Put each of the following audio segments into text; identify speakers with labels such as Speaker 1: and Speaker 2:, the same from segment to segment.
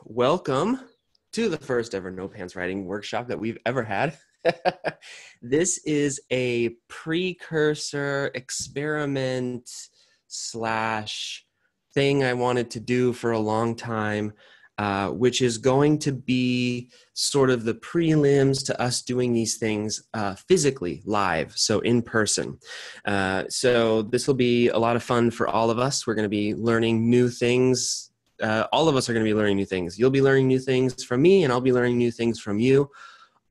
Speaker 1: Welcome to the first ever No Pants Writing workshop that we've ever had. This is a precursor experiment slash thing I wanted to do for a long time, which is going to be sort of the prelims to us doing these things physically, live, so in person. So this will be a lot of fun for all of us. We're going to be learning new things. All of us are going to be learning new things. You'll be learning new things from me, and I'll be learning new things from you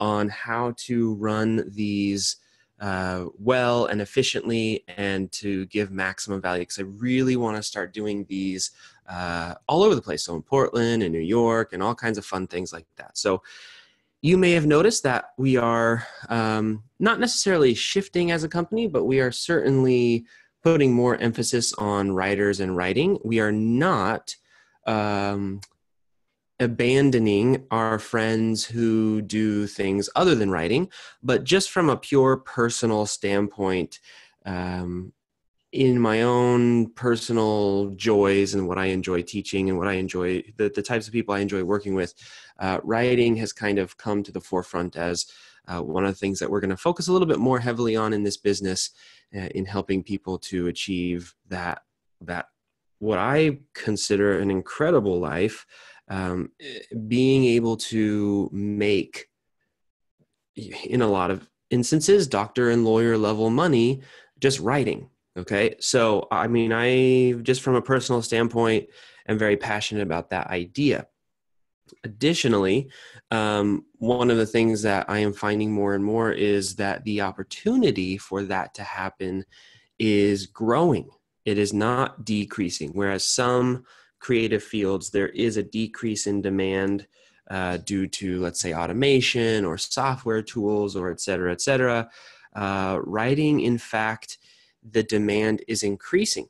Speaker 1: on how to run these well and efficiently and to give maximum value, because I really want to start doing these all over the place. So in Portland and New York and all kinds of fun things like that. So you may have noticed that we are not necessarily shifting as a company, but we are certainly putting more emphasis on writers and writing. We are not abandoning our friends who do things other than writing, but just from a pure personal standpoint, in my own personal joys and what I enjoy teaching and what I enjoy, the types of people I enjoy working with, writing has kind of come to the forefront as one of the things that we're going to focus a little bit more heavily on in this business, in helping people to achieve that what I consider an incredible life, being able to make, in a lot of instances, doctor and lawyer level money just writing. Okay. So, I mean, I just from a personal standpoint am very passionate about that idea. Additionally, one of the things that I am finding more and more is that the opportunity for that to happen is growing. It is not decreasing. Whereas some creative fields, there is a decrease in demand due to, let's say, automation or software tools or et cetera, et cetera. Writing, in fact, the demand is increasing.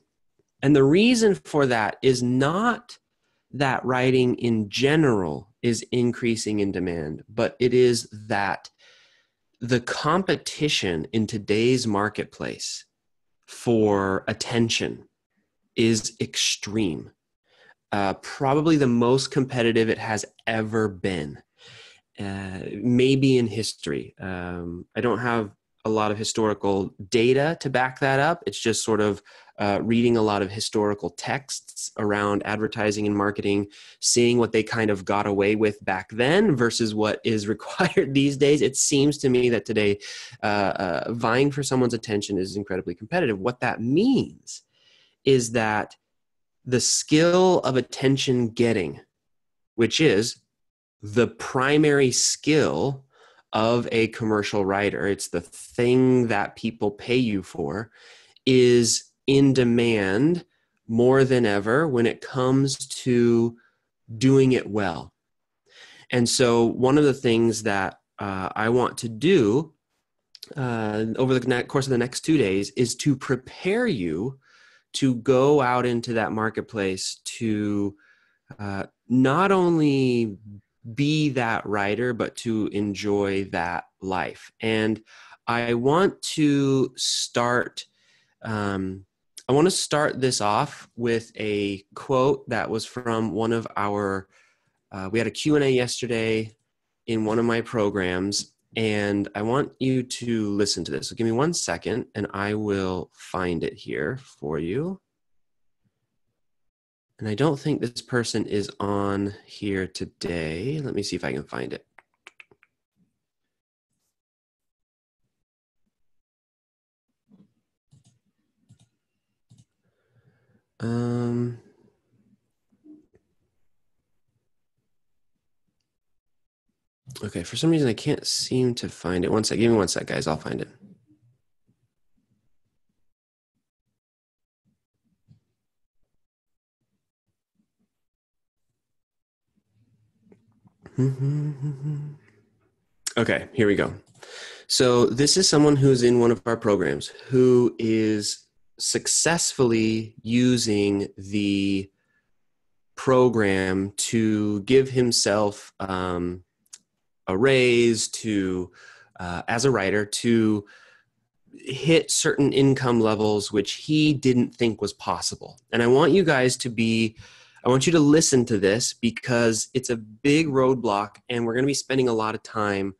Speaker 1: And the reason for that is not that writing in general is increasing in demand, but it is that the competition in today's marketplace for attention is extreme. Probably the most competitive it has ever been, maybe in history. I don't have a lot of historical data to back that up. It's just sort of reading a lot of historical texts around advertising and marketing, seeing what they kind of got away with back then versus what is required these days. It seems to me that today, vying for someone's attention is incredibly competitive. What that means is that the skill of attention getting, which is the primary skill of a commercial writer, it's the thing that people pay you for, is in demand more than ever when it comes to doing it well. And so one of the things that I want to do over the course of the next 2 days is to prepare you to go out into that marketplace to not only be that writer, but to enjoy that life. And I want to start this off with a quote that was from one of our, we had a Q&A yesterday in one of my programs, and I want you to listen to this. So give me 1 second and I will find it here for you. And I don't think this person is on here today. Let me see if I can find it. Okay, for some reason I can't seem to find it. One sec, give me 1 sec, guys. I'll find it. Okay, here we go. So this is someone who's in one of our programs who is successfully using the program to give himself a raise to, as a writer, to hit certain income levels which he didn't think was possible. And I want you guys to be I want you to listen to this because it's a big roadblock, and we're going to be spending a lot of time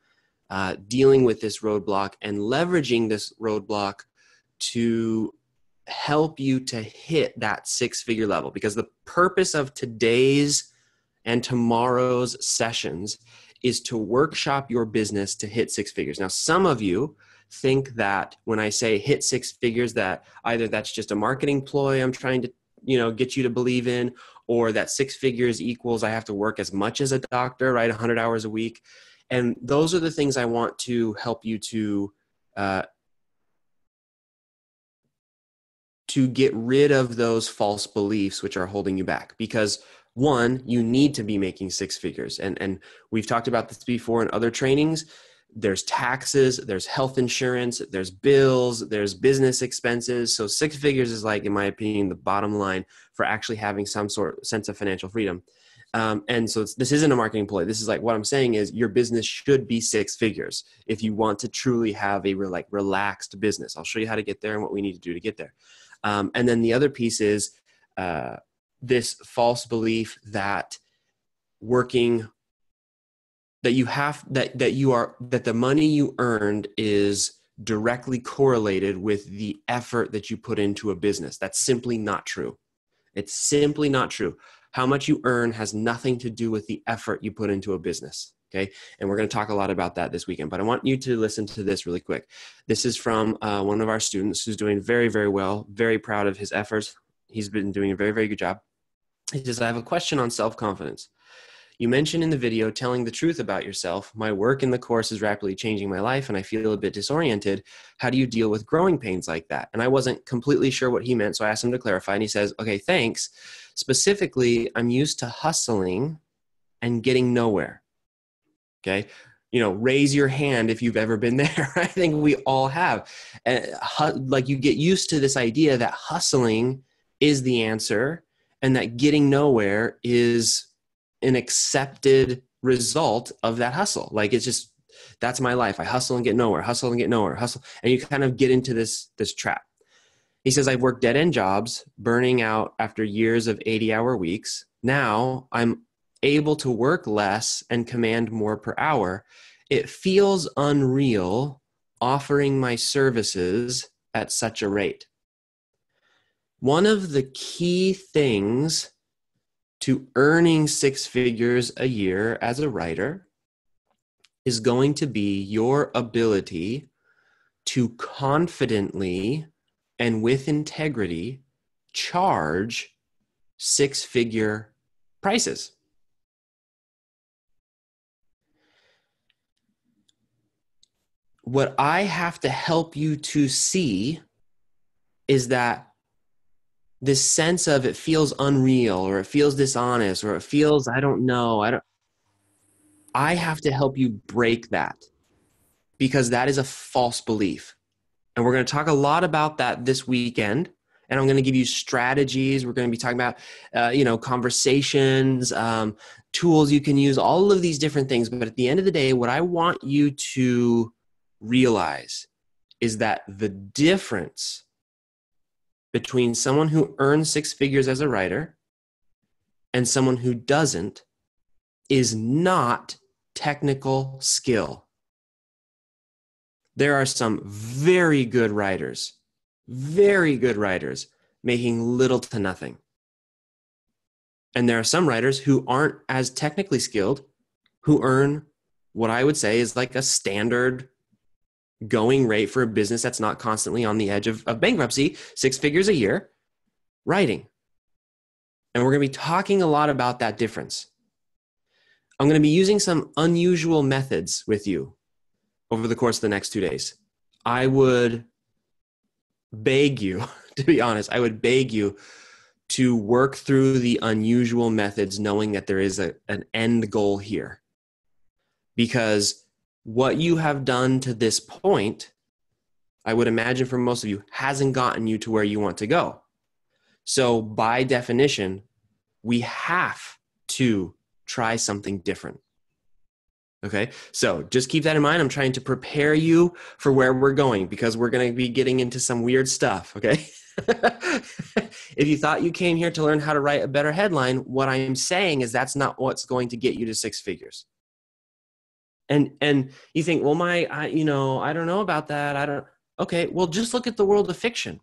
Speaker 1: dealing with this roadblock and leveraging this roadblock to help you to hit that six-figure level. Because the purpose of today's and tomorrow's sessions is to workshop your business to hit six figures. Now, some of you think that when I say hit six figures, that either that's just a marketing ploy I'm trying to, get you to believe in, or that six figures equals I have to work as much as a doctor, right? 100 hours a week. And those are the things I want to help you to get rid of those false beliefs which are holding you back. Because one, you need to be making six figures. And we've talked about this before in other trainings. There's taxes, there's health insurance, there's bills, there's business expenses. So six figures is like, in my opinion, the bottom line for actually having some sort of sense of financial freedom. And so this isn't a marketing ploy. This is like, what I'm saying is your business should be six figures if you want to truly have a relaxed business. I'll show you how to get there and what we need to do to get there. And then the other piece is this false belief that that the money you earned is directly correlated with the effort that you put into a business. That's simply not true. It's simply not true. How much you earn has nothing to do with the effort you put into a business. Okay. And we're going to talk a lot about that this weekend, but I want you to listen to this really quick. This is from one of our students who's doing very, very well, very proud of his efforts. He's been doing a very, very good job. He says, I have a question on self-confidence. You mentioned in the video telling the truth about yourself. My work in the course is rapidly changing my life and I feel a bit disoriented. How do you deal with growing pains like that? And I wasn't completely sure what he meant, so I asked him to clarify, and he says, okay, thanks. Specifically, I'm used to hustling and getting nowhere. Okay. Raise your hand if you've ever been there. I think we all have. Like, you get used to this idea that hustling is the answer and that getting nowhere is an accepted result of that hustle. Like, it's just, that's my life. I hustle and get nowhere, hustle and get nowhere, hustle. And you kind of get into this trap. He says, I've worked dead-end jobs, burning out after years of 80-hour weeks. Now I'm able to work less and command more per hour. It feels unreal offering my services at such a rate. One of the key things to earning six figures a year as a writer is going to be your ability to confidently and with integrity charge six-figure prices. What I have to help you to see is that this sense of it feels unreal, or it feels dishonest, or it feels, I don't know. I have to help you break that, because that is a false belief. And we're going to talk a lot about that this weekend. And I'm going to give you strategies. We're going to be talking about, conversations, tools you can use, all of these different things. But at the end of the day, what I want you to realize is that the difference between someone who earns six figures as a writer and someone who doesn't is not technical skill. There are some very good writers making little to nothing. And there are some writers who aren't as technically skilled, who earn what I would say is like a standard going rate for a business that's not constantly on the edge of bankruptcy, six figures a year, writing. And we're going to be talking a lot about that difference. I'm going to be using some unusual methods with you over the course of the next 2 days. I would beg you, to be honest, I would beg you to work through the unusual methods, knowing that there is an end goal here. Because what you have done to this point, I would imagine for most of you, hasn't gotten you to where you want to go. So by definition, we have to try something different. Okay, so just keep that in mind. I'm trying to prepare you for where we're going, because we're going to be getting into some weird stuff, okay? If you thought you came here to learn how to write a better headline, what I'm saying is that's not what's going to get you to six figures. And you think, well, I don't know about that. I don't. Okay, well, just look at the world of fiction.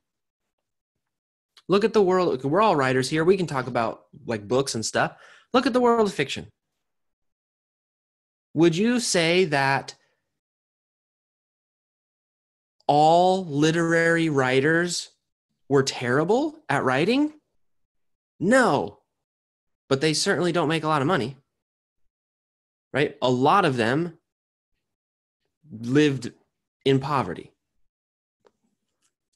Speaker 1: Look at the world. We're all writers here. We can talk about like books and stuff. Look at the world of fiction. Would you say that all literary writers were terrible at writing? No, but they certainly don't make a lot of money, right? A lot of them lived in poverty.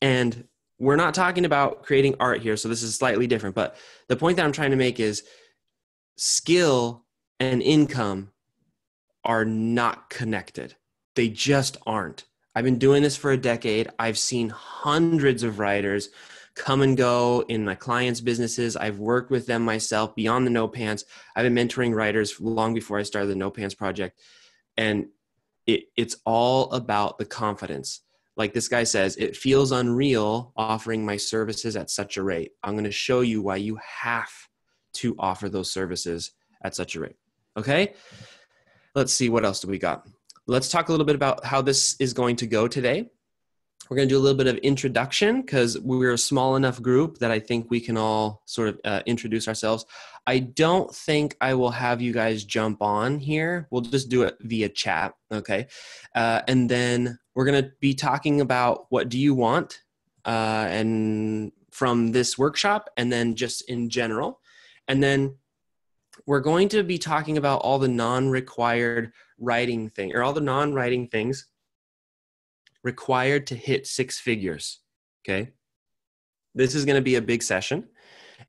Speaker 1: And we're not talking about creating art here, so this is slightly different. But the point that I'm trying to make is skill and income are not connected. They just aren't. I've been doing this for a decade. I've seen hundreds of writers come and go in my clients' businesses. I've worked with them myself beyond the No Pants. I've been mentoring writers long before I started the No Pants project. And it's all about the confidence. Like this guy says, it feels unreal offering my services at such a rate. I'm going to show you why you have to offer those services at such a rate. Okay? Let's see, what else do we got? Let's talk a little bit about how this is going to go today. We're going to do a little bit of introduction because we're a small enough group that I think we can all sort of introduce ourselves. I don't think I will have you guys jump on here. We'll just do it via chat, okay? And then we're going to be talking about what do you want and from this workshop, and then just in general. And then we're going to be talking about all the non-required writing thing, or all the non-writing things required to hit six figures, okay? This is going to be a big session.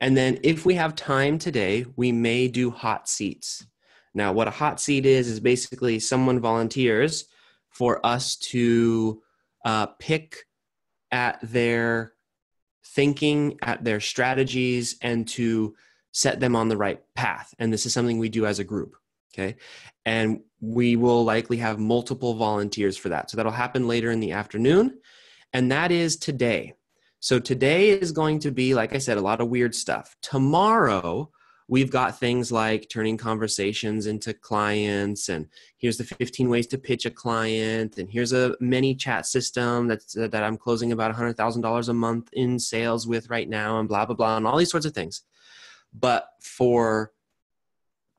Speaker 1: And then if we have time today, we may do hot seats. Now, what a hot seat is basically someone volunteers for us to pick at their thinking, at their strategies, and to set them on the right path. And this is something we do as a group, okay? And we will likely have multiple volunteers for that. So that'll happen later in the afternoon. And that is today. So today is going to be, like I said, a lot of weird stuff. Tomorrow, we've got things like turning conversations into clients, and here's the 15 ways to pitch a client, and here's a mini chat system that I'm closing about $100,000 a month in sales with right now, and blah, blah, blah, and all these sorts of things. But before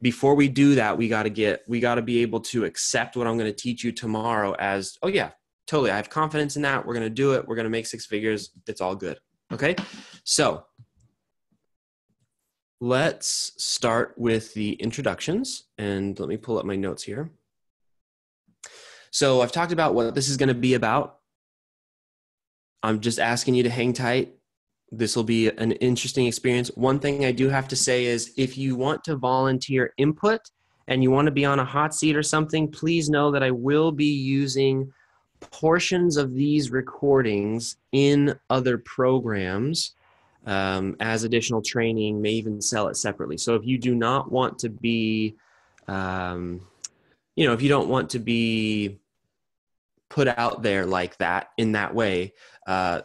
Speaker 1: we do that, we got to be able to accept what I'm going to teach you tomorrow as, oh yeah, totally, I have confidence in that. We're going to do it. We're going to make six figures. It's all good. Okay. So let's start with the introductions, and let me pull up my notes here. So I've talked about what this is going to be about. I'm just asking you to hang tight. This will be an interesting experience. One thing I do have to say is if you want to volunteer input and you want to be on a hot seat or something, please know that I will be using portions of these recordings in other programs as additional training, may even sell it separately. So if you do not want to be, if you don't want to be put out there like that in that way,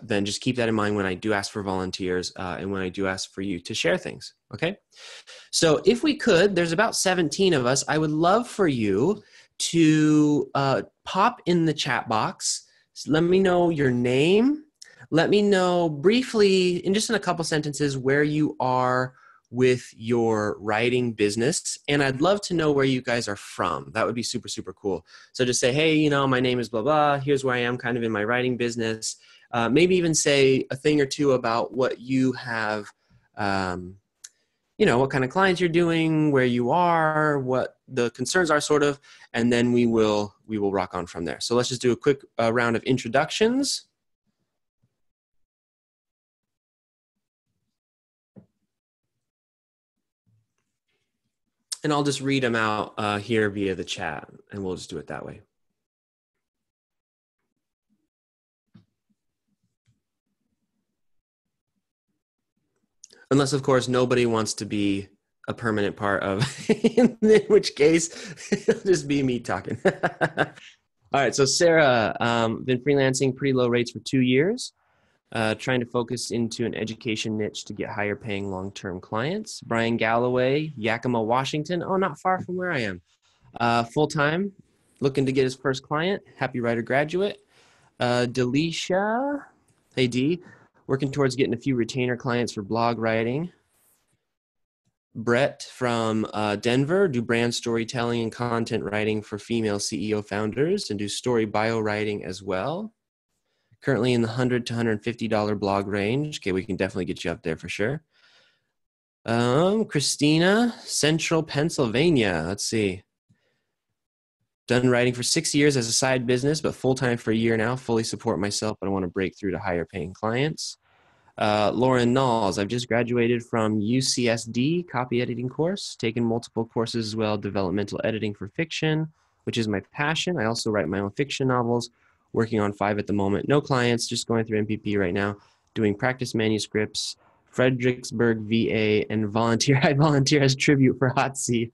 Speaker 1: then just keep that in mind when I do ask for volunteers and when I do ask for you to share things, okay? So if we could, there's about 17 of us. I would love for you to pop in the chat box. Let me know your name. Let me know briefly, in just in a couple sentences, where you are with your writing business. And I'd love to know where you guys are from. That would be super, super cool. So just say, hey, my name is blah, blah. Here's where I am kind of in my writing business. Maybe even say a thing or two about what you have, what kind of clients you're doing, where you are, what the concerns are sort of, and then we will rock on from there. So let's just do a quick round of introductions. And I'll just read them out here via the chat, and we'll just do it that way. Unless, of course, nobody wants to be a permanent part of, in which case, it'll just be me talking. All right, so Sarah, been freelancing pretty low rates for 2 years. trying to focus into an education niche to get higher paying long-term clients. Brian Galloway, Yakima, Washington. Oh, not far from where I am. Full-time, looking to get his first client. Happy writer graduate. Delisha, hey D, working towards getting a few retainer clients for blog writing. Brett from Denver, do brand storytelling and content writing for female CEO founders and do story bio writing as well. Currently in the $100 to $150 blog range. Okay, we can definitely get you up there for sure. Christina, Central Pennsylvania. Let's see. Done writing for 6 years as a side business, but full-time for a year now. Fully support myself, but I want to break through to higher paying clients. Lauren Knowles, I've just graduated from UCSD copy editing course, taken multiple courses as well, developmental editing for fiction, which is my passion. I also write my own fiction novels, working on 5 at the moment. No clients, just going through MPP right now, doing practice manuscripts, Fredericksburg, VA, and volunteer. I volunteer as tribute for Hot Seat.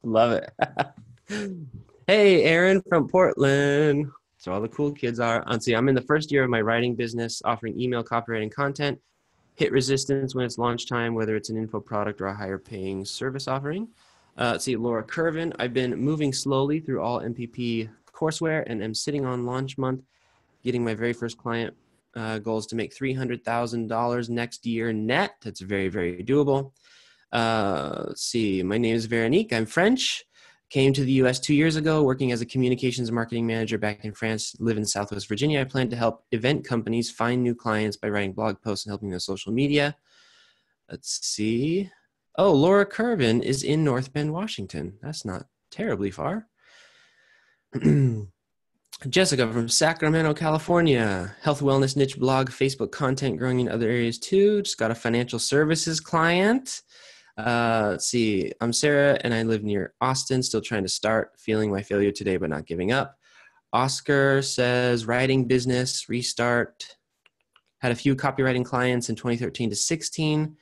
Speaker 1: Love it. Hey, Aaron from Portland. So all the cool kids are. See, I'm in the first year of my writing business, offering email copywriting content. Hit resistance when it's launch time, whether it's an info product or a higher paying service offering. Let's see, Laura Curvin. I've been moving slowly through all MPP courseware and am sitting on launch month, getting my very first client. Goal is to make $300,000 next year net. That's very, very doable. Let's see, my name is Veronique. I'm French. Came to the US 2 years ago, working as a communications marketing manager back in France, live in Southwest Virginia. I plan to help event companies find new clients by writing blog posts and helping with social media. Let's see. Oh, Laura Curvin is in North Bend, Washington. That's not terribly far. Jessica from Sacramento, California. Health wellness niche blog, Facebook content growing in other areas too. Just got a financial services client. Let's see. I'm Sarah and I live near Austin, still trying to start, feeling my failure today, but not giving up. Oscar says writing business, restart. Had a few copywriting clients in 2013 to 16.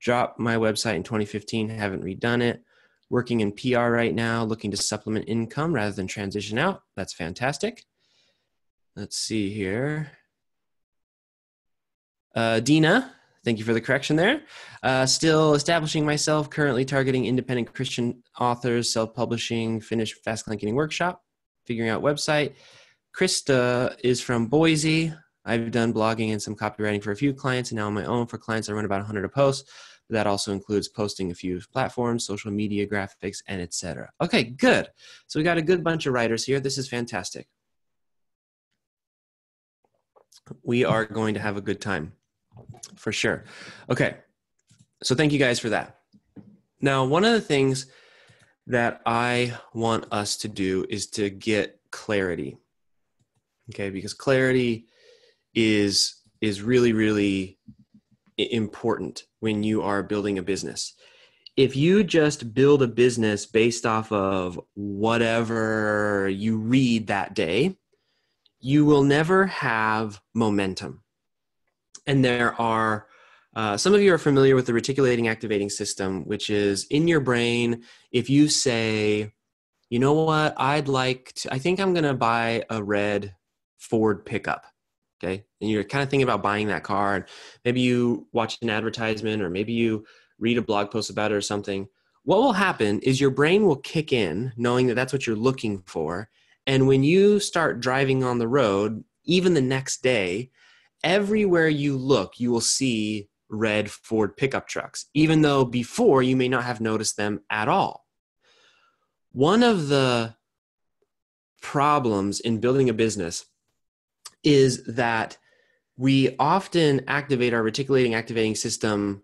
Speaker 1: Dropped my website in 2015, haven't redone it. Working in PR right now, looking to supplement income rather than transition out. That's fantastic. Let's see here. Dina, thank you for the correction there. Still establishing myself, currently targeting independent Christian authors, self-publishing, finished Fast Click Getting Workshop, figuring out website. Krista is from Boise. I've done blogging and some copywriting for a few clients, and now on my own for clients I run about 100 a post. But that also includes posting a few platforms, social media, graphics, and etc. Okay, good. So we got a good bunch of writers here. This is fantastic. We are going to have a good time for sure. Okay, so thank you guys for that. Now, one of the things that I want us to do is to get clarity, okay? Because clarity is really, really important when you are building a business. If you just build a business based off of whatever you read that day, you will never have momentum. And there are, some of you are familiar with the reticulating activating system, which is in your brain. If you say, you know what, I think I'm going to buy a red Ford pickup. Okay. And you're kind of thinking about buying that car, and maybe you watch an advertisement or maybe you read a blog post about it or something. What will happen is your brain will kick in knowing that that's what you're looking for. And when you start driving on the road, even the next day, everywhere you look, you will see red Ford pickup trucks, even though before you may not have noticed them at all. One of the problems in building a business is that we often activate our reticulating activating system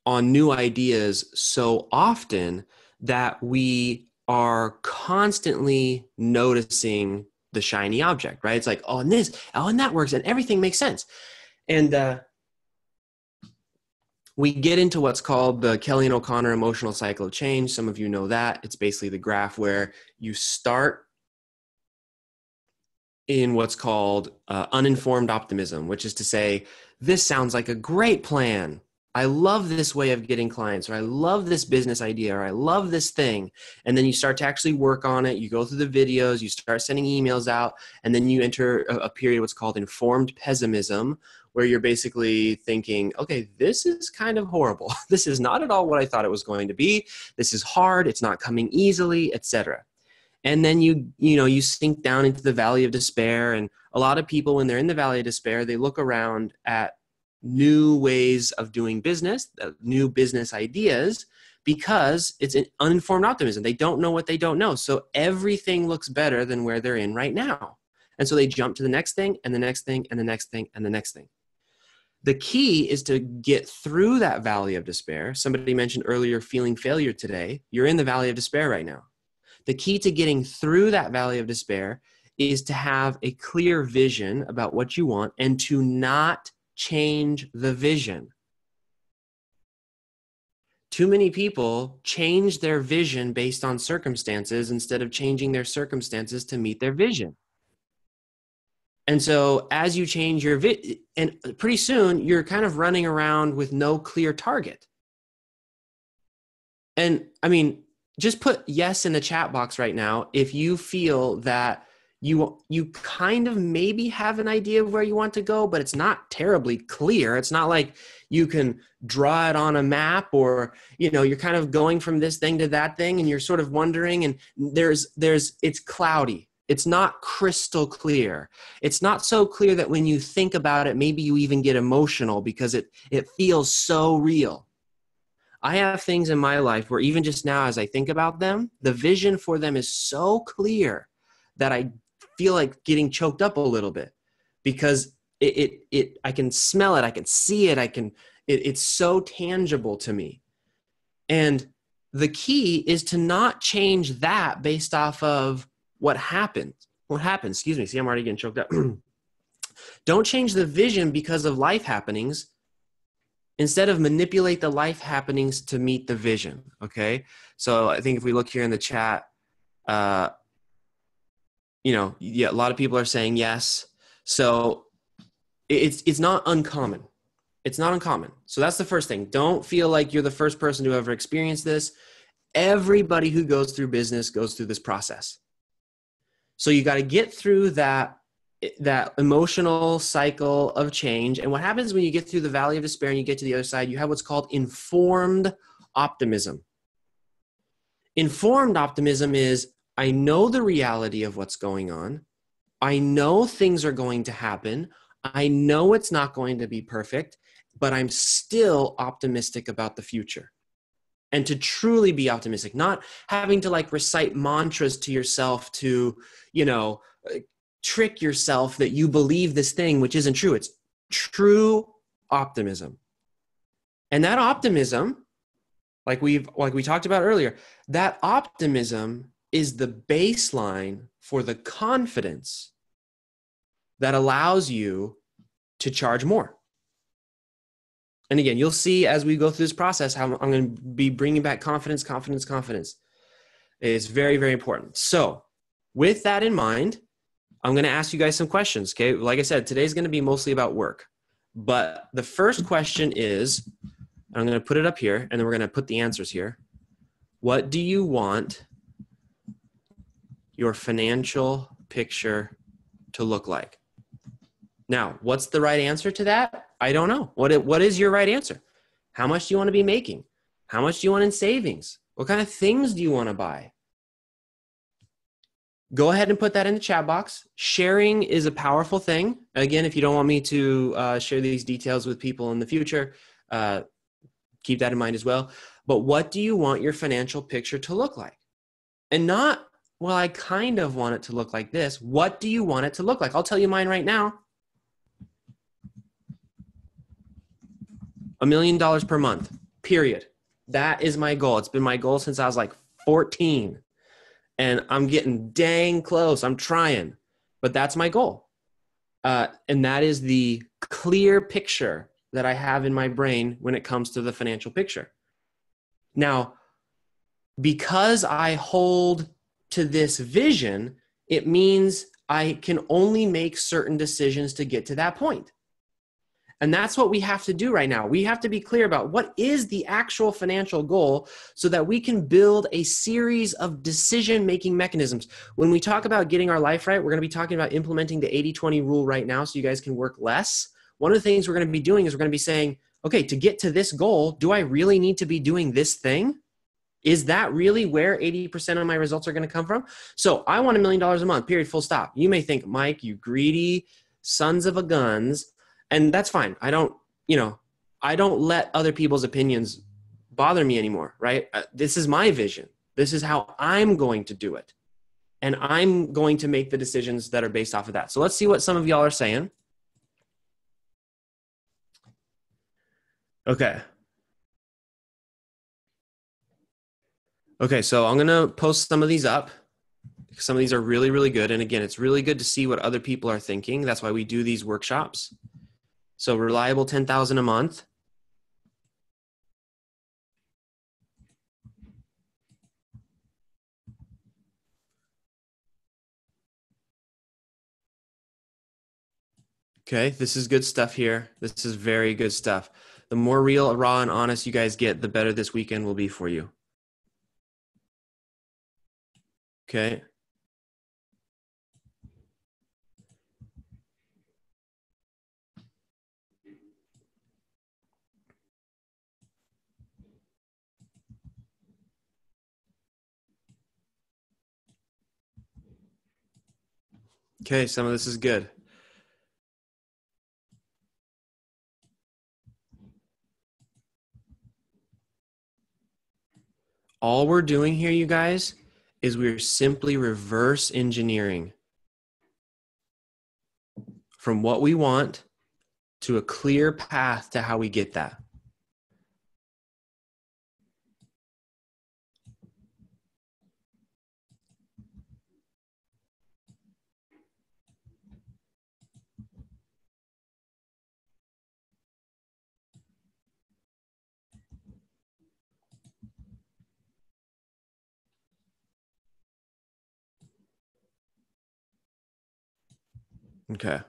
Speaker 1: on new ideas so often that we are constantly noticing the shiny object, right? It's like, oh, and this, oh, and that works, and everything makes sense. And we get into what's called the Kelly and O'Connor emotional cycle of change. Some of you know that. It's basically the graph where you start in what's called uninformed optimism, which is to say, this sounds like a great plan. I love this way of getting clients, or I love this business idea, or I love this thing. And then you start to actually work on it. You go through the videos, you start sending emails out, and then you enter a period of what's called informed pessimism, where you're basically thinking, okay, this is kind of horrible. This is not at all what I thought it was going to be. This is hard. It's not coming easily, etc. And then you sink down into the valley of despair. And a lot of people, when they're in the valley of despair, they look around at new ways of doing business, new business ideas, because it's an uninformed optimism. They don't know what they don't know. So everything looks better than where they're in right now. And so they jump to the next thing and the next thing and the next thing and the next thing. The key is to get through that valley of despair. Somebody mentioned earlier feeling failure today. You're in the valley of despair right now. The key to getting through that valley of despair is to have a clear vision about what you want and to not change the vision. Too many people change their vision based on circumstances instead of changing their circumstances to meet their vision. And so as you change your and pretty soon you're kind of running around with no clear target. And I mean, just put yes in the chat box right now if you feel that you kind of maybe have an idea of where you want to go, but it's not terribly clear. It's not like you can draw it on a map, or, you're kind of going from this thing to that thing and you're sort of wondering, and it's cloudy. It's not crystal clear. It's not so clear that when you think about it, maybe you even get emotional because it feels so real. I have things in my life where even just now, as I think about them, the vision for them is so clear that I feel like getting choked up a little bit, because I can smell it. I can see it. It's so tangible to me. And the key is to not change that based off of what happens. Excuse me. See, I'm already getting choked up. Don't change the vision because of life happenings. Instead of manipulate the life happenings to meet the vision. Okay. So I think if we look here in the chat, a lot of people are saying yes. So it's not uncommon. It's not uncommon. So that's the first thing. Don't feel like you're the first person to ever experience this. Everybody who goes through business goes through this process. So you got to get through that emotional cycle of change. And what happens when you get through the valley of despair and you get to the other side, you have what's called informed optimism. Informed optimism is, I know the reality of what's going on. I know things are going to happen. I know it's not going to be perfect, but I'm still optimistic about the future. And to truly be optimistic, not having to recite mantras to yourself to, trick yourself that you believe this thing, which isn't true. It's true optimism. And that optimism, like we talked about earlier, that optimism is the baseline for the confidence that allows you to charge more. And again, you'll see as we go through this process how I'm going to be bringing back confidence. It's very, very important. So with that in mind, I'm going to ask you guys some questions. Okay. Like I said, today's going to be mostly about work, but the first question is, I'm going to put it up here and then we're going to put the answers here. What do you want your financial picture to look like? Now, what's the right answer to that? I don't know. What is your right answer? How much do you want to be making? How much do you want in savings? What kind of things do you want to buy? Go ahead and put that in the chat box. Sharing is a powerful thing. Again, if you don't want me to share these details with people in the future, keep that in mind as well. But what do you want your financial picture to look like? And not, well, I kind of want it to look like this. What do you want it to look like? I'll tell you mine right now. $1 million per month, period. That is my goal. It's been my goal since I was 14. And I'm getting dang close. I'm trying. But that's my goal. And that is the clear picture that I have in my brain when it comes to the financial picture. Now, because I hold to this vision, it means I can only make certain decisions to get to that point. And that's what we have to do right now. We have to be clear about what is the actual financial goal so that we can build a series of decision-making mechanisms. When we talk about getting our life right, we're going to be talking about implementing the 80-20 rule right now so you guys can work less. One of the things we're going to be doing is we're going to be saying, okay, to get to this goal, do I really need to be doing this thing? Is that really where 80% of my results are going to come from? So I want $1 million a month, period, full stop. You may think, Mike, you greedy sons of a guns. And that's fine. I don't let other people's opinions bother me anymore, right? This is my vision. This is how I'm going to do it. And I'm going to make the decisions that are based off of that. So let's see what some of y'all are saying. Okay. Okay, so I'm going to post some of these up. Some of these are really, really good. And again, it's really good to see what other people are thinking. That's why we do these workshops. So reliable 10,000 a month. Okay, this is good stuff here. This is very good stuff. The more real, raw, and honest you guys get, the better this weekend will be for you. Okay. Okay, some of this is good. All we're doing here, you guys, is we're simply reverse engineering from what we want to a clear path to how we get that. Okay.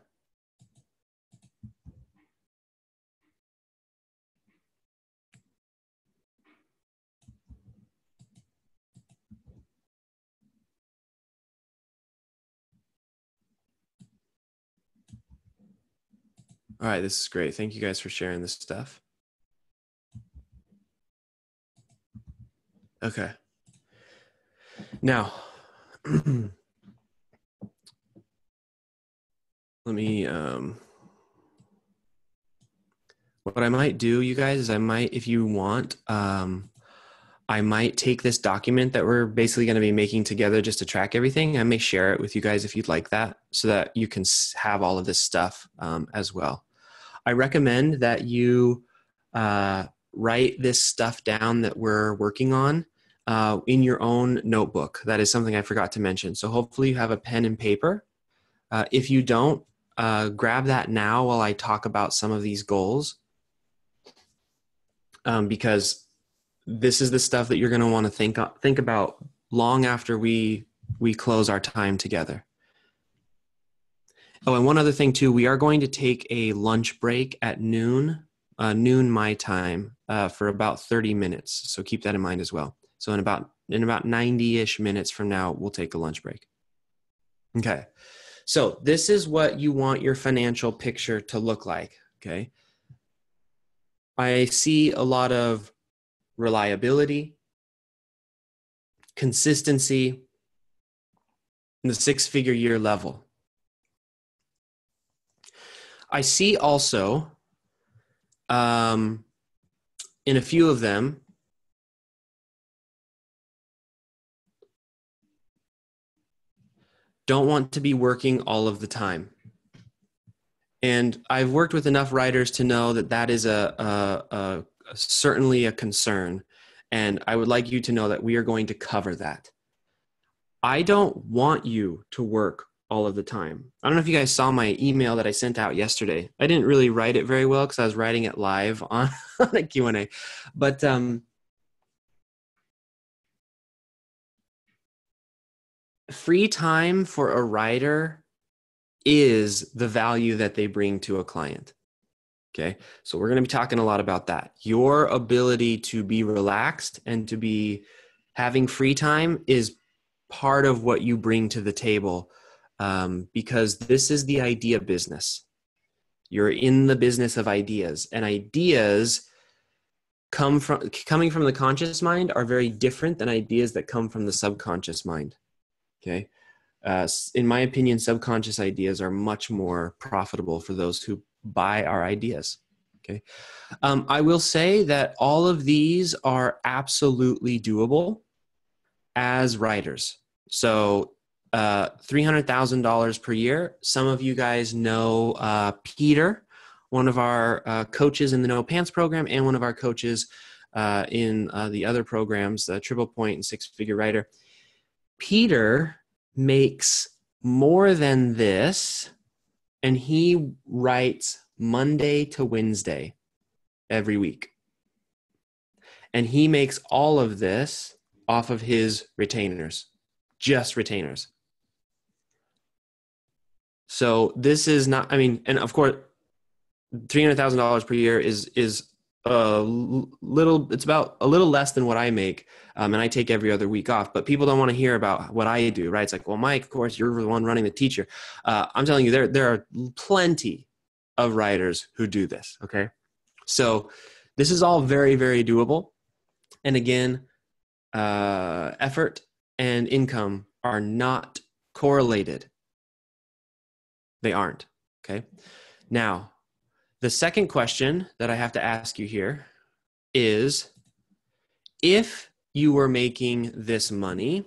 Speaker 1: All right, this is great. Thank you guys for sharing this stuff. Okay. Now, let me, what I might do, you guys, is I might, if you want, I might take this document that we're basically going to be making together just to track everything. I may share it with you guys if you'd like that, so that you can have all of this stuff as well. I recommend that you write this stuff down that we're working on in your own notebook. That is something I forgot to mention. So hopefully you have a pen and paper. If you don't, grab that now while I talk about some of these goals, because this is the stuff that you're going to want to think about long after we close our time together. Oh, and one other thing too, we are going to take a lunch break at noon my time, for about 30 minutes. So keep that in mind as well. So in about 90-ish minutes from now, we'll take a lunch break. Okay. So this is what you want your financial picture to look like. Okay. I see a lot of reliability, consistency, and the 6-figure year level. I see also, in a few of them, don't want to be working all of the time. And I've worked with enough writers to know that that is certainly a concern. And I would like you to know that we are going to cover that. I don't want you to work all of the time. I don't know if you guys saw my email that I sent out yesterday. I didn't really write it very well because I was writing it live on a Q&A. But free time for a writer is the value that they bring to a client. Okay. So we're going to be talking a lot about that. Your ability to be relaxed and to be having free time is part of what you bring to the table, because this is the idea business. You're in the business of ideas, and ideas coming from the conscious mind are very different than ideas that come from the subconscious mind. Okay. In my opinion, subconscious ideas are much more profitable for those who buy our ideas. Okay. I will say that all of these are absolutely doable as writers. So $300,000 per year. Some of you guys know Peter, one of our coaches in the No Pants program, and one of our coaches in the other programs, the Triple Point and Six Figure Writer. Peter makes more than this, and he writes Monday to Wednesday every week. And he makes all of this off of his retainers, just retainers. So this is not, I mean, and of course, $300,000 per year is a little, it's about a little less than what I make. And I take every other week off, but people don't want to hear about what I do, right? It's like, well, Mike, of course, you're the one running the teacher. I'm telling you, there are plenty of writers who do this. Okay. So this is all very, very doable. And again, effort and income are not correlated. They aren't. Okay. Now, the second question that I have to ask you here is, if you were making this money,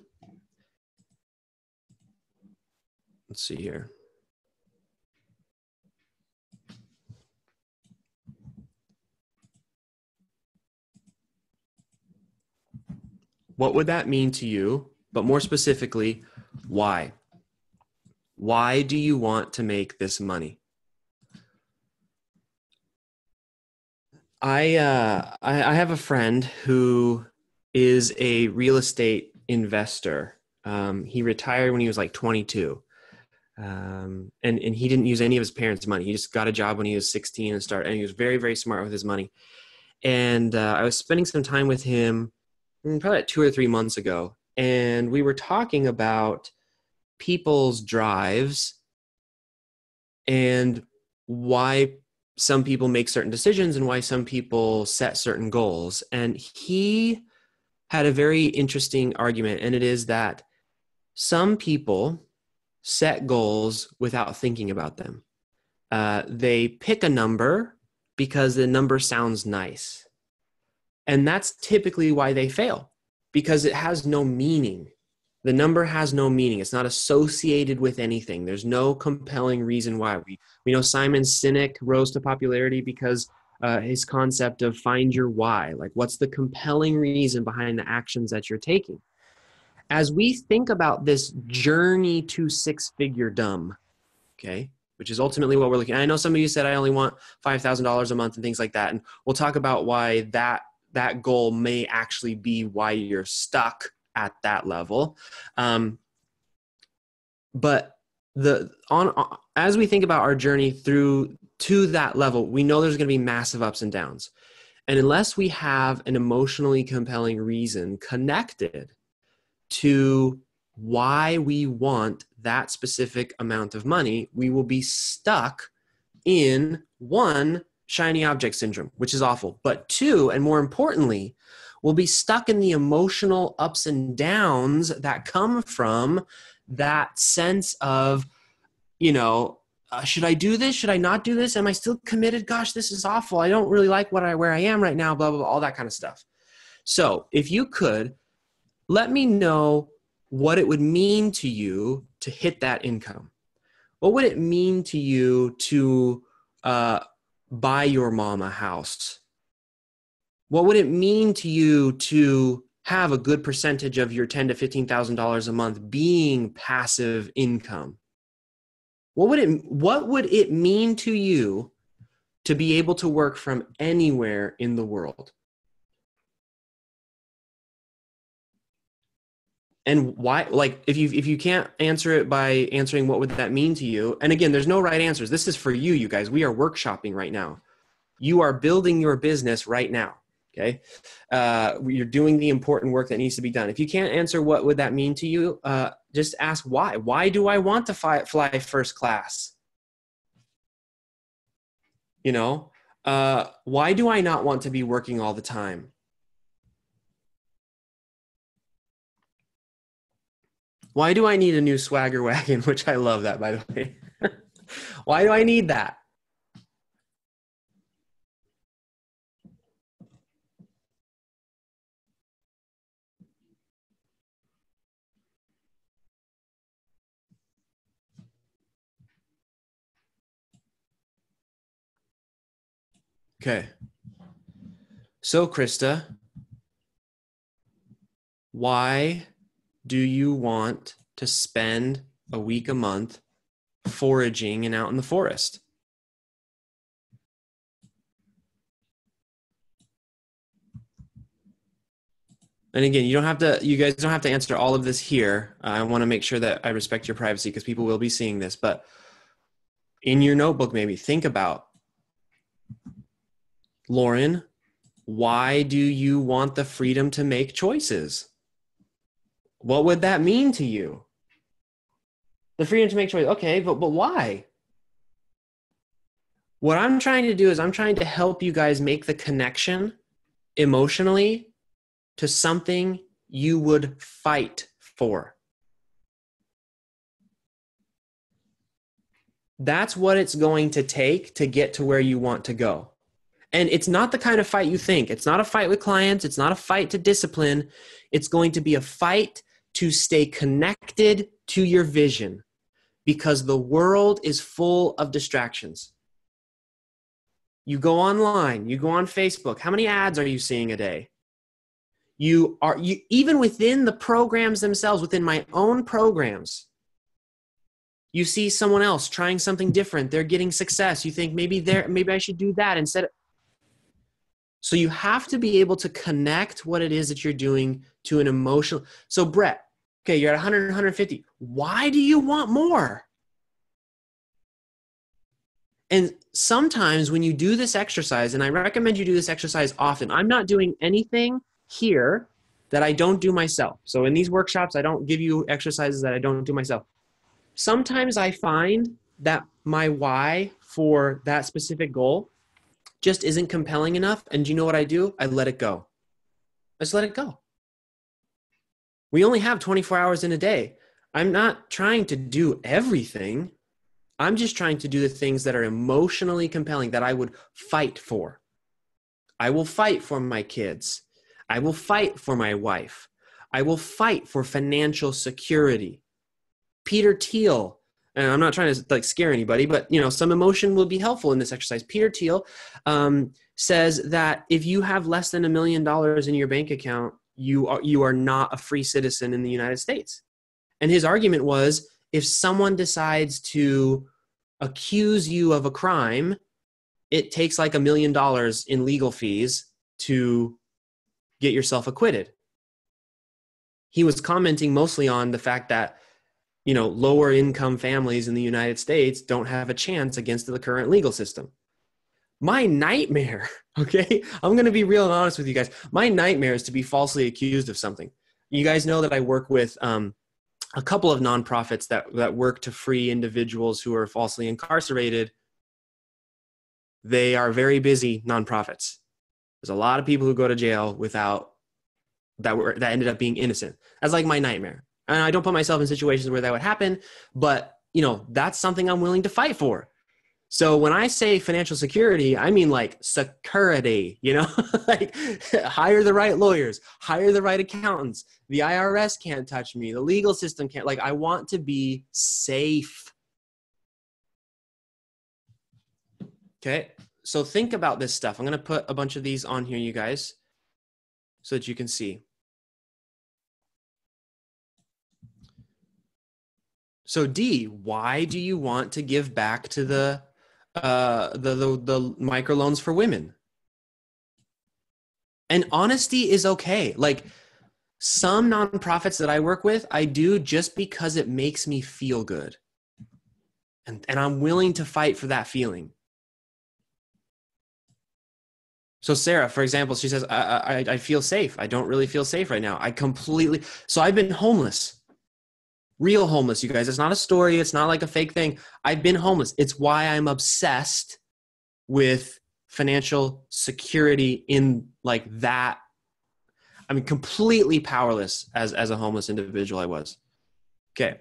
Speaker 1: let's see here. What would that mean to you? But more specifically, why? Why do you want to make this money? I have a friend who is a real estate investor. He retired when he was like 22. And he didn't use any of his parents' money. He just got a job when he was 16 and he was very, very smart with his money. And I was spending some time with him probably 2 or 3 months ago. And we were talking about people's drives and why some people make certain decisions and why some people set certain goals. And he had a very interesting argument, and it is that some people set goals without thinking about them. They pick a number because the number sounds nice. And that's typically why they fail, because it has no meaning. The number has no meaning. It's not associated with anything. There's no compelling reason why. We know Simon Sinek rose to popularity because his concept of find your why. Like, what's the compelling reason behind the actions that you're taking? As we think about this journey to six-figure dumb, okay, which is ultimately what we're looking at. I know some of you said I only want $5,000 a month and things like that. And we'll talk about why that goal may actually be why you're stuck at that level. But as we think about our journey through to that level, we know there's going to be massive ups and downs. And unless we have an emotionally compelling reason connected to why we want that specific amount of money, we will be stuck in one, shiny object syndrome, which is awful. But two, and more importantly, we'll be stuck in the emotional ups and downs that come from that sense of, should I do this? Should I not do this? Am I still committed? Gosh, this is awful. I don't really like where I am right now, blah, blah, blah, all that kind of stuff. So if you could, let me know what it would mean to you to hit that income. What would it mean to you to buy your mom a house? What would it mean to you to have a good percentage of your $10,000 to $15,000 a month being passive income? What would it mean to you to be able to work from anywhere in the world? And why, like, if you can't answer it by answering what would that mean to you, and again, there's no right answers. This is for you, you guys. We are workshopping right now. You are building your business right now. Okay. You're doing the important work that needs to be done. If you can't answer what would that mean to you, just ask why. Why do I want to fly first class? You know, why do I not want to be working all the time? Why do I need a new swagger wagon? Which I love that, by the way. Why do I need that? Okay. So, Krista, why do you want to spend a week a month foraging and out in the forest? And again, you guys don't have to answer all of this here. I want to make sure that I respect your privacy because people will be seeing this. But in your notebook, maybe think about, Lauren, why do you want the freedom to make choices? What would that mean to you? The freedom to make choices. Okay, but why? What I'm trying to do is I'm trying to help you guys make the connection emotionally to something you would fight for. That's what it's going to take to get to where you want to go. And it's not the kind of fight you think. It's not a fight with clients. It's not a fight to discipline. It's going to be a fight to stay connected to your vision because the world is full of distractions. You go online, you go on Facebook. How many ads are you seeing a day? You even within the programs themselves, within my own programs, you see someone else trying something different. They're getting success. You think maybe I should do that instead of. So you have to be able to connect what it is that you're doing to an emotional. So Brett, okay, you're at 100, 150. Why do you want more? And sometimes when you do this exercise, and I recommend you do this exercise often, I'm not doing anything here that I don't do myself. So in these workshops, I don't give you exercises that I don't do myself. Sometimes I find that my why for that specific goal just isn't compelling enough. And do you know what I do? I let it go. I just let it go. We only have 24 hours in a day. I'm not trying to do everything. I'm just trying to do the things that are emotionally compelling that I would fight for. I will fight for my kids. I will fight for my wife. I will fight for financial security. Peter Thiel, and I'm not trying to scare anybody, but some emotion will be helpful in this exercise. Peter Thiel says that if you have less than $1 million in your bank account, you are not a free citizen in the United States. And his argument was, if someone decides to accuse you of a crime, it takes like $1 million in legal fees to get yourself acquitted. He was commenting mostly on the fact that, lower income families in the United States don't have a chance against the current legal system. My nightmare, okay? I'm going to be real and honest with you guys. My nightmare is to be falsely accused of something. You guys know that I work with a couple of nonprofits that work to free individuals who are falsely incarcerated. They are very busy nonprofits. There's a lot of people who go to jail that ended up being innocent. That's like my nightmare. And I don't put myself in situations where that would happen, but that's something I'm willing to fight for. So when I say financial security, I mean like security, like hire the right lawyers, hire the right accountants. The IRS can't touch me. The legal system can't. I want to be safe. Okay. So think about this stuff. I'm going to put a bunch of these on here, you guys, so that you can see. So D, why do you want to give back to the microloans for women? And honesty is okay. Some nonprofits that I work with, I do just because it makes me feel good. And I'm willing to fight for that feeling. So Sarah, for example, she says, I feel safe. I don't really feel safe right now. So I've been homeless, real homeless, you guys. It's not a story. It's not like a fake thing. I've been homeless. It's why I'm obsessed with financial security in like that. I mean, completely powerless as a homeless individual I was. Okay.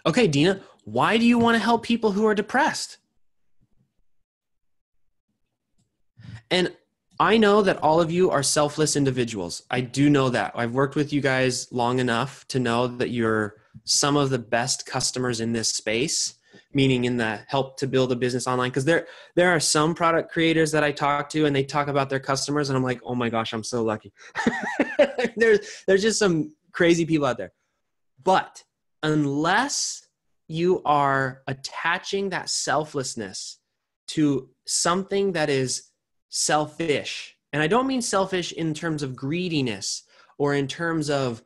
Speaker 1: Okay, Dina, why do you want to help people who are depressed? And I know that all of you are selfless individuals. I do know that. I've worked with you guys long enough to know that you're some of the best customers in this space, meaning in the help to build a business online. Because there are some product creators that I talk to and they talk about their customers and I'm like, oh my gosh, I'm so lucky. There's just some crazy people out there. But unless you are attaching that selflessness to something that is selfish, and I don't mean selfish in terms of greediness or in terms of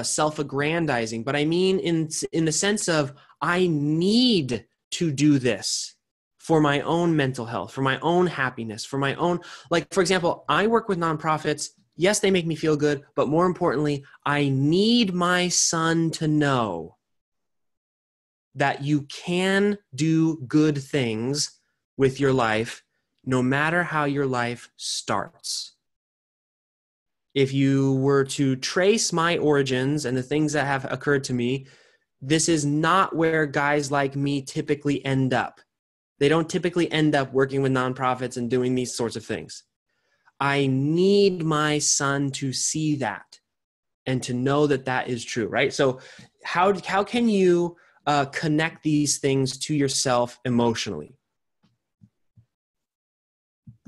Speaker 1: self-aggrandizing, but I mean in the sense of I need to do this for my own mental health, for my own happiness, for my own, like, for example, I work with nonprofits. Yes, they make me feel good, but more importantly, I need my son to know that you can do good things with your life, no matter how your life starts. If you were to trace my origins and the things that have occurred to me, this is not where guys like me typically end up. They don't typically end up working with nonprofits and doing these sorts of things. I need my son to see that and to know that that is true, right? So how can you connect these things to yourself emotionally?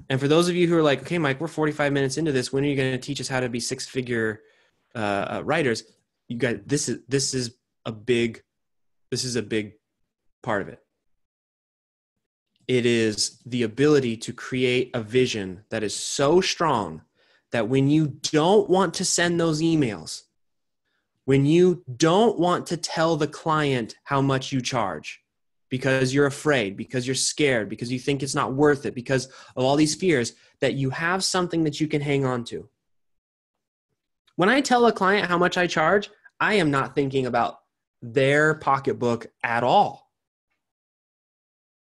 Speaker 1: And for those of you who are like, okay, Mike, we're 45 minutes into this. When are you going to teach us how to be six-figure writers? You guys, this is a big part of it. It is the ability to create a vision that is so strong that when you don't want to send those emails, when you don't want to tell the client how much you charge because you're afraid, because you're scared, because you think it's not worth it, because of all these fears, that you have something that you can hang on to. When I tell a client how much I charge, I am not thinking about their pocketbook at all.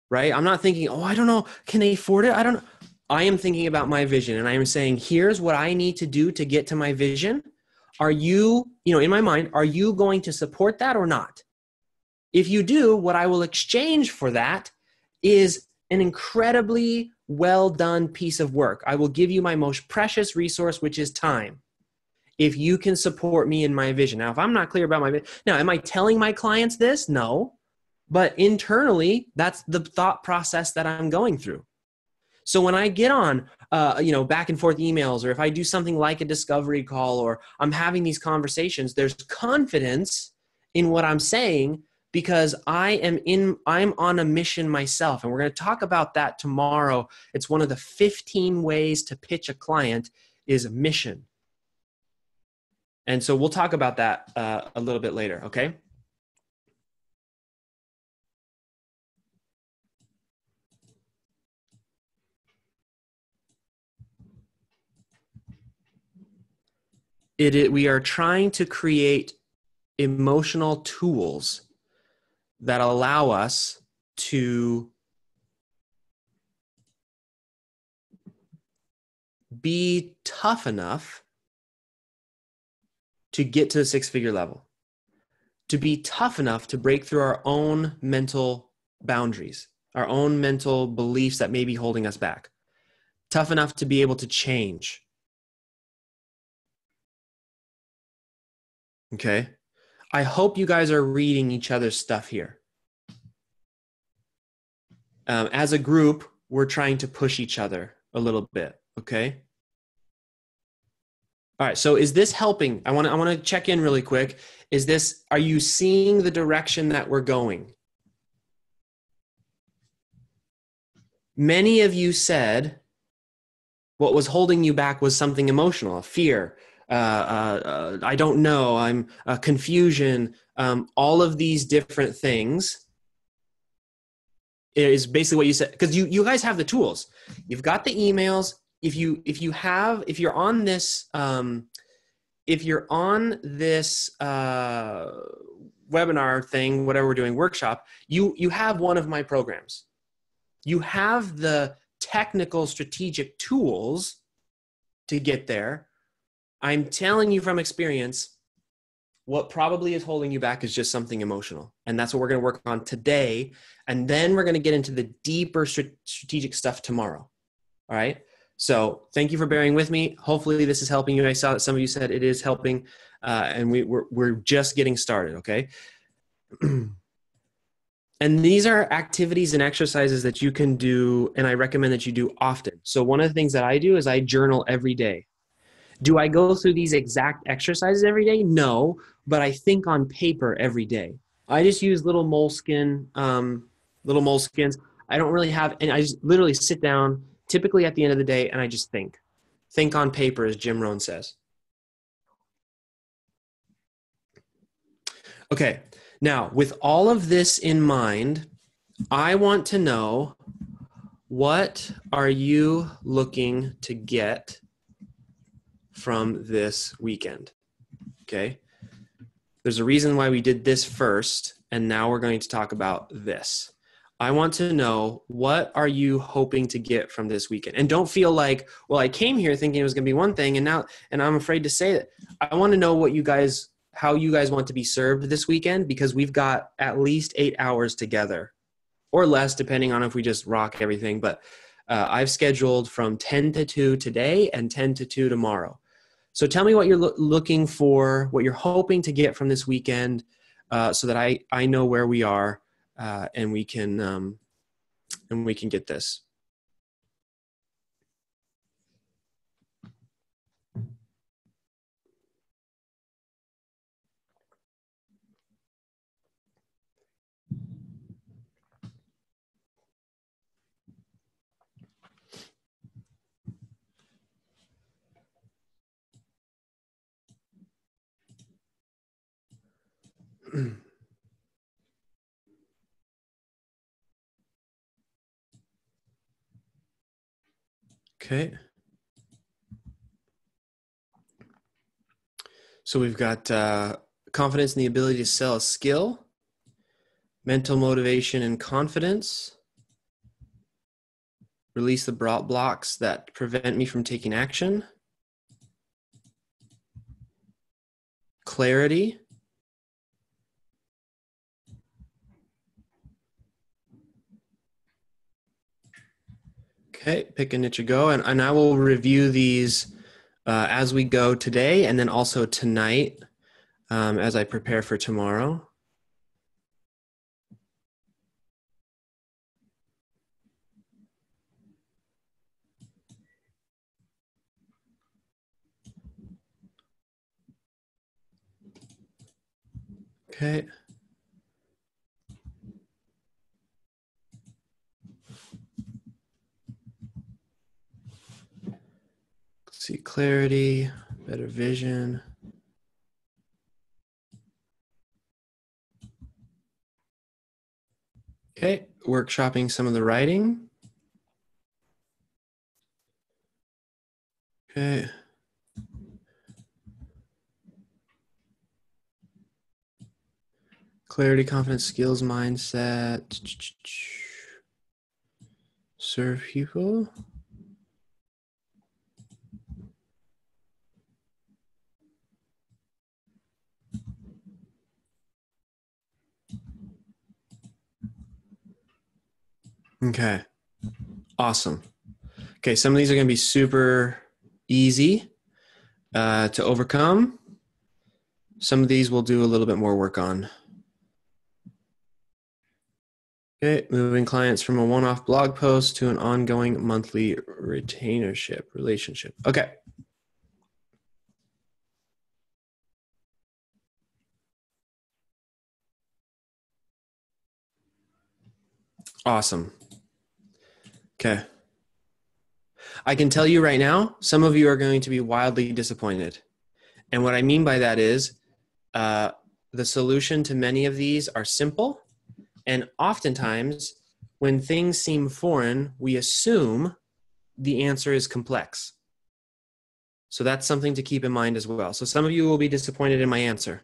Speaker 1: Right? I'm not thinking, oh, I don't know, can they afford it? I don't know. I am thinking about my vision and I am saying, here's what I need to do to get to my vision. Are you, in my mind, are you going to support that or not? If you do, what I will exchange for that is an incredibly well done piece of work. I will give you my most precious resource, which is time. If you can support me in my vision. Now, if I'm not clear about my vision, now, am I telling my clients this? No. But internally, that's the thought process that I'm going through. So when I get on, back and forth emails, or if I do something like a discovery call, or I'm having these conversations, there's confidence in what I'm saying because I'm on a mission myself. And we're going to talk about that tomorrow. It's one of the 15 ways to pitch a client is mission. And so we'll talk about that a little bit later. Okay. We are trying to create emotional tools that allow us to be tough enough to get to the six-figure level, to be tough enough to break through our own mental boundaries, our own mental beliefs that may be holding us back, tough enough to be able to change. Okay. I hope you guys are reading each other's stuff here. As a group, we're trying to push each other a little bit. Okay. All right. So is this helping? I want to check in really quick. Are you seeing the direction that we're going? Many of you said what was holding you back was something emotional, a fear. I don't know. I'm confusion. All of these different things is basically what you said, because you guys have the tools. You've got the emails. If you're on this webinar thing, whatever we're doing, workshop, you have one of my programs. You have the technical strategic tools to get there. I'm telling you from experience, what probably is holding you back is just something emotional. And that's what we're going to work on today. And then we're going to get into the deeper strategic stuff tomorrow. All right. So thank you for bearing with me. Hopefully this is helping you. I saw that some of you said it is helping, and we're just getting started. Okay. And these are activities and exercises that you can do, and I recommend that you do often. So one of the things that I do is I journal every day. Do I go through these exact exercises every day? No, but I think on paper every day. I just use little moleskins. I don't really have, and I just literally sit down, typically at the end of the day, and I just think. Think on paper, as Jim Rohn says. Okay, now with all of this in mind, I want to know, what are you looking to get from this weekend? Okay. There's a reason why we did this first, and now we're going to talk about this. I want to know, what are you hoping to get from this weekend? And don't feel like, well, I came here thinking it was going to be one thing, and I'm afraid to say that. I want to know how you guys want to be served this weekend, because we've got at least 8 hours together, or less, depending on if we just rock everything. But I've scheduled from 10 to 2 today and 10 to 2 tomorrow. So tell me what you're looking for, what you're hoping to get from this weekend, so that I know where we are, and we can get this. Okay. So we've got confidence in the ability to sell a skill, mental motivation and confidence, release the blocks that prevent me from taking action, clarity, okay, pick a niche to go. And I will review these as we go today, and then also tonight as I prepare for tomorrow. Okay. Let's see, clarity, better vision. Okay, workshopping some of the writing. Okay. Clarity, confidence, skills, mindset. Serve people. Okay, awesome. Okay, some of these are going to be super easy to overcome. Some of these we'll do a little bit more work on. Okay, moving clients from a one-off blog post to an ongoing monthly retainership relationship. Okay. Awesome. Okay. I can tell you right now, some of you are going to be wildly disappointed. And what I mean by that is, the solution to many of these are simple. And oftentimes, when things seem foreign, we assume the answer is complex. So that's something to keep in mind as well. So some of you will be disappointed in my answer.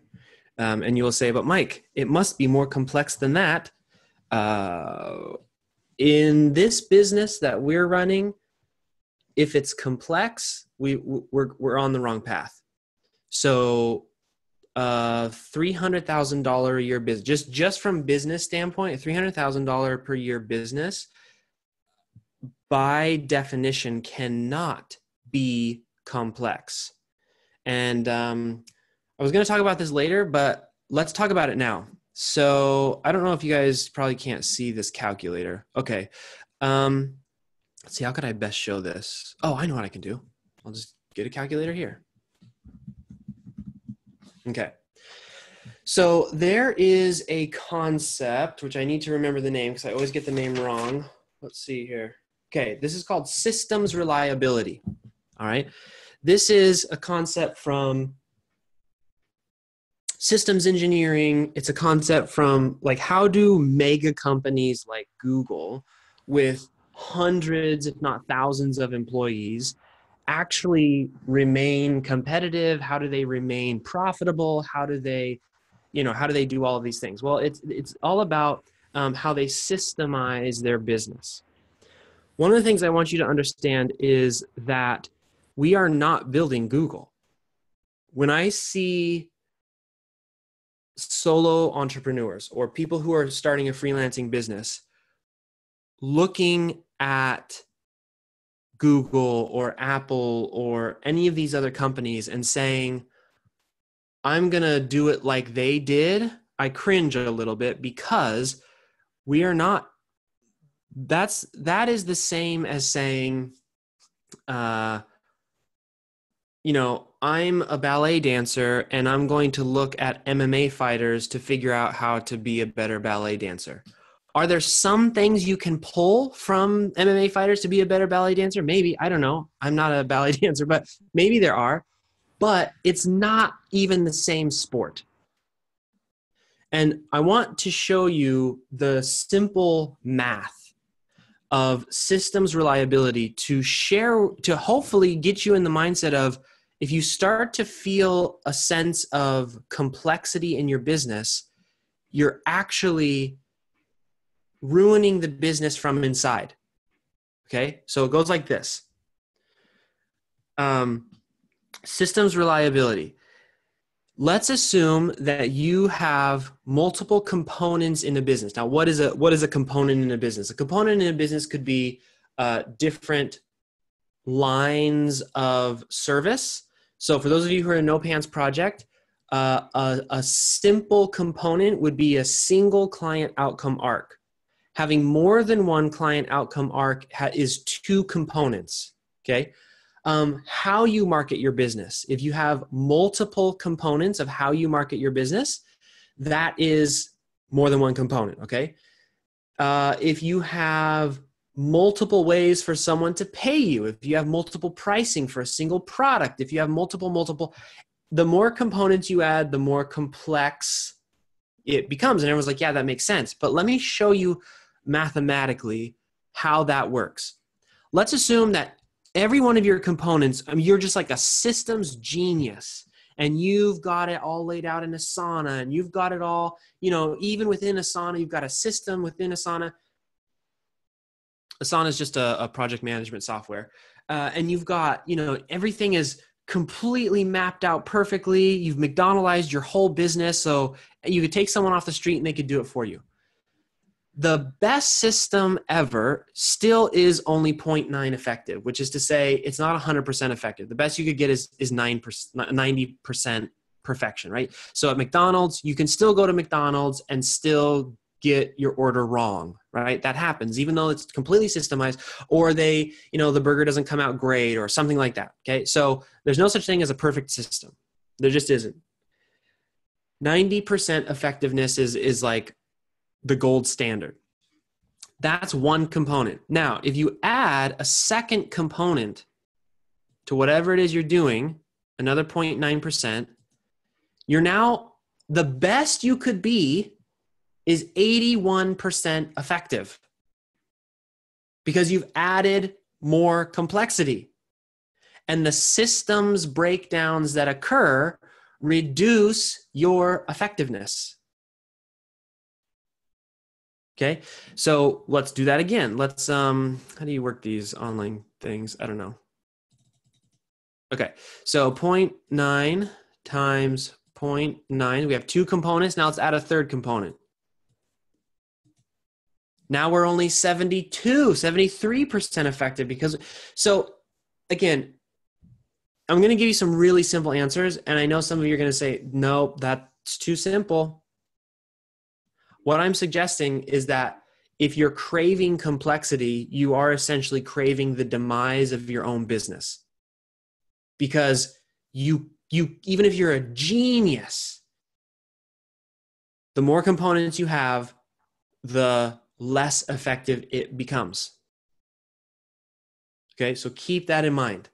Speaker 1: And you will say, but Mike, it must be more complex than that. In this business that we're running, if it's complex, we're on the wrong path. So $300,000 a year business, just from business standpoint, a $300,000 per year business, by definition, cannot be complex. And I was going to talk about this later, but let's talk about it now. So I don't know if you guys probably can't see this calculator. Okay. Let's see, how could I best show this? Oh, I know what I can do. I'll just get a calculator here. Okay. So there is a concept, which I need to remember the name because I always get the name wrong. Let's see here. Okay, this is called systems reliability. All right. This is a concept from systems engineering. It's a concept from like, how do mega companies like Google with hundreds, if not thousands of employees actually remain competitive? How do they remain profitable? How do they do all of these things? Well, it's all about how they systemize their business. One of the things I want you to understand is that we are not building Google. When I see solo entrepreneurs or people who are starting a freelancing business looking at Google or Apple or any of these other companies and saying, I'm going to do it like they did, I cringe a little bit, because we are not. That is the same as saying, I'm a ballet dancer and I'm going to look at MMA fighters to figure out how to be a better ballet dancer. Are there some things you can pull from MMA fighters to be a better ballet dancer? Maybe. I don't know. I'm not a ballet dancer, but maybe there are. But it's not even the same sport. And I want to show you the simple math of systems reliability to hopefully get you in the mindset of, if you start to feel a sense of complexity in your business, you're actually ruining the business from inside. Okay? So it goes like this. Systems reliability. Let's assume that you have multiple components in a business. Now, what is a component in a business? A component in a business could be different lines of service. So for those of you who are in No Pants Project, a simple component would be a single client outcome arc. Having more than one client outcome arc is two components, okay? How you market your business. If you have multiple components of how you market your business, that is more than one component, okay? If you have multiple ways for someone to pay you, if you have multiple pricing for a single product, if you have multiple, the more components you add, the more complex it becomes. And everyone's like, yeah, that makes sense. But let me show you mathematically how that works. Let's assume that every one of your components, you're just like a systems genius, and you've got it all laid out in Asana, and you've got it all, even within Asana, you've got a system within Asana. Asana is just a project management software. And you've got, everything is completely mapped out perfectly. You've McDonaldized your whole business. So you could take someone off the street and they could do it for you. The best system ever still is only 0.9 effective, which is to say it's not 100% effective. The best you could get is 90% perfection, right? So at McDonald's, you can still go to McDonald's and still get your order wrong, right? That happens, even though it's completely systemized, or the burger doesn't come out great or something like that, okay? So there's no such thing as a perfect system. There just isn't. 90% effectiveness is like the gold standard. That's one component. Now, if you add a second component to whatever it is you're doing, another 0.9%, you're now the best you could be is 81% effective because you've added more complexity. And the systems breakdowns that occur reduce your effectiveness. Okay, so let's do that again. Let's, how do you work these online things? I don't know. Okay, so 0.9 times 0.9. We have two components. Now let's add a third component. Now we're only 73% effective because, so again, I'm going to give you some really simple answers. And I know some of you are going to say, no, that's too simple. What I'm suggesting is that if you're craving complexity, you are essentially craving the demise of your own business. Because you even if you're a genius, the more components you have, the less effective it becomes. Okay, so keep that in mind.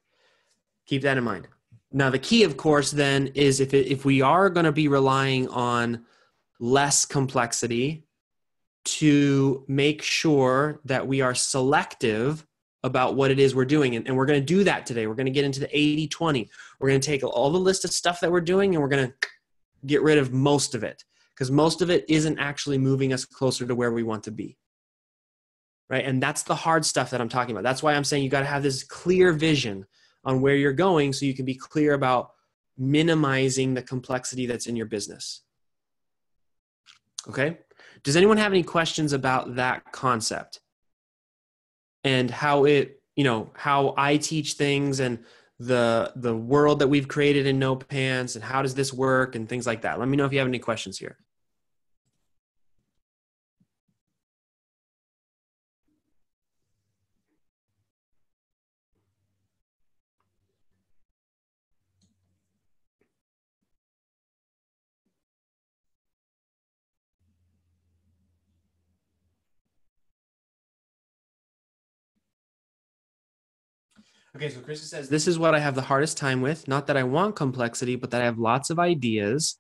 Speaker 1: Keep that in mind. Now, the key, of course, then is if we are going to be relying on less complexity, to make sure that we are selective about what it is we're doing. And we're going to do that today. We're going to get into the 80-20. We're going to take all the list of stuff that we're doing and we're going to get rid of most of it because most of it isn't actually moving us closer to where we want to be. Right? And that's the hard stuff that I'm talking about. That's why I'm saying you got to have this clear vision on where you're going so you can be clear about minimizing the complexity that's in your business. Okay? Does anyone have any questions about that concept and how it, how I teach things and the world that we've created in No Pants and how does this work and things like that? Let me know if you have any questions here. Okay, so Krista says, this is what I have the hardest time with. Not that I want complexity, but that I have lots of ideas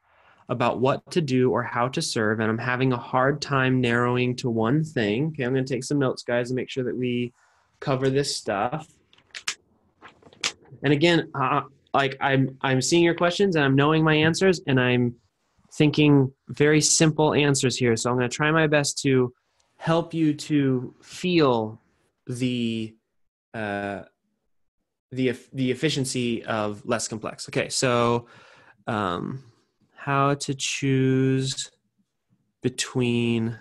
Speaker 1: about what to do or how to serve, and I'm having a hard time narrowing to one thing. Okay, I'm going to take some notes, guys, and make sure that we cover this stuff. And again, like I'm seeing your questions and I'm knowing my answers, and I'm thinking very simple answers here. So I'm going to try my best to help you to feel the efficiency of less complex. Okay, so how to choose between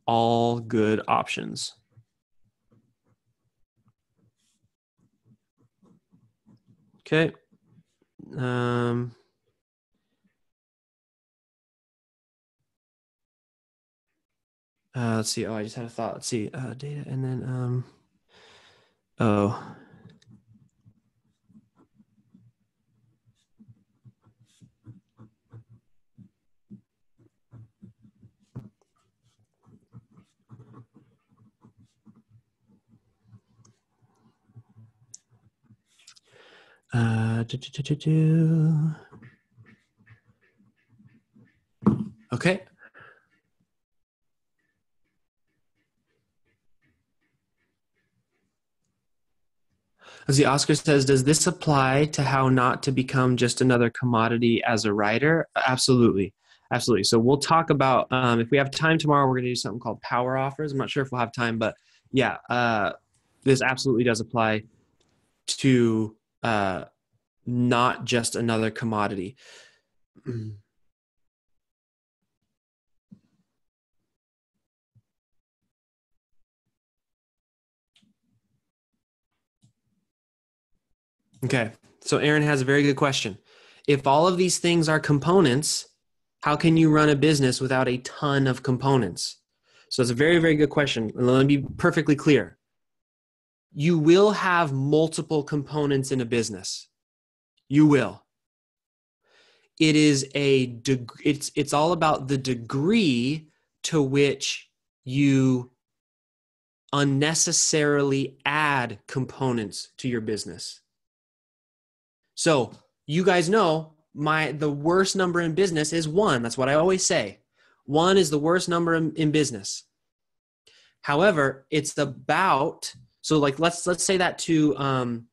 Speaker 1: all good options. Okay. Let's see. Oh, I just had a thought. Let's see. Data and then oh. Okay. As the Oscar says, does this apply to how not to become just another commodity as a writer? Absolutely. Absolutely. So we'll talk about, if we have time tomorrow, we're going to do something called power offers. I'm not sure if we'll have time, but yeah, this absolutely does apply to not just another commodity. Okay, so Aaron has a very good question. If all of these things are components, how can you run a business without a ton of components? So it's a very, very good question. And let me be perfectly clear. You will have multiple components in a business. You will. It is it's all about the degree to which you unnecessarily add components to your business. So you guys know the worst number in business is 1. That's what I always say. 1 is the worst number in business. However, it's about, so like, let's say that to,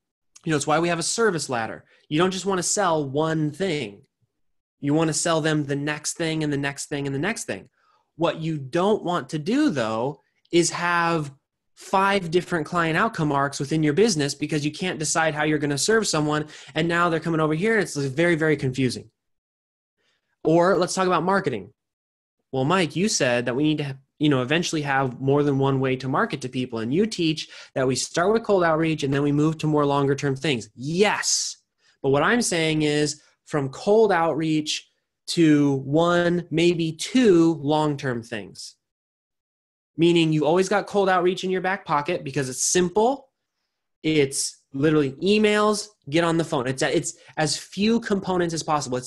Speaker 1: it's why we have a service ladder. You don't just want to sell one thing. You want to sell them the next thing and the next thing and the next thing. What you don't want to do, though, is have 5 different client outcome arcs within your business, because you can't decide how you're going to serve someone. And now they're coming over here and it's very, very confusing. Or let's talk about marketing. Well, Mike, you said that we need to, eventually have more than one way to market to people. And you teach that we start with cold outreach and then we move to more longer term things. Yes. But what I'm saying is, from cold outreach to 1, maybe 2 long-term things. Meaning you always got cold outreach in your back pocket because it's simple. It's literally emails, get on the phone. It's as few components as possible.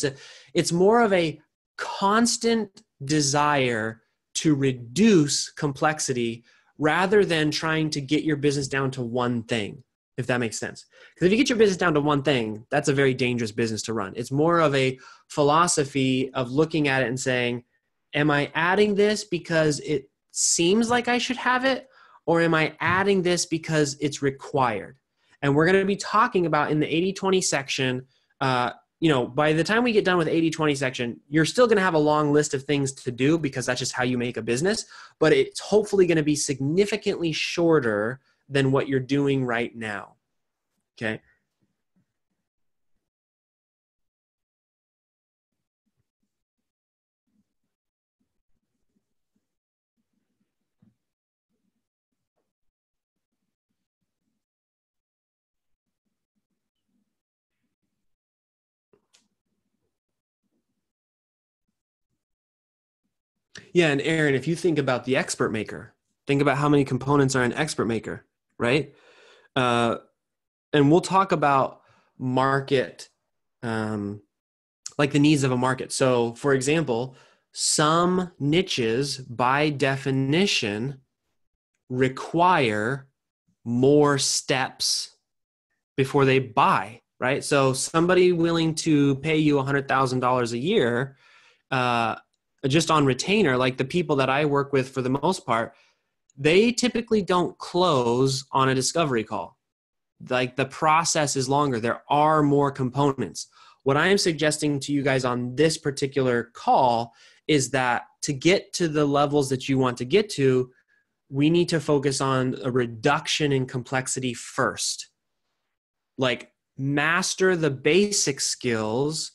Speaker 1: It's more of a constant desire to reduce complexity rather than trying to get your business down to one thing, if that makes sense. Because if you get your business down to one thing, that's a very dangerous business to run. It's more of a philosophy of looking at it and saying, am I adding this because it seems like I should have it? Or am I adding this because it's required? And we're going to be talking about in the 80-20 section, by the time we get done with 80-20 section, you're still going to have a long list of things to do, because that's just how you make a business. But it's hopefully going to be significantly shorter than what you're doing right now. Okay. Yeah. And Aaron, if you think about the expert maker, think about how many components are in expert maker, right? And we'll talk about market, like the needs of a market. So for example, some niches by definition require more steps before they buy, right? So somebody willing to pay you $100,000 a year, just on retainer, like the people that I work with for the most part, they typically don't close on a discovery call. Like the process is longer. There are more components. What I am suggesting to you guys on this particular call is that to get to the levels that you want to get to, we need to focus on a reduction in complexity first. Like, master the basic skills,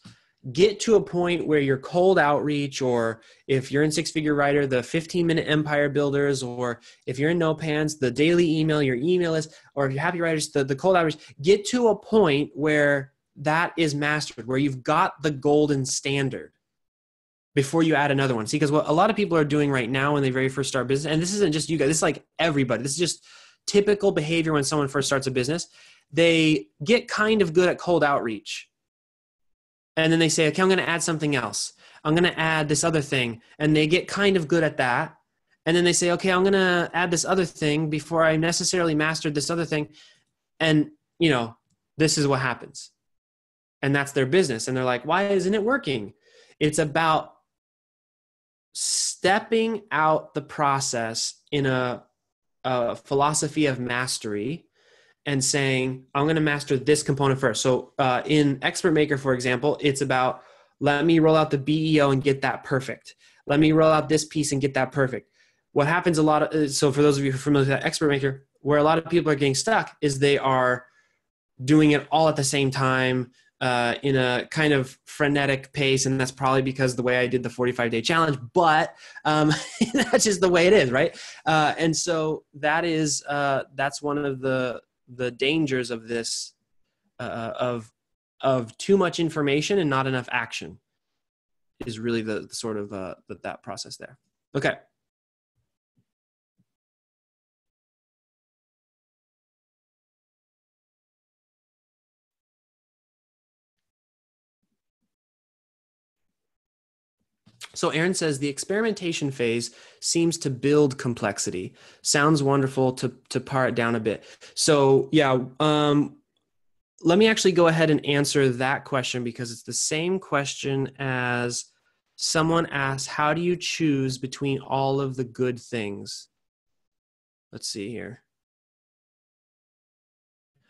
Speaker 1: get to a point where your cold outreach, or if you're in Six Figure Writer, the 15-minute empire builders, or if you're in No Pants, the daily email, your email list, or if you're Happy Writers, the cold outreach, get to a point where that is mastered, where you've got the golden standard before you add another one. See, because what a lot of people are doing right now when they very first start business, and this isn't just you guys, this is like everybody, this is just typical behavior when someone first starts a business. They get kind of good at cold outreach. And then they say, okay, I'm going to add something else. I'm going to add this other thing. And they get kind of good at that. And then they say, okay, I'm going to add this other thing before I necessarily mastered this other thing. And, this is what happens. And that's their business. And they're like, why isn't it working? It's about stepping out the process in a philosophy of mastery and saying, I'm going to master this component first. So in Expert Maker, for example, it's about, let me roll out the BEO and get that perfect. Let me roll out this piece and get that perfect. What happens so for those of you who are familiar with that Expert Maker, where a lot of people are getting stuck is they are doing it all at the same time in a kind of frenetic pace. And that's probably because the way I did the 45-day challenge, but that's just the way it is, right? And so that's one of the dangers of this, of too much information and not enough action, is really the sort of that process there. Okay. So Aaron says the experimentation phase seems to build complexity. Sounds wonderful to pare it down a bit. So yeah, let me actually go ahead and answer that question because it's the same question as someone asked, how do you choose between all of the good things? Let's see here.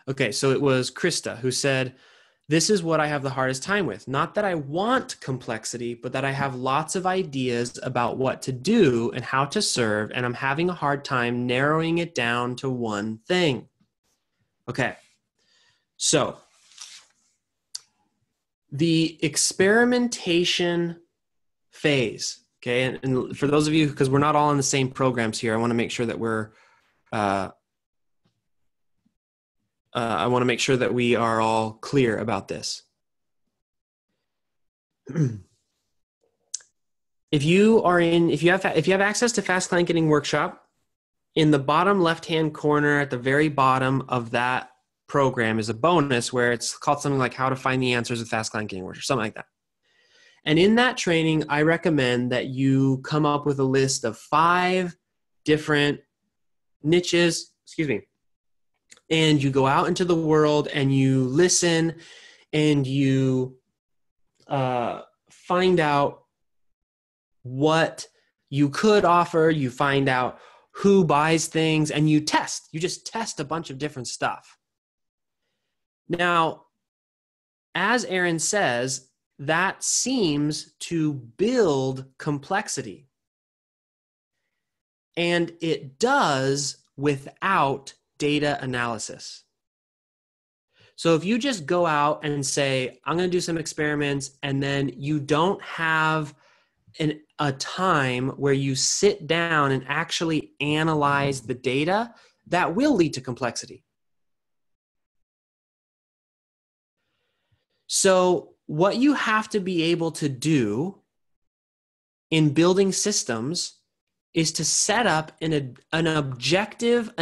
Speaker 1: Okay, so it was Krista who said, this is what I have the hardest time with. Not that I want complexity, but that I have lots of ideas about what to do and how to serve, and I'm having a hard time narrowing it down to one thing. Okay, so the experimentation phase, okay, and for those of you, because we're not all in the same programs here, I want to make sure that we are all clear about this. If you have access to Fast Client Getting Workshop, in the bottom left-hand corner at the very bottom of that program is a bonus where it's called something like How to Find the Answers with Fast Client Getting Workshop, something like that. And in that training, I recommend that you come up with a list of 5 different niches, and you go out into the world and you listen and you find out what you could offer, you find out who buys things, and you just test a bunch of different stuff. Now, as Aaron says, that seems to build complexity. And it does without data analysis. So if you just go out and say, I'm going to do some experiments, and then you don't have a time where you sit down and actually analyze the data, that will lead to complexity. So what you have to be able to do in building systems is to set up an objective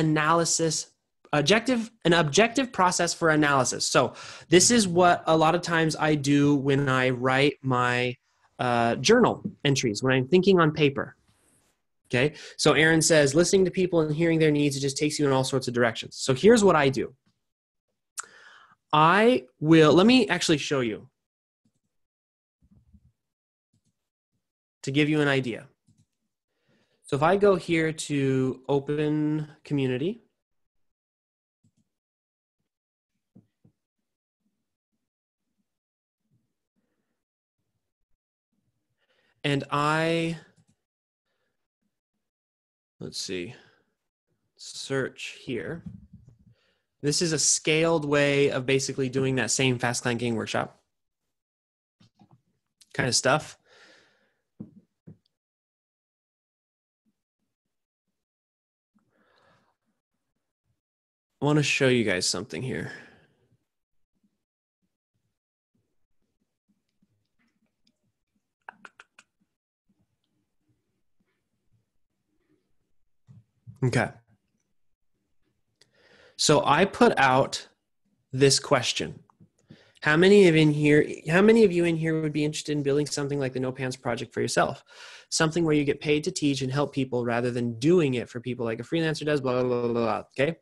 Speaker 1: process for analysis. So this is what a lot of times I do when I write my journal entries, when I'm thinking on paper. Okay, so Aaron says, listening to people and hearing their needs, it just takes you in all sorts of directions. So here's what I do. Let me actually show you to give you an idea. So if I go here to Open Community, and let's see, search here. This is a scaled way of basically doing that same Fast Client Getting Workshop kind of stuff. I want to show you guys something here. Okay. So I put out this question. How many of you in here would be interested in building something like the No Pants Project for yourself? Something where you get paid to teach and help people rather than doing it for people like a freelancer does, blah, blah, blah, blah, okay?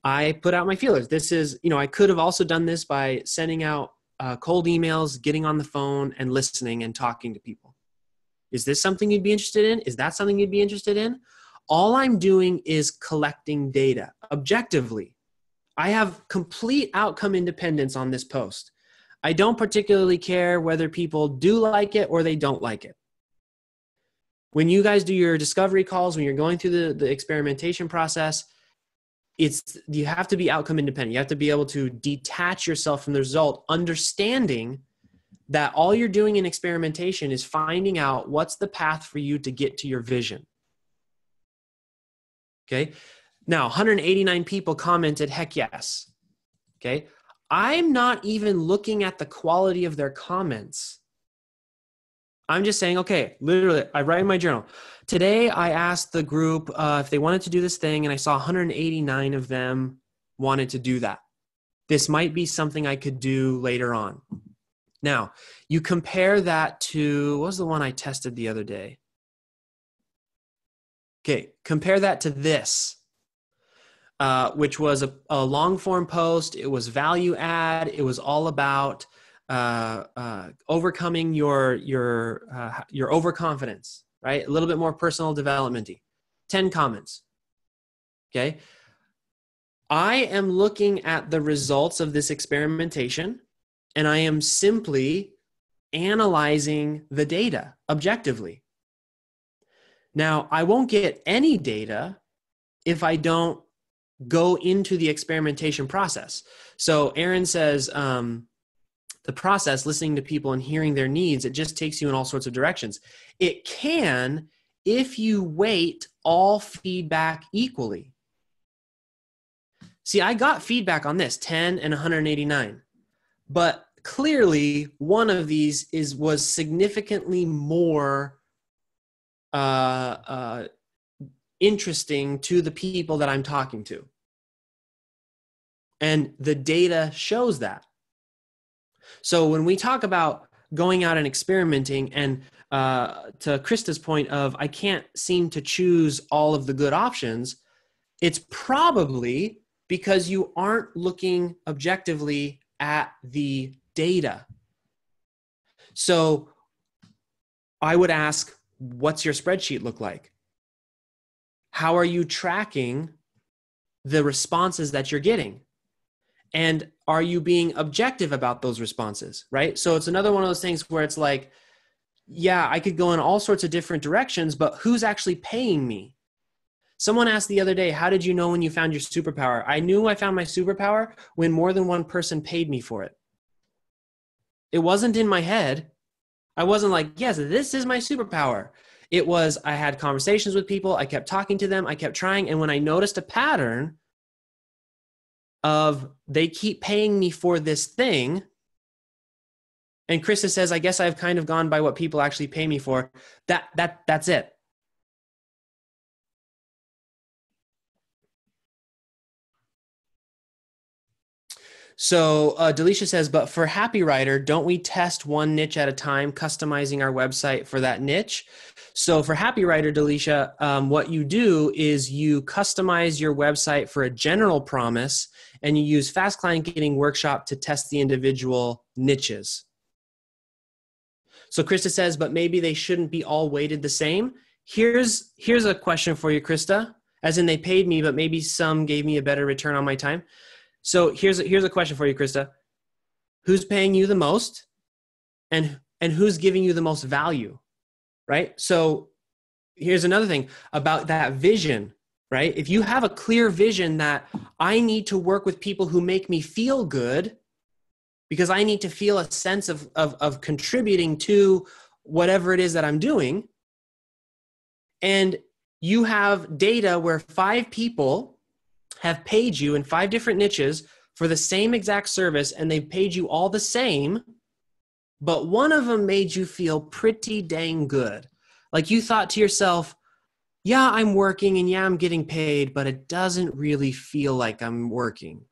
Speaker 1: I put out my feelers. This is, I could have also done this by sending out cold emails, getting on the phone and listening and talking to people. Is this something you'd be interested in? Is that something you'd be interested in? All I'm doing is collecting data objectively. I have complete outcome independence on this post. I don't particularly care whether people do like it or they don't like it. When you guys do your discovery calls, when you're going through the experimentation process, you have to be outcome independent. You have to be able to detach yourself from the result, understanding that all you're doing in experimentation is finding out what's the path for you to get to your vision. Okay. Now, 189 people commented, heck yes. Okay. I'm not even looking at the quality of their comments. I'm just saying, okay, literally, I write in my journal. Today, I asked the group if they wanted to do this thing, and I saw 189 of them wanted to do that. This might be something I could do later on. Now, you compare that to, what was the one I tested the other day? Okay, compare that to this. which was a long form post. It was value add. It was all about overcoming your overconfidence, right? A little bit more personal development-y. 10 comments. Okay. I am looking at the results of this experimentation, and I am simply analyzing the data objectively. Now, I won't get any data if I don't go into the experimentation process. So Aaron says, the process, listening to people and hearing their needs, it just takes you in all sorts of directions. It can if you weight all feedback equally. See, I got feedback on this, 10 and 189, but clearly one of these was significantly more interesting to the people that I'm talking to. And the data shows that. So when we talk about going out and experimenting, and to Krista's point of I can't seem to choose all of the good options, it's probably because you aren't looking objectively at the data. So I would ask, what's your spreadsheet look like? How are you tracking the responses that you're getting? And are you being objective about those responses, right? So it's another one of those things where it's like, yeah, I could go in all sorts of different directions, but who's actually paying me? Someone asked the other day, how did you know when you found your superpower? I knew I found my superpower when more than one person paid me for it. It wasn't in my head. I wasn't like, yes, this is my superpower. It was, I had conversations with people. I kept talking to them. I kept trying. And when I noticed a pattern of they keep paying me for this thing, and Krista says, I guess I've kind of gone by what people actually pay me for. That's it. So Delisha says, but for Happy Writer, don't we test one niche at a time, customizing our website for that niche? So for Happy Writer, Delisha, what you do is you customize your website for a general promise, and you use Fast Client Getting Workshop to test the individual niches. So Krista says, but maybe they shouldn't be all weighted the same. Here's a question for you, Krista, as in they paid me, but maybe some gave me a better return on my time. So here's a question for you, Krista. Who's paying you the most, and who's giving you the most value, right? So here's another thing about that vision, right? If you have a clear vision that I need to work with people who make me feel good because I need to feel a sense of contributing to whatever it is that I'm doing, and you have data where 5 people have paid you in 5 different niches for the same exact service, and they've paid you all the same, but one of them made you feel pretty dang good. Like you thought to yourself, yeah, I'm working and yeah, I'm getting paid, but it doesn't really feel like I'm working.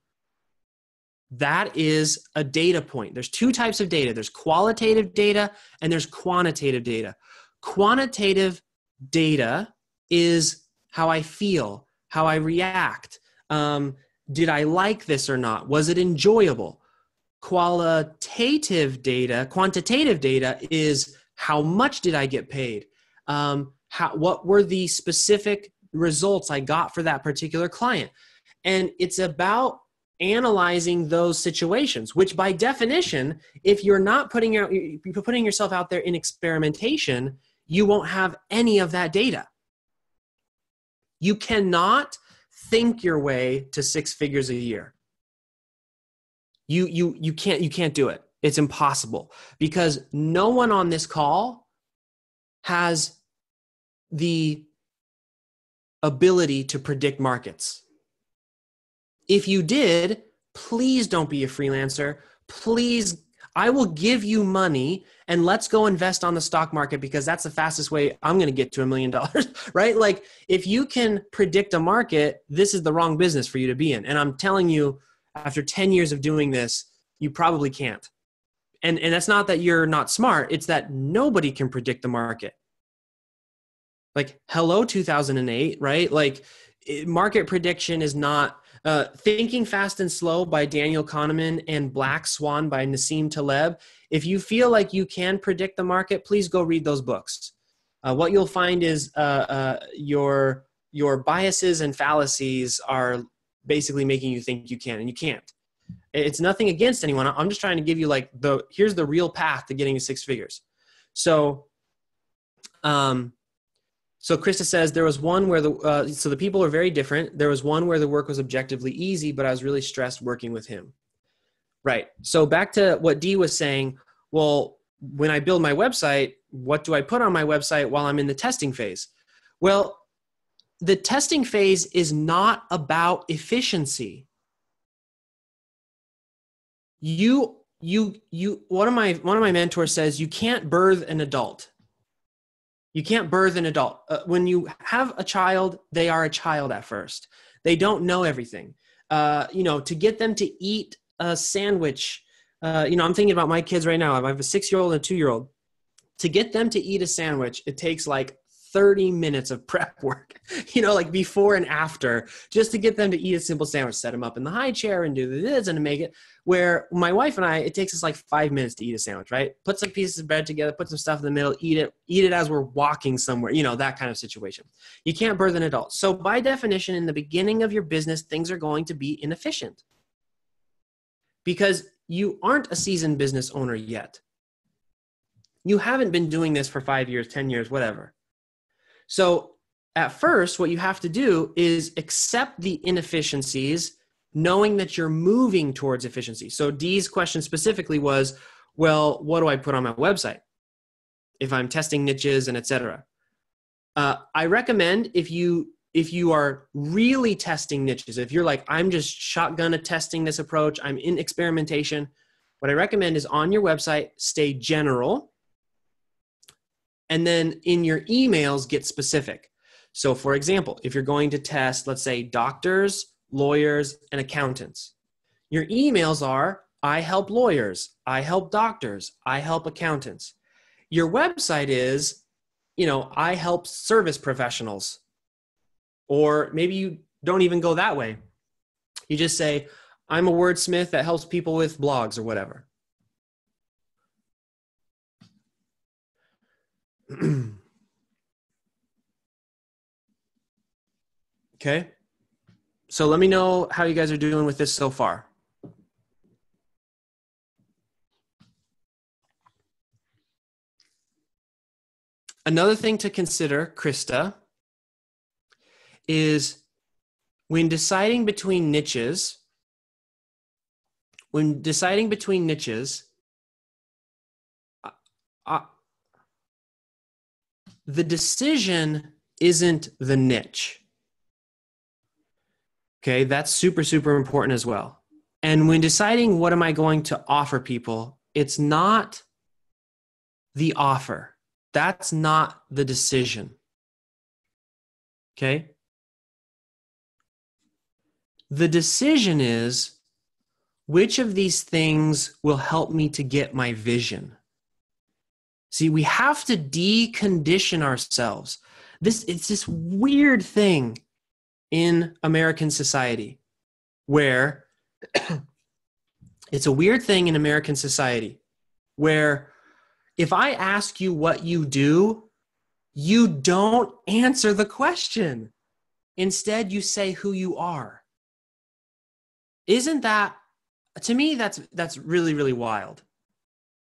Speaker 1: That is a data point. There's 2 types of data. There's qualitative data and there's quantitative data. Quantitative data is how I feel, how I react. Did I like this or not? Was it enjoyable? Quantitative data is how much did I get paid? What were the specific results I got for that particular client? And it's about analyzing those situations, which by definition, if you're not putting yourself out there in experimentation, you won't have any of that data. You cannot think your way to 6 figures a year. You can't do it. It's impossible, because no one on this call has the ability to predict markets. If you did, please don't be a freelancer. Please, I will give you money and let's go invest on the stock market, because that's the fastest way I'm going to get to $1 million, right? Like if you can predict a market, this is the wrong business for you to be in. And I'm telling you, after 10 years of doing this, you probably can't. And that's not that you're not smart. It's that nobody can predict the market. Like, hello, 2008, right? Like market prediction is not Thinking Fast and Slow by Daniel Kahneman and Black Swan by Nassim Taleb. If you feel like you can predict the market, please go read those books. What you'll find is your biases and fallacies are basically making you think you can, and you can't. It's nothing against anyone. I'm just trying to give you like here's the real path to getting to six figures. So, so Krista says there was one where so the people are very different. There was one where the work was objectively easy, but I was really stressed working with him. Right. So back to what Dee was saying. Well, when I build my website, what do I put on my website while I'm in the testing phase? Well, the testing phase is not about efficiency. One of my mentors says you can't birth an adult. You can't birth an adult. When you have a child, they are a child at first. They don't know everything. To get them to eat a sandwich, I'm thinking about my kids right now. I have a 6-year-old and a 2-year-old. To get them to eat a sandwich, it takes like 30 minutes of prep work, like before and after, just to get them to eat a simple sandwich, set them up in the high chair and do this and to make it. Where my wife and I, it takes us like 5 minutes to eat a sandwich, right? Put some pieces of bread together, put some stuff in the middle, eat it as we're walking somewhere, that kind of situation. You can't birth an adult. So by definition, in the beginning of your business, things are going to be inefficient because you aren't a seasoned business owner yet. You haven't been doing this for 5 years, 10 years, whatever. So at first, what you have to do is accept the inefficiencies, knowing that you're moving towards efficiency. So Dee's question specifically was, well, what do I put on my website if I'm testing niches and et cetera? I recommend if you are really testing niches, if you're like, I'm just shotgun testing this approach, I'm in experimentation, what I recommend is on your website, stay general. And then in your emails, get specific. So for example, if you're going to test, let's say doctors, lawyers, and accountants, your emails are, I help lawyers, I help doctors, I help accountants. Your website is, I help service professionals. Or maybe you don't even go that way. You just say, I'm a wordsmith that helps people with blogs or whatever. Okay. So let me know how you guys are doing with this so far. Another thing to consider, Krista, is when deciding between niches, the decision isn't the niche. Okay, that's super, super important as well. And when deciding what am I going to offer people, it's not the offer. That's not the decision. Okay? The decision is which of these things will help me to get my vision. See, we have to decondition ourselves. It's this weird thing in American society where it's a weird thing in American society where if I ask you what you do, you don't answer the question. Instead, you say who you are. Isn't that, to me, that's really, really wild.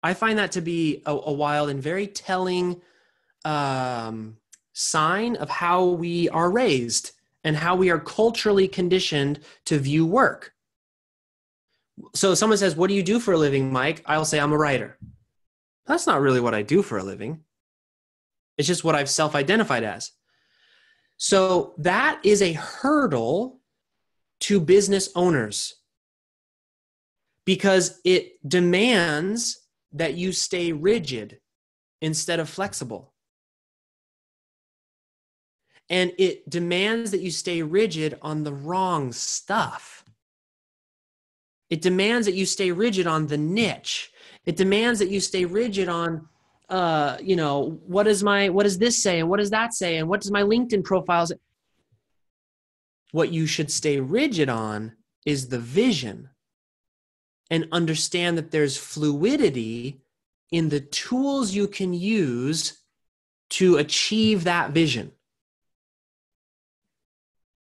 Speaker 1: I find that to be a wild and very telling sign of how we are raised and how we are culturally conditioned to view work. So someone says, what do you do for a living, Mike? I'll say, I'm a writer. That's not really what I do for a living. It's just what I've self-identified as. So that is a hurdle to business owners because it demands that you stay rigid instead of flexible. And it demands that you stay rigid on the wrong stuff. It demands that you stay rigid on the niche. It demands that you stay rigid on, what does this say? And what does that say? And what does my LinkedIn profile say? What you should stay rigid on is the vision, and understand that there's fluidity in the tools you can use to achieve that vision.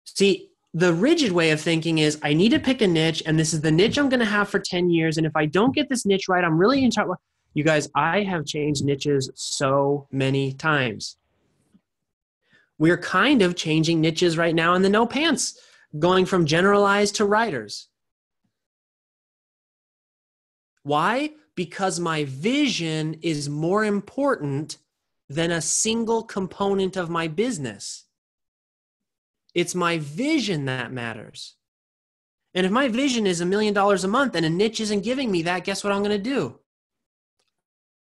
Speaker 1: See, the rigid way of thinking is I need to pick a niche, and this is the niche I'm going to have for 10 years. And if I don't get this niche right, I'm really in trouble. You guys, I have changed niches so many times. We're kind of changing niches right now in the no pants, going from generalized to writers. Why? Because my vision is more important than a single component of my business. It's my vision that matters. And if my vision is $1 million a month and a niche isn't giving me that, guess what I'm going to do?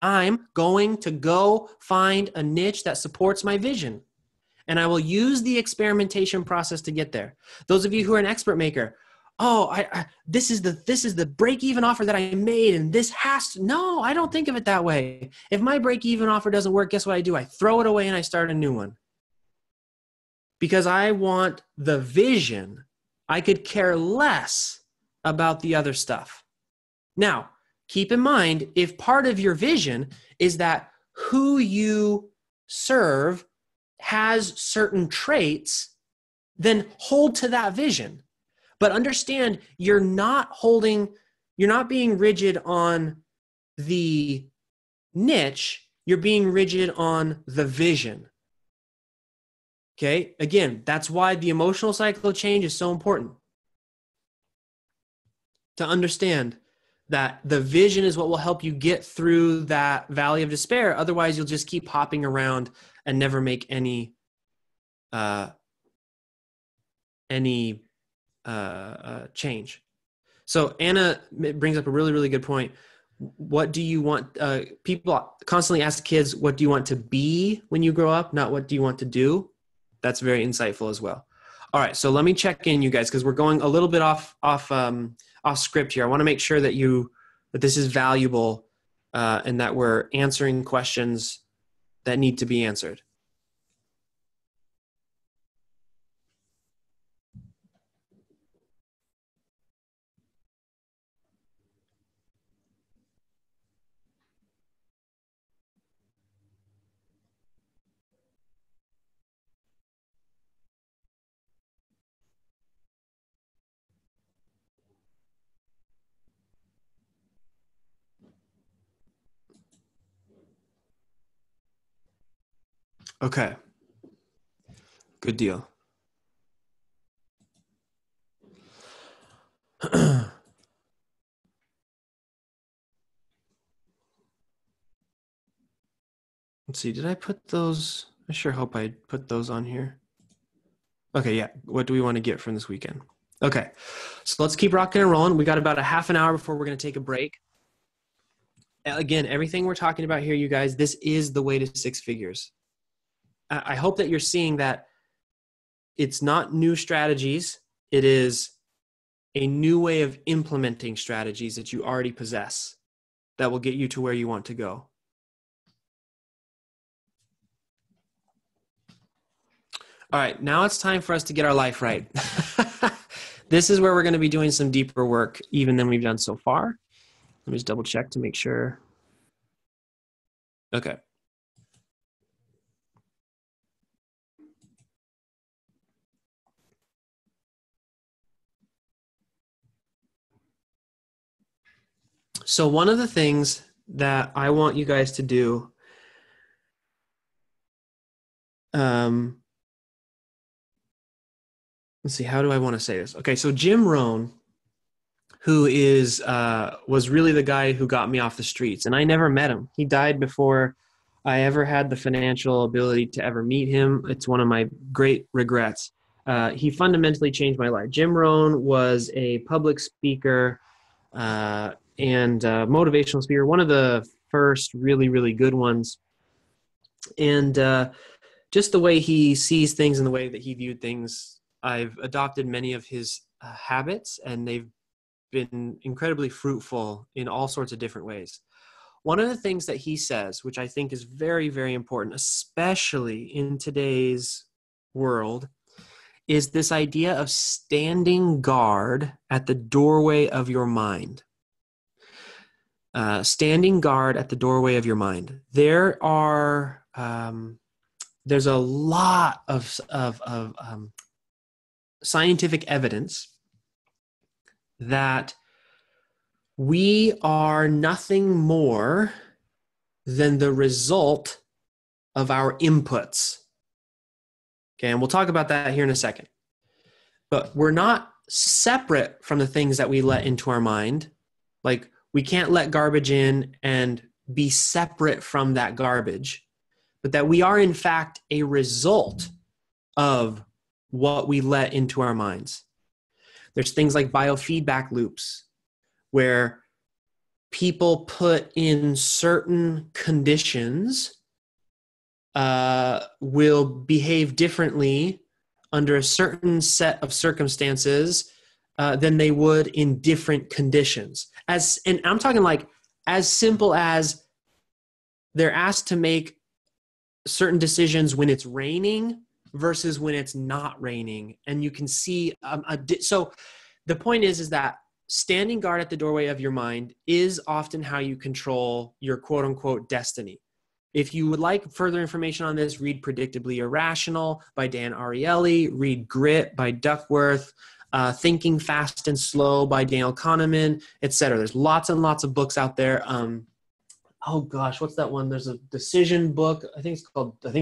Speaker 1: I'm going to go find a niche that supports my vision. And I will use the experimentation process to get there. Those of you who are an expert maker, this is the break-even offer that I made, and this has to, no, I don't think of it that way. If my break-even offer doesn't work, guess what I do? I throw it away and I start a new one. Because I want the vision. I could care less about the other stuff. Now, keep in mind, if part of your vision is that who you serve has certain traits, then hold to that vision. But understand, you're not being rigid on the niche, you're being rigid on the vision. Okay, again, that's why the emotional cycle of change is so important. To understand that the vision is what will help you get through that valley of despair. Otherwise, you'll just keep hopping around and never make any change. So Anna brings up a really, really good point. What do you want? People constantly ask kids, what do you want to be when you grow up? Not what do you want to do? That's very insightful as well. All right, so let me check in, you guys, because we're going a little bit off script here. I want to make sure that this is valuable and that we're answering questions that need to be answered. Okay. Good deal. Let's see, did I put those? I sure hope I put those on here. Okay, yeah. What do we want to get from this weekend? Okay, so let's keep rocking and rolling. We got about a half an hour before we're going to take a break. Again, everything we're talking about here, you guys, this is the way to six figures. I hope that you're seeing that it's not new strategies. It is a new way of implementing strategies that you already possess that will get you to where you want to go. All right, now it's time for us to get our life right. This is where we're going to be doing some deeper work even than we've done so far. Let me just double check to make sure. Okay. So one of the things that I want you guys to do, let's see, how do I want to say this? Okay, so Jim Rohn, who was really the guy who got me off the streets, and I never met him. He died before I ever had the financial ability to ever meet him. It's one of my great regrets. He fundamentally changed my life. Jim Rohn was a public speaker and motivational speaker, one of the first really, really good ones. And just the way he sees things and the way that he viewed things, I've adopted many of his habits, and they've been incredibly fruitful in all sorts of different ways. One of the things that he says, which I think is very, very important, especially in today's world, is this idea of standing guard at the doorway of your mind. Standing guard at the doorway of your mind. There's a lot of scientific evidence that we are nothing more than the result of our inputs. Okay, and we'll talk about that here in a second. But we're not separate from the things that we let into our mind. Like, we can't let garbage in and be separate from that garbage, but that we are in fact a result of what we let into our minds. There's things like biofeedback loops where people put in certain conditions will behave differently under a certain set of circumstances than they would in different conditions. And I'm talking like as simple as they're asked to make certain decisions when it's raining versus when it's not raining. And you can see, so the point is that standing guard at the doorway of your mind is often how you control your quote unquote destiny. If you would like further information on this, read Predictably Irrational by Dan Ariely, read Grit by Duckworth, Thinking Fast and Slow by Daniel Kahneman, etc. There's lots and lots of books out there. Oh gosh, what's that one? There's a decision book. I think it's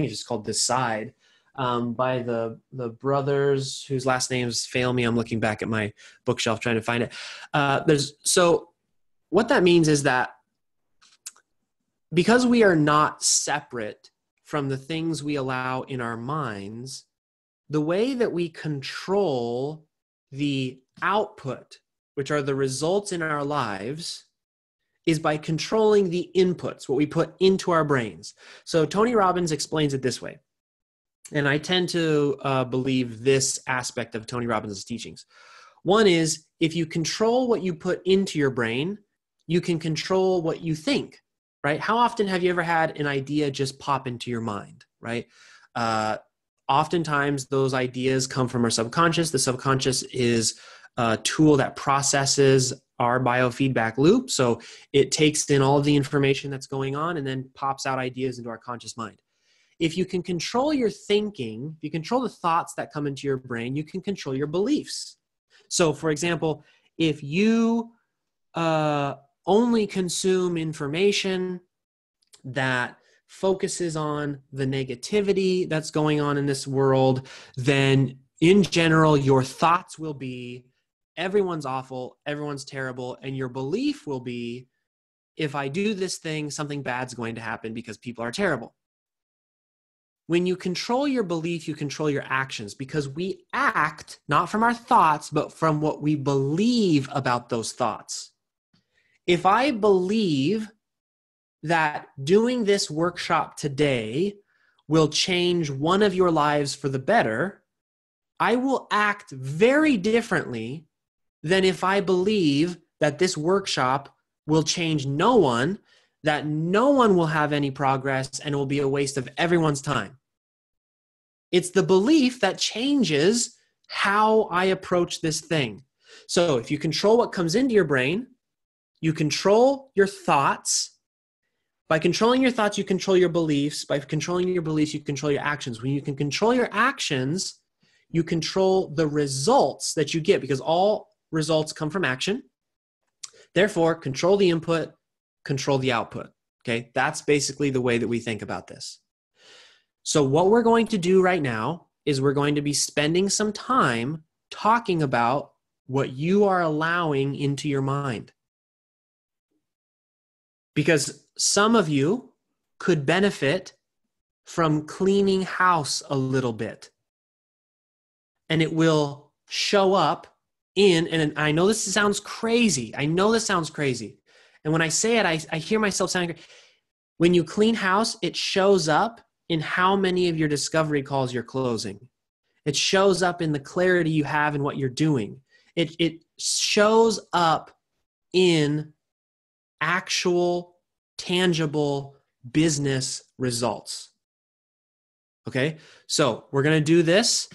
Speaker 1: just called Decide, by the brothers whose last names fail me. I'm looking back at my bookshelf trying to find it. So what that means is that because we are not separate from the things we allow in our minds, the way that we control the output, which are the results in our lives, is by controlling the inputs, what we put into our brains. So Tony Robbins explains it this way. And I tend to believe this aspect of Tony Robbins' teachings. One is, if you control what you put into your brain, you can control what you think, right? How often have you ever had an idea just pop into your mind, right? Oftentimes those ideas come from our subconscious. The subconscious is a tool that processes our biofeedback loop. So it takes in all of the information that's going on and then pops out ideas into our conscious mind. If you can control your thinking, if you control the thoughts that come into your brain, you can control your beliefs. So for example, if you only consume information that focuses on the negativity that's going on in this world, then in general, your thoughts will be, everyone's awful, everyone's terrible, and your belief will be, if I do this thing, something bad's going to happen because people are terrible. When you control your belief, you control your actions, because we act not from our thoughts, but from what we believe about those thoughts. If I believe that doing this workshop today will change one of your lives for the better, I will act very differently than if I believe that this workshop will change no one, that no one will have any progress, and it will be a waste of everyone's time. It's the belief that changes how I approach this thing. So if you control what comes into your brain, you control your thoughts. By controlling your thoughts, you control your beliefs. By controlling your beliefs, you control your actions. When you can control your actions, you control the results that you get, because all results come from action. Therefore, control the input, control the output. Okay, that's basically the way that we think about this. So what we're going to do right now is we're going to be spending some time talking about what you are allowing into your mind. Because some of you could benefit from cleaning house a little bit. And it will show up and I know this sounds crazy. And when I say it, I hear myself sounding crazy. When you clean house, it shows up in how many of your discovery calls you're closing. It shows up in the clarity you have in what you're doing. It shows up in actual, tangible business results. Okay, so we're going to do this.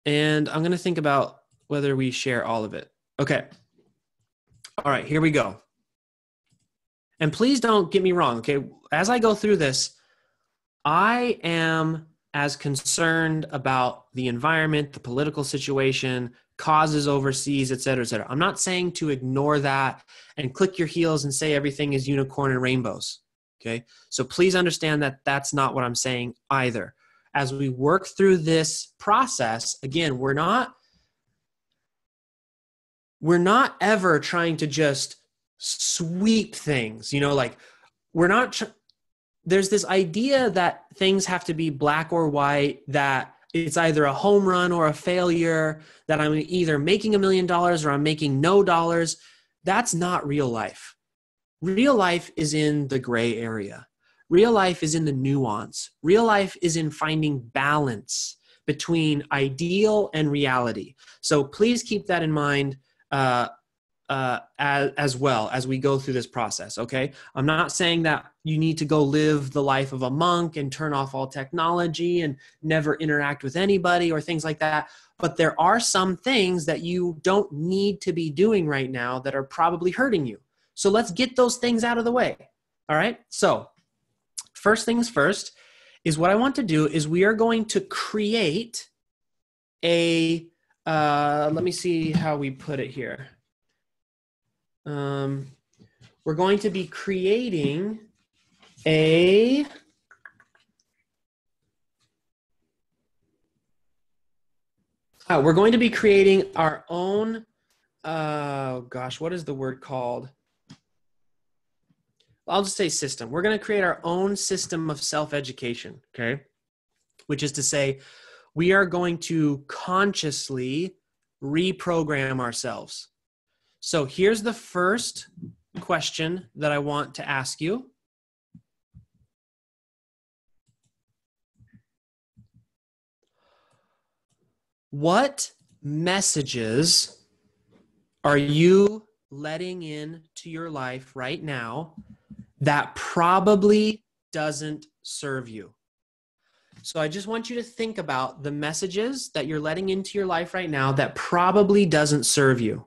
Speaker 1: And I'm going to think about whether we share all of it. Okay. All right, here we go. And please don't get me wrong, okay? As I go through this, I am as concerned about the environment, the political situation, causes overseas, et cetera, et cetera. I'm not saying to ignore that and click your heels and say everything is unicorn and rainbows, okay? So please understand that that's not what I'm saying either. As we work through this process, again, we're not ever trying to just sweep things, like we're not there's this idea that things have to be black or white, that it's either a home run or a failure, that I'm either making $1 million or I'm making no dollars. That's not real life. Real life is in the gray area. Real life is in the nuance. Real life is in finding balance between ideal and reality. So please keep that in mind as well as we go through this process, okay? I'm not saying that you need to go live the life of a monk and turn off all technology and never interact with anybody or things like that, but there are some things that you don't need to be doing right now that are probably hurting you. So let's get those things out of the way, all right? So first things first is what I want to do is we are going to create a, let me see how we put it here. We're going to be creating we're going to be creating our own, what is the word called? I'll just say system. We're going to create our own system of self-education, okay? Which is to say, we are going to consciously reprogram ourselves. So here's the first question that I want to ask you. What messages are you letting into your life right now that probably doesn't serve you? So I just want you to think about the messages that you're letting into your life right now that probably doesn't serve you.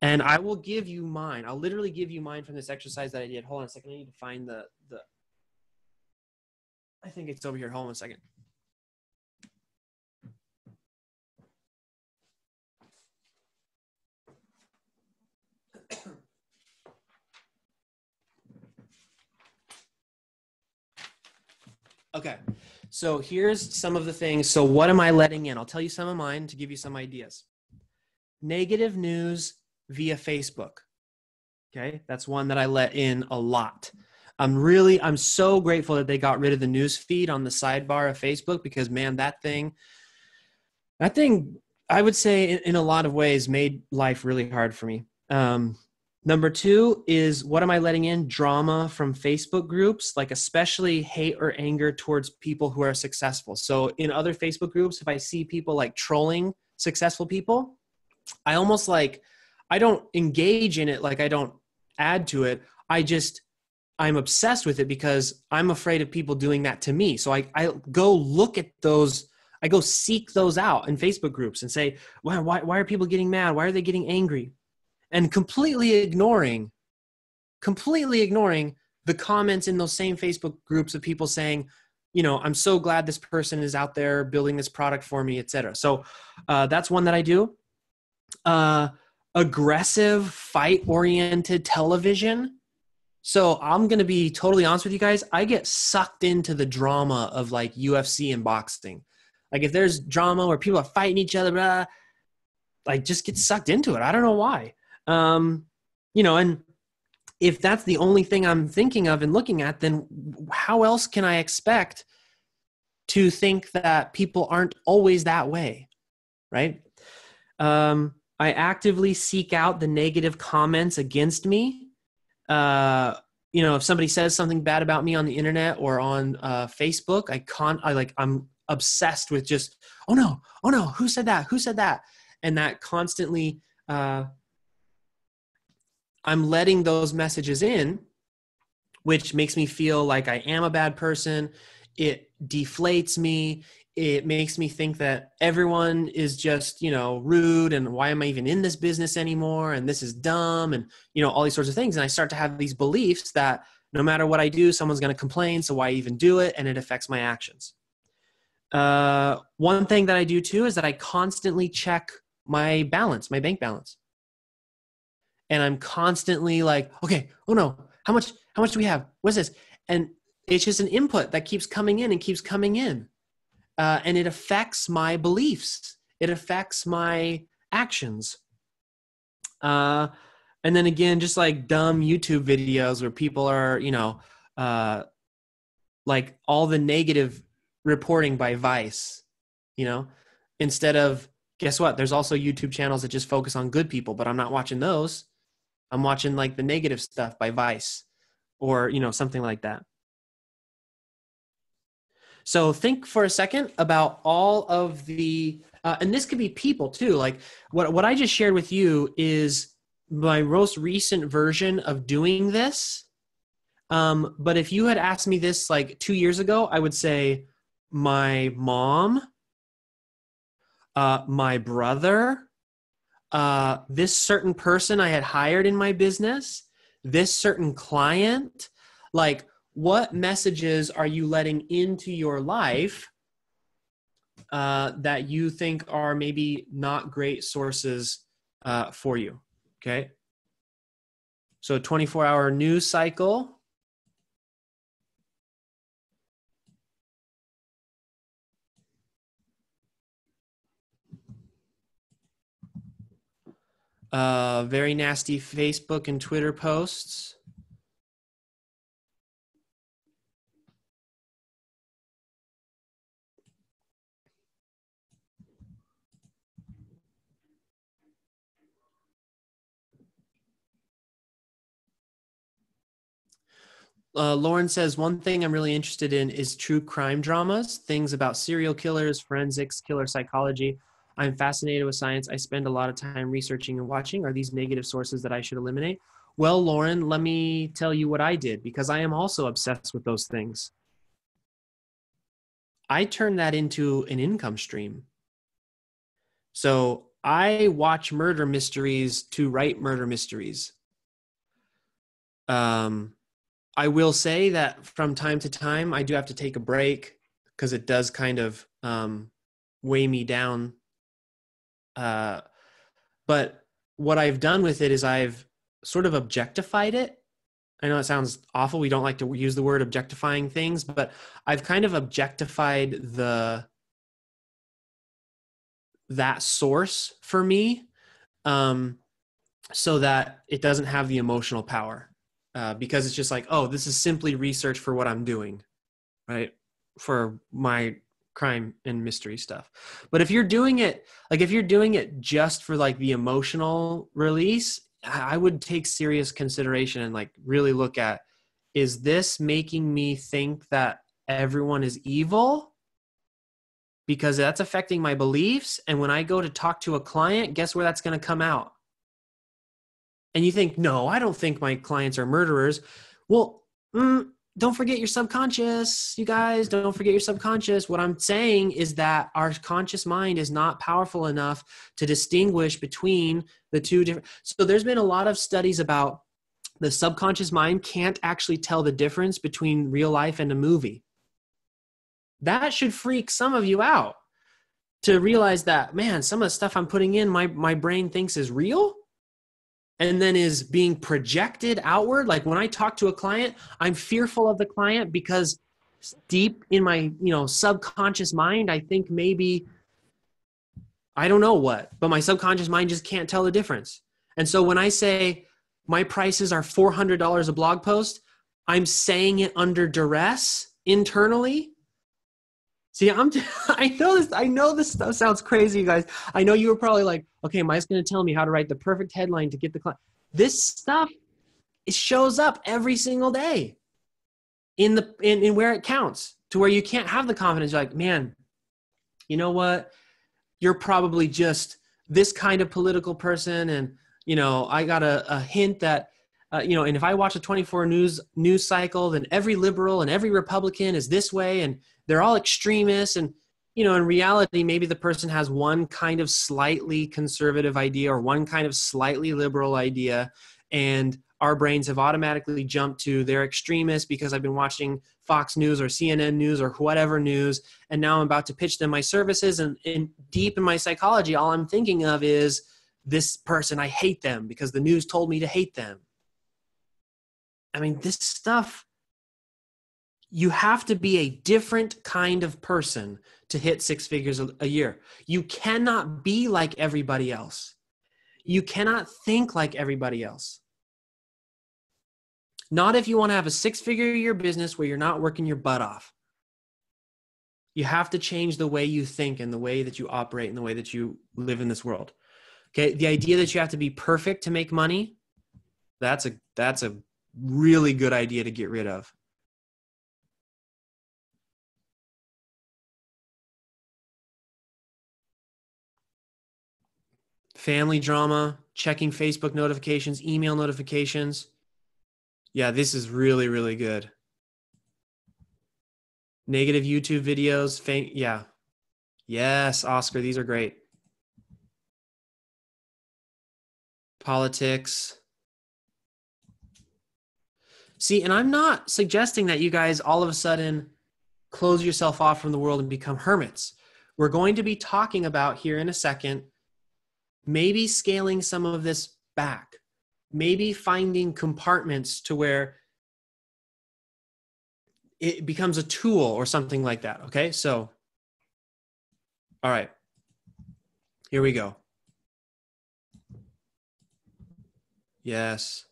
Speaker 1: And I will give you mine. I'll literally give you mine from this exercise that I did. Hold on a second. I need to find I think it's over here. Hold on a second. Okay. So here's some of the things. So what am I letting in? I'll tell you some of mine to give you some ideas. Negative news via Facebook. Okay. That's one that I let in a lot. I'm so grateful that they got rid of the news feed on the sidebar of Facebook because, man, that thing, I would say in a lot of ways made life really hard for me. Number two is, what am I letting in? Drama from Facebook groups, like especially hate or anger towards people who are successful. So in other Facebook groups, if I see people like trolling successful people, I almost I don't engage in it. Like I don't add to it. I'm obsessed with it because I'm afraid of people doing that to me. So I go look at those. I go seek those out in Facebook groups and say, why are people getting mad? Why are they getting angry? And completely ignoring the comments in those same Facebook groups of people saying, I'm so glad this person is out there building this product for me, et cetera. So that's one that I do. Aggressive, fight-oriented television. So I'm going to be totally honest with you guys. I get sucked into the drama of like UFC and boxing. Like if there's drama where people are fighting each other, blah, I just get sucked into it. I don't know why. And if that's the only thing I'm thinking of and looking at, then how else can I expect to think that people aren't always that way, right? I actively seek out the negative comments against me. If somebody says something bad about me on the internet or on Facebook, I'm obsessed with just, oh no, who said that? And that constantly, I'm letting those messages in, which makes me feel like I am a bad person. It deflates me.
Speaker 2: it makes me think that everyone is just, rude, and why am I even in this business anymore? And this is dumb, and, all these sorts of things. And I start to have these beliefs that no matter what I do, someone's going to complain. So why even do it? And it affects my actions. One thing that I do too is that I constantly check my balance, my bank balance. And I'm constantly like, okay, oh no, how much do we have? What's this? And it's just an input that keeps coming in and keeps coming in. And it affects my beliefs. It affects my actions. And then again, just like dumb YouTube videos where people are, like all the negative reporting by Vice, instead of, guess what? There's also YouTube channels that just focus on good people, but I'm not watching those. I'm watching like the negative stuff by Vice or, something like that. So think for a second about all of the, and this could be people too. Like what I just shared with you is my most recent version of doing this. But if you had asked me this like 2 years ago, I would say my mom, my brother, this certain person I had hired in my business, this certain client, like what messages are you letting into your life that you think are maybe not great sources for you? Okay. So 24-hour news cycle. Very nasty Facebook and Twitter posts. Lauren says, one thing I'm really interested in is true crime dramas, things about serial killers, forensics, killer psychology. I'm fascinated with science. I spend a lot of time researching and watching. Are these negative sources that I should eliminate? Well, Lauren, let me tell you what I did, because I am also obsessed with those things. I turned that into an income stream. So I watch murder mysteries to write murder mysteries. I will say that from time to time, I do have to take a break because it does kind of weigh me down. But what I've done with it is I've sort of objectified it. I know it sounds awful. We don't like to use the word objectifying things, but I've kind of objectified that source for me, so that it doesn't have the emotional power. Because it's just like, oh, this is simply research for what I'm doing, right? For my crime and mystery stuff. But if you're doing it just for like the emotional release, I would take serious consideration and like really look at, is this making me think that everyone is evil? Because that's affecting my beliefs. And when I go to talk to a client, guess where that's going to come out? And you think, no, I don't think my clients are murderers. Well, don't forget your subconscious, you guys. Don't forget your subconscious. What I'm saying is that our conscious mind is not powerful enough to distinguish between the two different. So there's been a lot of studies about the subconscious mind can't actually tell the difference between real life and a movie. That should freak some of you out to realize that, man, some of the stuff I'm putting in, my brain thinks is real, and then is being projected outward. Like when I talk to a client, I'm fearful of the client because deep in my, subconscious mind, I think maybe, I don't know what, but my subconscious mind just can't tell the difference. And so when I say my prices are $400 a blog post, I'm saying it under duress internally. See, I know this stuff sounds crazy, you guys. I know you were probably like, okay, Mike's going to tell me how to write the perfect headline to get the client. This stuff, it shows up every single day in where it counts, to where you can't have the confidence. You're like, man, you know what? You're probably just this kind of political person. And, I got a hint that, and if I watch a 24 news cycle, then every liberal and every Republican is this way, and they're all extremists. And in reality, maybe the person has one kind of slightly conservative idea or one kind of slightly liberal idea, and our brains have automatically jumped to they're extremists because I've been watching Fox News or CNN News or whatever news, and now I'm about to pitch them my services, and deep in my psychology, all I'm thinking of is this person, I hate them because the news told me to hate them. I mean, this stuff, you have to be a different kind of person to hit six figures a year. You cannot be like everybody else. You cannot think like everybody else. Not if you want to have a six-figure a year business where you're not working your butt off. You have to change the way you think and the way that you operate and the way that you live in this world. Okay, the idea that you have to be perfect to make money, that's a really good idea to get rid of. Family drama, checking Facebook notifications, email notifications. Yeah, this is really, really good. Negative YouTube videos. Yeah. Yes, Oscar, these are great. Politics. See, and I'm not suggesting that you guys all of a sudden close yourself off from the world and become hermits. We're going to be talking about here in a second, maybe scaling some of this back, maybe finding compartments to where it becomes a tool or something like that. Okay, so, all right, here we go. Yes.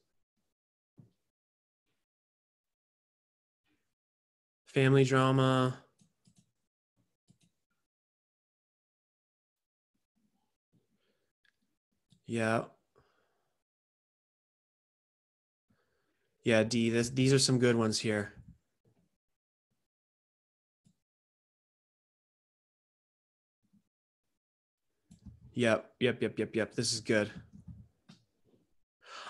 Speaker 2: Family drama. Yeah. Yeah, D, these are some good ones here. Yep. This is good.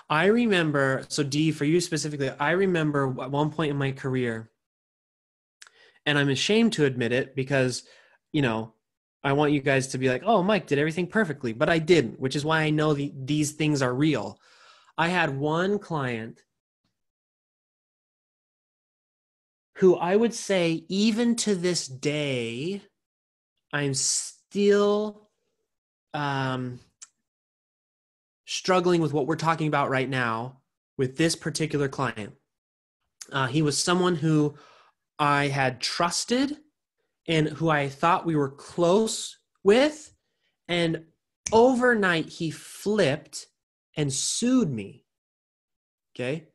Speaker 2: I remember, so D, for you specifically, I remember at one point in my career, and I'm ashamed to admit it because, I want you guys to be like, oh, Mike did everything perfectly, but I didn't, which is why I know these things are real. I had one client who I would say, even to this day, I'm still struggling with what we're talking about right now with this particular client. He was someone who I had trusted and who I thought we were close with. And overnight, he flipped and sued me. Okay.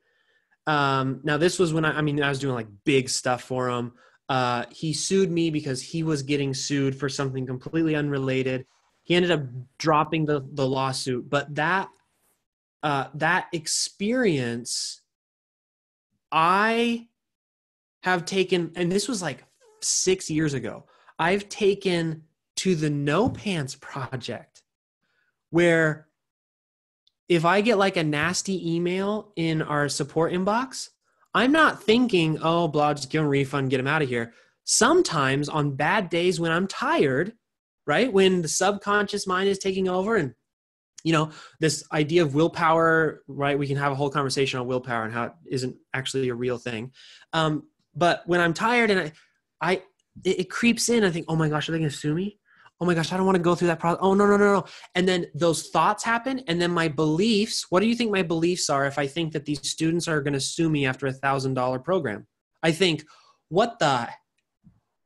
Speaker 2: Now, this was when I was doing like big stuff for him. He sued me because he was getting sued for something completely unrelated. He ended up dropping the lawsuit, but that experience I have taken, and this was like 6 years ago, I've taken to the No Pants Project, where if I get like a nasty email in our support inbox, I'm not thinking, oh, blah, just give him a refund, get him out of here. Sometimes on bad days when I'm tired, right, when the subconscious mind is taking over, and this idea of willpower, right? We can have a whole conversation on willpower and how it isn't actually a real thing. But when I'm tired and it creeps in, I think, oh my gosh, are they going to sue me? Oh my gosh, I don't want to go through that process. Oh, no. And then those thoughts happen. And then my beliefs, what do you think my beliefs are if I think that these students are going to sue me after $1,000 program? I think, what the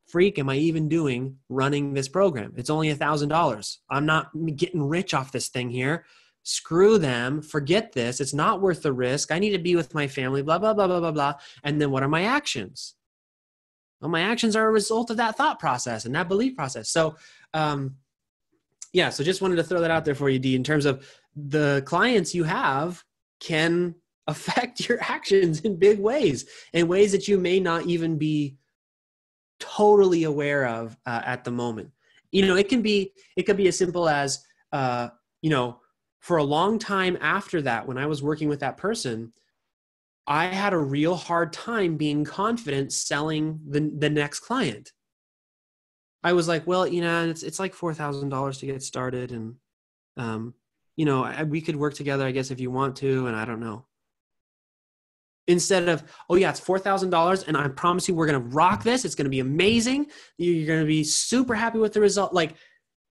Speaker 2: freak am I even doing running this program? It's only $1,000. I'm not getting rich off this thing here. Screw them. Forget this. It's not worth the risk. I need to be with my family, blah, blah, blah, blah, blah, blah. And then what are my actions? Well, my actions are a result of that thought process and that belief process. So, so just wanted to throw that out there for you, D, in terms of the clients you have can affect your actions in big ways, in ways that you may not even be totally aware of at the moment. It could be as simple as, for a long time after that, when I was working with that person, I had a real hard time being confident selling the next client. I was like, well, it's like $4,000 to get started. And, we could work together, I guess, if you want to. And I don't know. Instead of, oh yeah, it's $4,000 and I promise you we're going to rock this. It's going to be amazing. You're going to be super happy with the result. Like,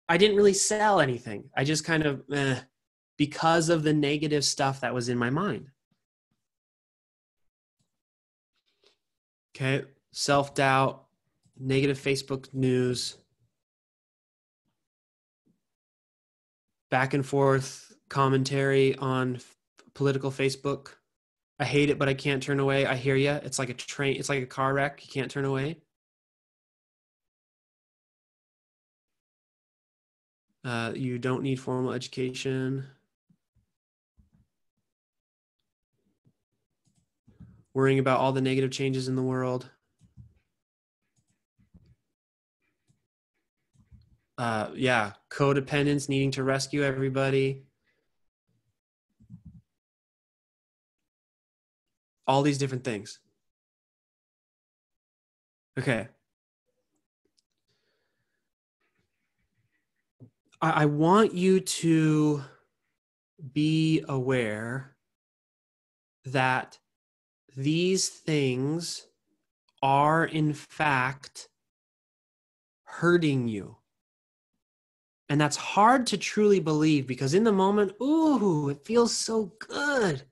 Speaker 2: I didn't really sell anything. I just kind of, because of the negative stuff that was in my mind. Okay. Self-doubt, negative Facebook news, back and forth commentary on political Facebook. I hate it, but I can't turn away. I hear you. It's like a train. It's like a car wreck. You can't turn away. You don't need formal education. Worrying about all the negative changes in the world. Yeah, codependence, needing to rescue everybody. All these different things. Okay. I want you to be aware that these things are in fact hurting you. And that's hard to truly believe because in the moment, ooh, it feels so good.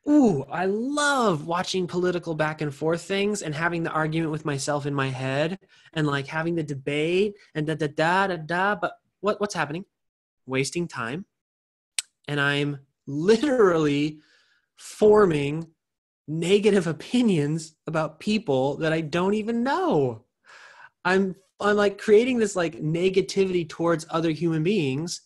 Speaker 2: Ooh, I love watching political back and forth things and having the argument with myself in my head and like having the debate and da. But what's happening? Wasting time. And I'm literally forming negative opinions about people that I don't even know. I'm like creating this like negativity towards other human beings.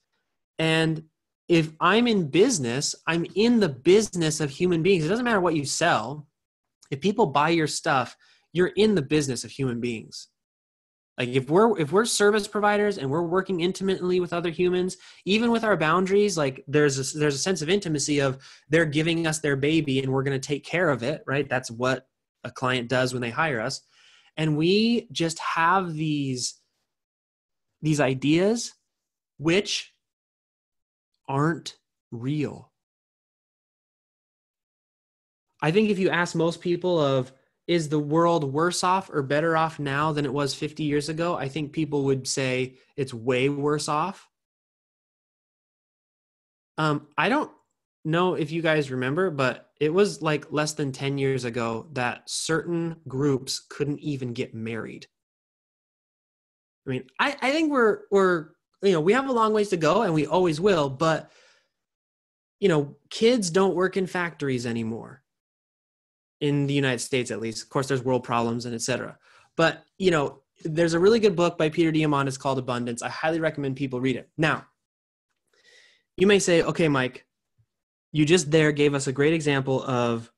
Speaker 2: And if I'm in business, I'm in the business of human beings. It doesn't matter what you sell. If people buy your stuff, you're in the business of human beings. Like if we're service providers and we're working intimately with other humans, even with our boundaries, like there's a sense of intimacy of they're giving us their baby and we're going to take care of it, right? That's what a client does when they hire us. And we just have these ideas which aren't real. I think if you ask most people of, is the world worse off or better off now than it was 50 years ago? I think people would say it's way worse off. I don't know if you guys remember, but it was like less than 10 years ago that certain groups couldn't even get married. I mean, I think we're we have a long ways to go and we always will, but kids don't work in factories anymore. In the United States, at least. Of course, there's world problems and et cetera. But, there's a really good book by Peter Diamandis called Abundance. I highly recommend people read it. Now, you may say, okay, Mike, you just gave us a great example of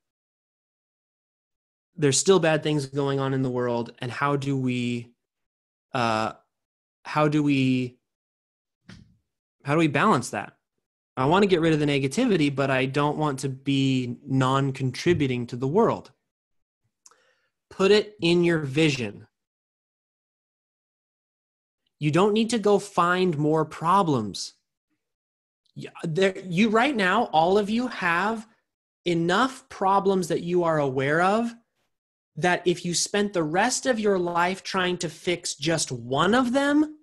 Speaker 2: there's still bad things going on in the world. And how do we balance that? I want to get rid of the negativity, but I don't want to be non-contributing to the world. Put it in your vision. You don't need to go find more problems. You right now, all of you have enough problems that you are aware of that if you spent the rest of your life trying to fix just one of them,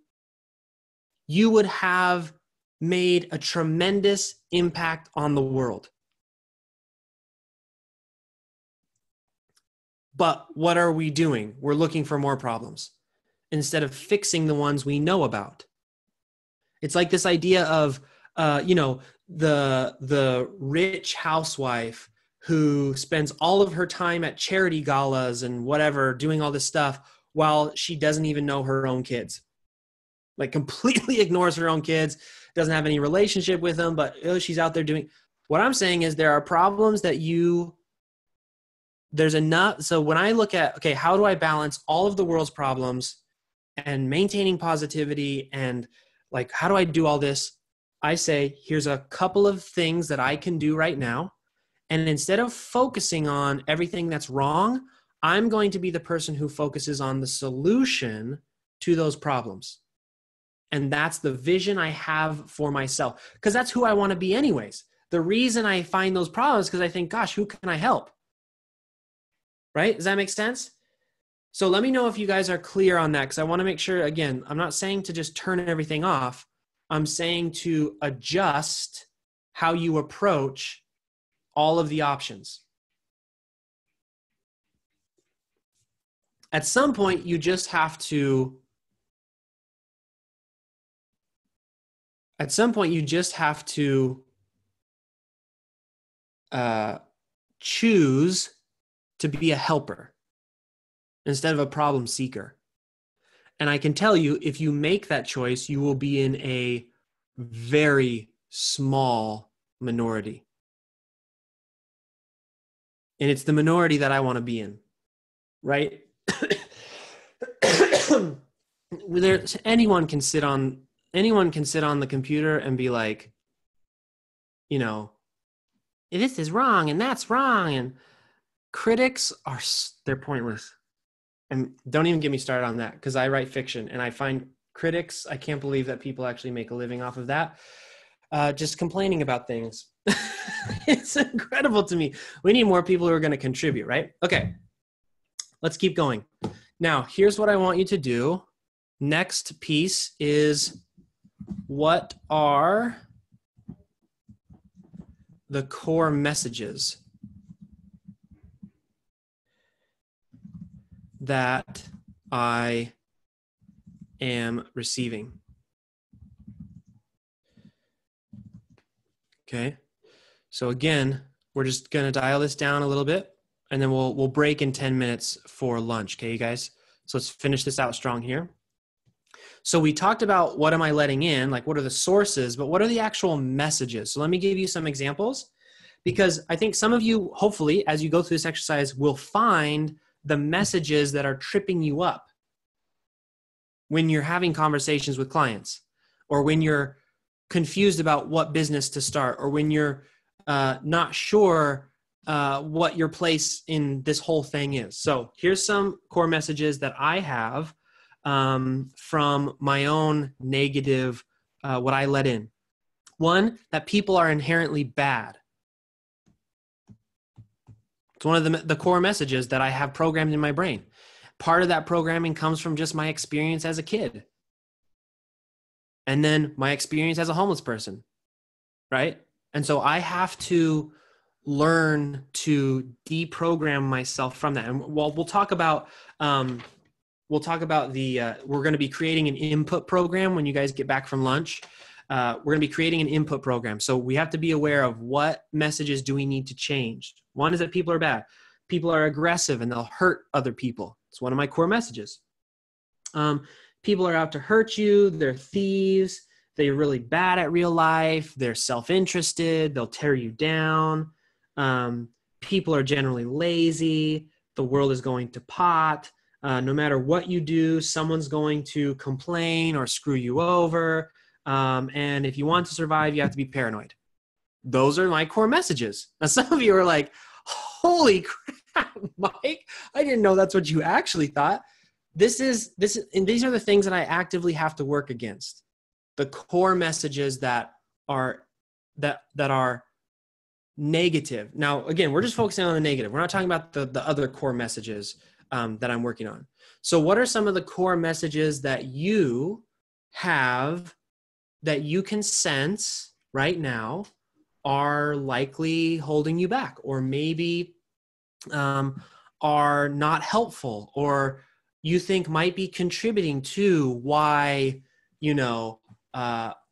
Speaker 2: you would have made a tremendous impact on the world. But what are we doing? We're looking for more problems instead of fixing the ones we know about. It's like this idea of, the rich housewife who spends all of her time at charity galas and whatever, doing all this stuff while she doesn't even know her own kids. Like completely ignores her own kids, doesn't have any relationship with them, but she's out there doing. What I'm saying is there are problems that there's enough. So when I look at, okay, how do I balance all of the world's problems and maintaining positivity and like, how do I do all this? I say, here's a couple of things that I can do right now. And instead of focusing on everything that's wrong, I'm going to be the person who focuses on the solution to those problems. And that's the vision I have for myself, because that's who I want to be anyways. The reason I find those problems is because I think, gosh, who can I help? Right? Does that make sense? So let me know if you guys are clear on that, because I want to make sure, again, I'm not saying to just turn everything off. I'm saying to adjust how you approach all of the options. At some point, you just have to choose to be a helper instead of a problem seeker. And I can tell you, if you make that choice, you will be in a very small minority. And it's the minority that I want to be in, right? Anyone can sit on the computer and be like, you know, this is wrong and that's wrong. And critics they're pointless. And don't even get me started on that, because I write fiction and I find critics, I can't believe that people actually make a living off of that. Just complaining about things. It's incredible to me. We need more people who are going to contribute, right? Okay, let's keep going. Now, here's what I want you to do. Next piece is, what are the core messages that I am receiving? Okay. So again, we're just going to dial this down a little bit, and then we'll break in 10 minutes for lunch. Okay, you guys? So let's finish this out strong here. So we talked about what am I letting in, like what are the sources, but what are the actual messages? So let me give you some examples, because I think some of you, hopefully, as you go through this exercise, will find the messages that are tripping you up when you're having conversations with clients, or when you're confused about what business to start, or when you're not sure what your place in this whole thing is. So here's some core messages that I have from my own negative, what I let in. One, that people are inherently bad. It's one of the core messages that I have programmed in my brain. Part of that programming comes from just my experience as a kid. And then my experience as a homeless person, right? And so I have to learn to deprogram myself from that. And we'll talk about the, we're going to be creating an input program when you guys get back from lunch. We're going to be creating an input program. So we have to be aware of what messages do we need to change. One is that people are bad. People are aggressive and they'll hurt other people. It's one of my core messages. People are out to hurt you. They're thieves. They're really bad at real life. They're self-interested. They'll tear you down. People are generally lazy. The world is going to pot. No matter what you do, someone's going to complain or screw you over. And if you want to survive, you have to be paranoid. Those are my core messages. Now, some of you are like, holy crap, Mike, I didn't know that's what you actually thought. This is, and these are the things that I actively have to work against. The core messages that are negative. Now, again, we're just focusing on the negative. We're not talking about the other core messages that I'm working on. So what are some of the core messages that you have that you can sense right now are likely holding you back, or maybe are not helpful, or you think might be contributing to why,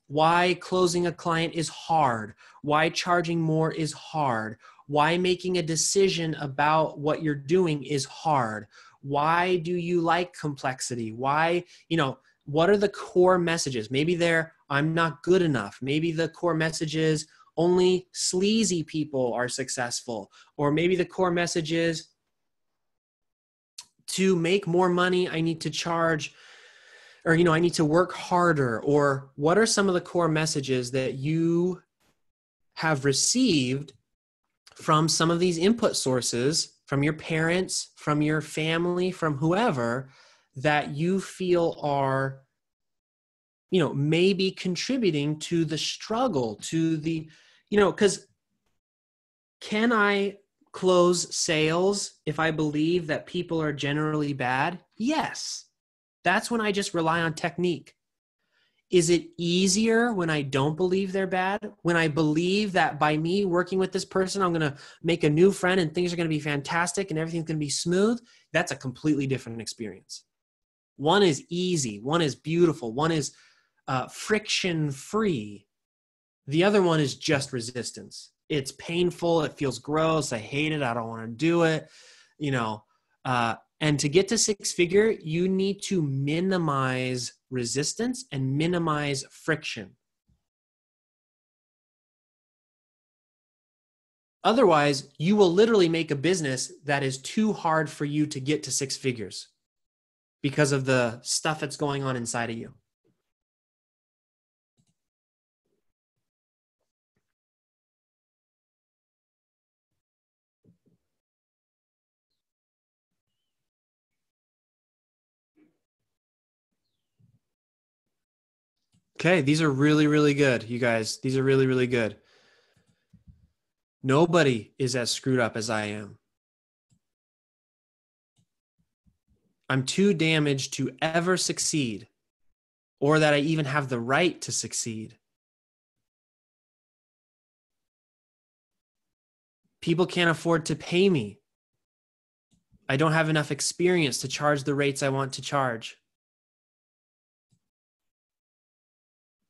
Speaker 2: why closing a client is hard, why charging more is hard, why making a decision about what you're doing is hard, why do you like complexity, why, what are the core messages? Maybe they're, I'm not good enough. Maybe the core message is only sleazy people are successful. Or maybe the core message is, to make more money, I need to charge, or, I need to work harder. Or what are some of the core messages that you have received from some of these input sources, from your parents, from your family, from whoever, that you feel are, maybe contributing to the struggle, to the, because can I close sales if I believe that people are generally bad? Yes. That's when I just rely on technique. Is it easier when I don't believe they're bad? When I believe that by me working with this person, I'm going to make a new friend and things are going to be fantastic and everything's going to be smooth? That's a completely different experience. One is easy. One is beautiful. One is friction free. The other one is just resistance. It's painful. It feels gross. I hate it. I don't want to do it. And to get to six figure, you need to minimize resistance and minimize friction. Otherwise, you will literally make a business that is too hard for you to get to six figures because of the stuff that's going on inside of you. Okay, these are really, really good, you guys. These are really, really good. Nobody is as screwed up as I am. I'm too damaged to ever succeed, or that I even have the right to succeed. People can't afford to pay me. I don't have enough experience to charge the rates I want to charge.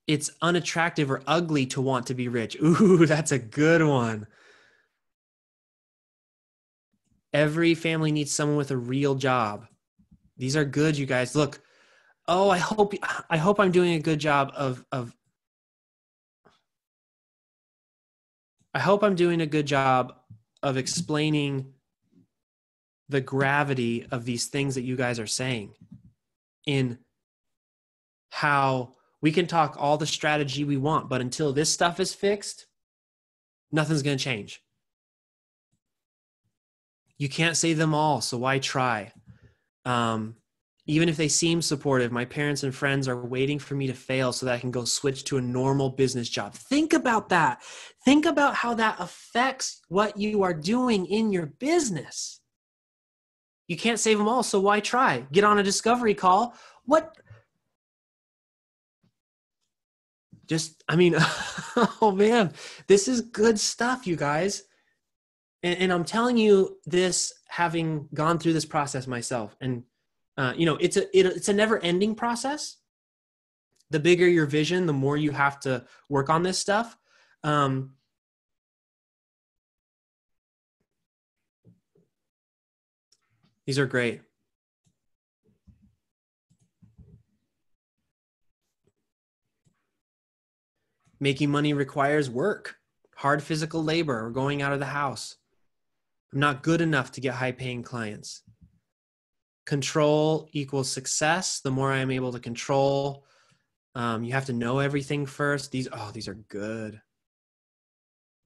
Speaker 2: It's unattractive or ugly to want to be rich. Ooh, that's a good one. Every family needs someone with a real job. These are good, you guys. Look, oh, I hope I'm doing a good job of I hope I'm doing a good job of explaining the gravity of these things that you guys are saying, in how we can talk all the strategy we want, but until this stuff is fixed, nothing's going to change. You can't save them all, so why try? Even if they seem supportive, my parents and friends are waiting for me to fail so that I can go switch to a normal business job. Think about that. Think about how that affects what you are doing in your business. You can't save them all, so why try? Get on a discovery call. What? Oh man, this is good stuff, you guys. And I'm telling you this, having gone through this process myself. And it's a never-ending process. The bigger your vision, the more you have to work on this stuff. These are great. Making money requires work, hard physical labor, or going out of the house. I'm not good enough to get high-paying clients. Control equals success. The more I'm able to control, you have to know everything first. These are good.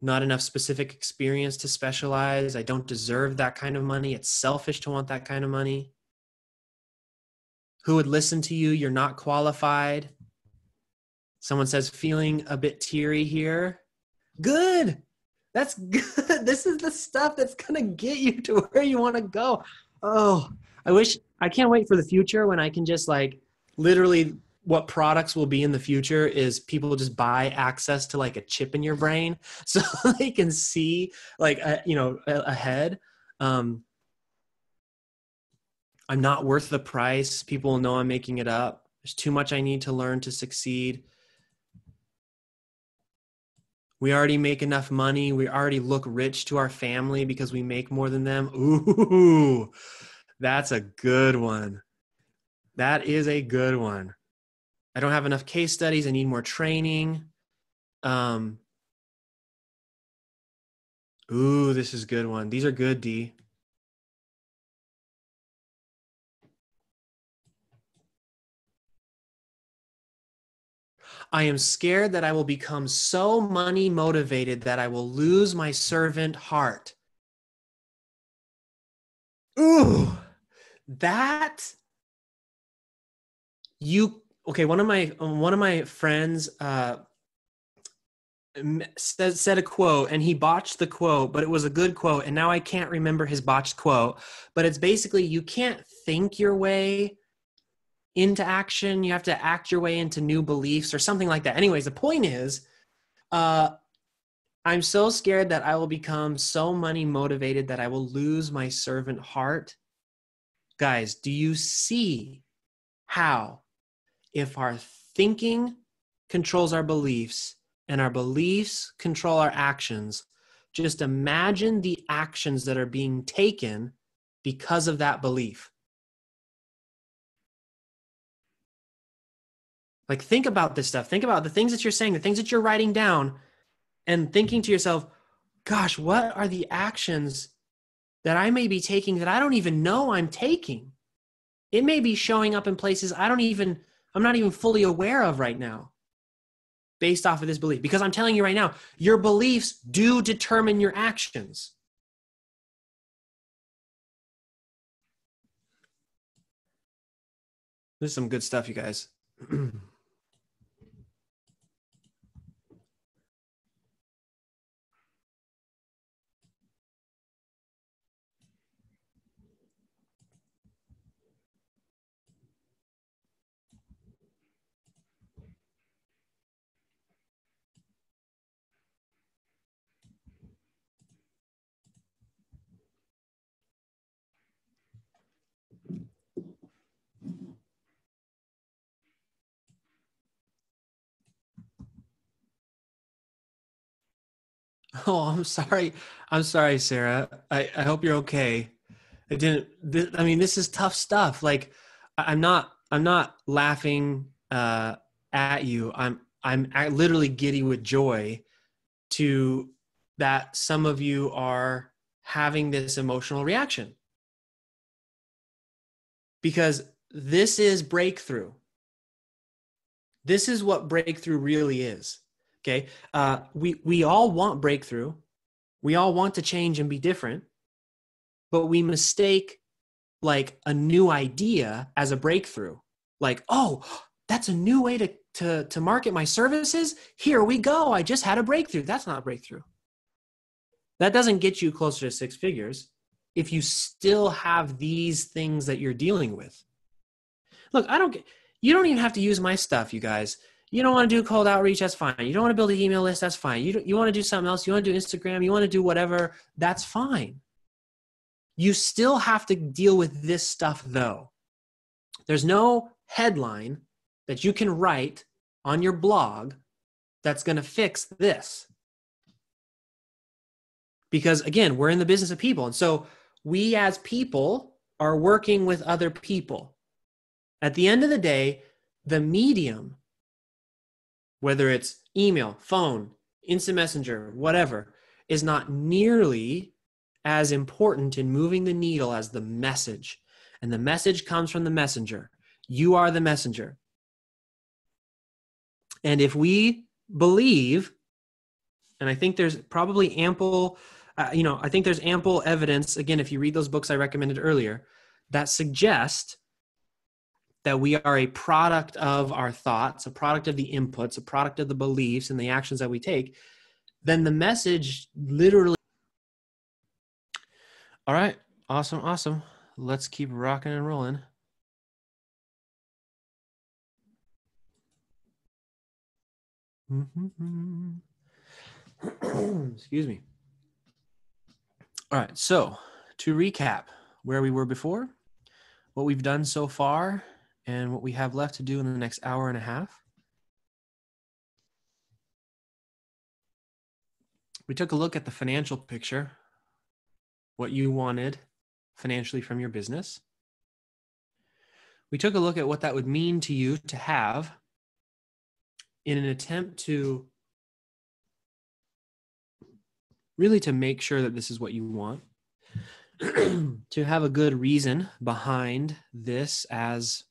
Speaker 2: Not enough specific experience to specialize. I don't deserve that kind of money. It's selfish to want that kind of money. Who would listen to you? You're not qualified. Someone says, feeling a bit teary here. Good. That's good. This is the stuff that's going to get you to where you want to go. Oh, I can't wait for the future when I can just literally, what products will be in the future is people will just buy access to a chip in your brain so they can see ahead. I'm not worth the price. People will know I'm making it up. There's too much I need to learn to succeed. We already make enough money. We already look rich to our family because we make more than them. Ooh, that's a good one. That is a good one. I don't have enough case studies. I need more training. Ooh, this is a good one. These are good, D. I am scared that I will become so money motivated that I will lose my servant heart. Ooh, that okay, one of my friends said a quote, and he botched the quote, but it was a good quote, and now I can't remember his botched quote, but it's basically, you can't think your way into action, you have to act your way into new beliefs or something like that. Anyways, the point is, I'm so scared that I will become so money motivated that I will lose my servant heart. Guys, do you see how, if our thinking controls our beliefs and our beliefs control our actions, just imagine the actions that are being taken because of that belief. Like, think about this stuff. Think about the things that you're saying, the things that you're writing down, and thinking to yourself, gosh, what are the actions that I may be taking that I don't even know I'm taking? It may be showing up in places I'm not even fully aware of right now, based off of this belief. Because I'm telling you right now, your beliefs do determine your actions. This is some good stuff, you guys. Oh, I'm sorry. I'm sorry, Sarah. I hope you're okay. I mean, this is tough stuff. Like, I'm not laughing at you. I'm literally giddy with joy to that some of you are having this emotional reaction, because this is breakthrough. This is what breakthrough really is. Okay. We all want breakthrough. We all want to change and be different, but we mistake like a new idea as a breakthrough. Like, oh, that's a new way to market my services. Here we go. I just had a breakthrough. That's not a breakthrough. That doesn't get you closer to six figures if you still have these things that you're dealing with. Look, you don't even have to use my stuff, you guys. You don't want to do cold outreach, that's fine. You don't want to build an email list, that's fine. You want to do something else, you want to do Instagram, you want to do whatever, that's fine. You still have to deal with this stuff, though. There's no headline that you can write on your blog that's going to fix this. Because, again, we're in the business of people. And so we as people are working with other people. At the end of the day, the medium, whether it's email, phone, instant messenger, whatever, is not nearly as important in moving the needle as the message. And the message comes from the messenger. You are the messenger. And if we believe, and I think there's probably ample, I think there's ample evidence, again, if you read those books I recommended earlier, that suggest that we are a product of our thoughts, a product of the inputs, a product of the beliefs and the actions that we take, then the message literally. All right. Awesome. Let's keep rocking and rolling. Excuse me. All right. So to recap where we were before, what we've done so far, and what we have left to do in the next hour and a half. We took a look at the financial picture, what you wanted financially from your business. We took a look at what that would mean to you to have in an attempt to really to make sure that this is what you want, to have a good reason behind this as,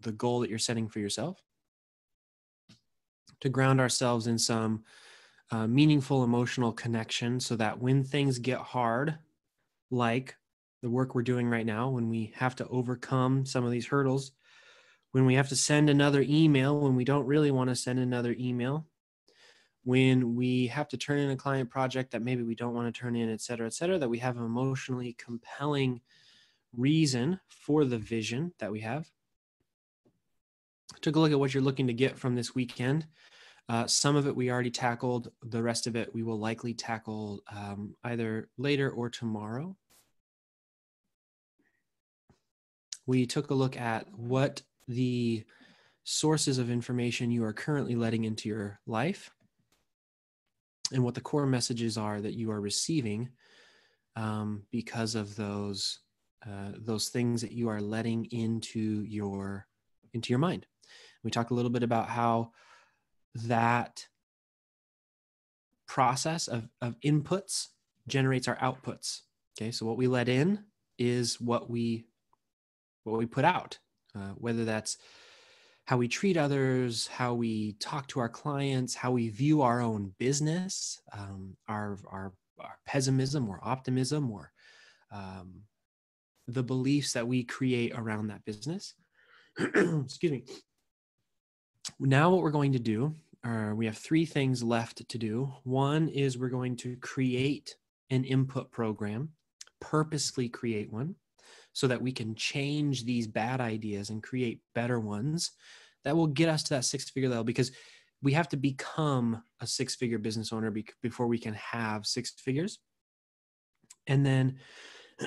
Speaker 2: the goal that you're setting for yourself, to ground ourselves in some meaningful emotional connection so that when things get hard, like the work we're doing right now, when we have to overcome some of these hurdles, when we have to send another email, when we don't really want to send another email, when we have to turn in a client project that maybe we don't want to turn in, et cetera, that we have an emotionally compelling reason for the vision that we have. Took a look at what you're looking to get from this weekend. Some of it we already tackled. The rest of it we will likely tackle either later or tomorrow. We took a look at what the sources of information you are currently letting into your life and what the core messages are that you are receiving because of those things that you are letting into your mind. We talked a little bit about how that process of inputs generates our outputs. Okay, so what we let in is what we put out, whether that's how we treat others, how we talk to our clients, how we view our own business, our pessimism or optimism, or the beliefs that we create around that business. Excuse me. Now what we're going to do, we have 3 things left to do. One is we're going to create an input program, purposely create one, so that we can change these bad ideas and create better ones that will get us to that 6-figure level, because we have to become a 6-figure business owner before we can have 6 figures. And then,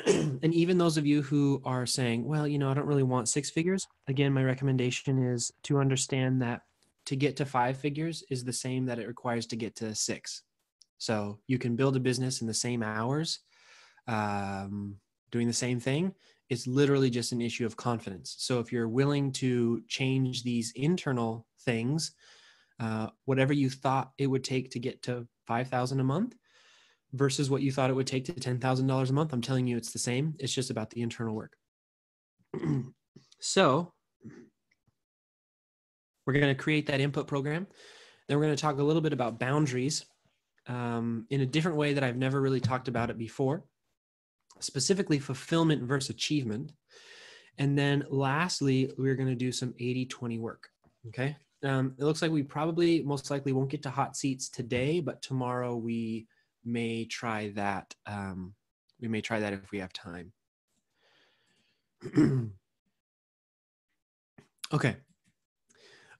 Speaker 2: and even those of you who are saying, well, I don't really want 6 figures. Again, my recommendation is to understand that to get to 5 figures is the same that it requires to get to 6. So you can build a business in the same hours, doing the same thing. It's literally just an issue of confidence. So if you're willing to change these internal things, whatever you thought it would take to get to $5,000 a month versus what you thought it would take to $10,000 a month, I'm telling you it's the same. It's just about the internal work. So we're going to create that input program. Then we're going to talk a little bit about boundaries in a different way that I've never really talked about it before, specifically fulfillment versus achievement. And then lastly, we're going to do some 80-20 work. Okay. It looks like we probably most likely won't get to hot seats today, but tomorrow we may try that. We may try that if we have time. Okay.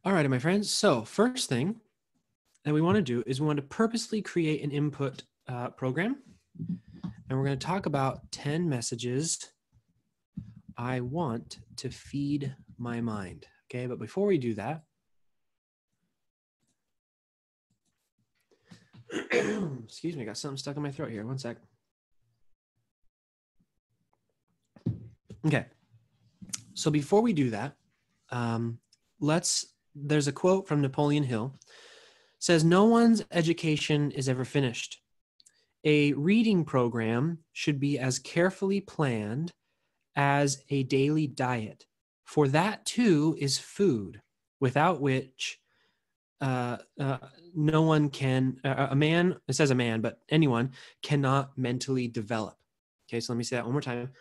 Speaker 2: All right, my friends. So first thing that we want to do is we want to purposely create an input program. And we're going to talk about 10 messages I want to feed my mind. Okay, but before we do that, excuse me, I got something stuck in my throat here. One sec. Okay, so before we do that, there's a quote from Napoleon Hill. It says, "No one's education is ever finished. A reading program should be as carefully planned as a daily diet, for that too is food, without which no one can, a man, it says a man, but anyone cannot mentally develop." Okay, so let me say that one more time.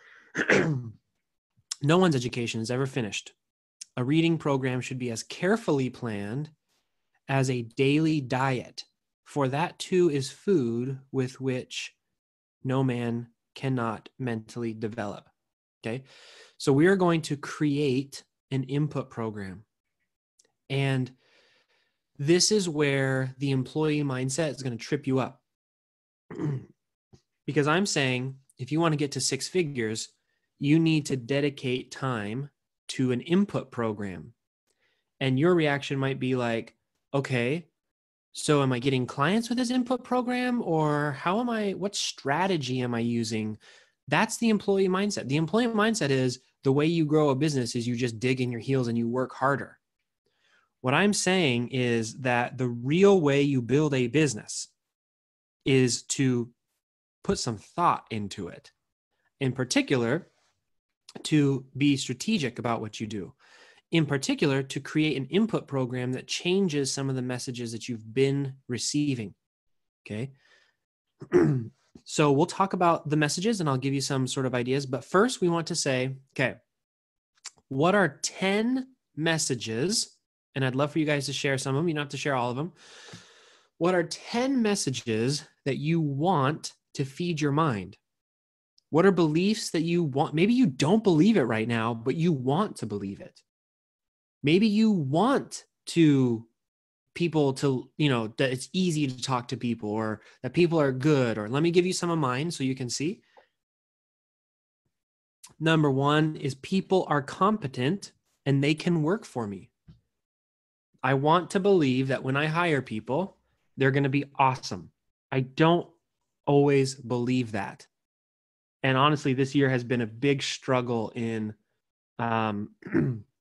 Speaker 2: No one's education is ever finished. A reading program should be as carefully planned as a daily diet, for that too is food with which no man cannot mentally develop. Okay, so we are going to create an input program. And this is where the employee mindset is going to trip you up. Because I'm saying, if you want to get to 6 figures, you need to dedicate time to an input program. And your reaction might be like, okay, so am I getting clients with this input program, or what strategy am I using? That's the employee mindset. The employee mindset is the way you grow a business is you just dig in your heels and you work harder. What I'm saying is that the real way you build a business is to put some thought into it. In particular, to be strategic about what you do. In particular, to create an input program that changes some of the messages that you've been receiving. Okay. So we'll talk about the messages and I'll give you some sort of ideas. But first, we want to say, okay, what are 10 messages, and I'd love for you guys to share some of them. You don't have to share all of them. What are 10 messages that you want to feed your mind? What are beliefs that you want? Maybe you don't believe it right now, but you want to believe it. Maybe you want to people to, that it's easy to talk to people, or that people are good, or let me give you some of mine so you can see. Number one is people are competent and they can work for me. I want to believe that when I hire people, they're going to be awesome. I don't always believe that. And honestly, this year has been a big struggle in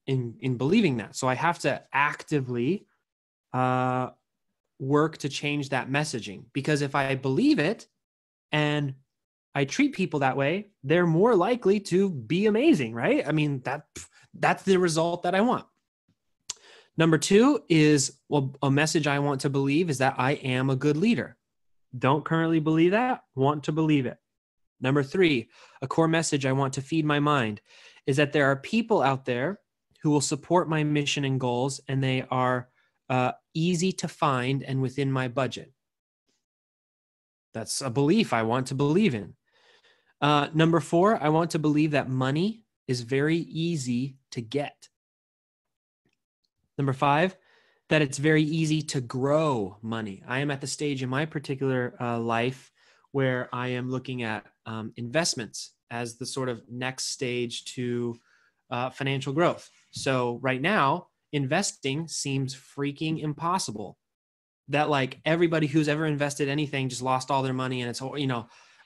Speaker 2: in believing that. So I have to actively work to change that messaging, because if I believe it and I treat people that way, they're more likely to be amazing, right? I mean, that's the result that I want. Number two is, well, a message I want to believe is that I am a good leader. Don't currently believe that, want to believe it. Number three, a core message I want to feed my mind is that there are people out there who will support my mission and goals, and they are easy to find and within my budget. That's a belief I want to believe in. Number four, I want to believe that money is very easy to get. Number five, that it's very easy to grow money. I am at the stage in my particular life where I am looking at investments as the sort of next stage to financial growth. So right now, investing seems freaking impossible. That like everybody who's ever invested anything just lost all their money, and it's,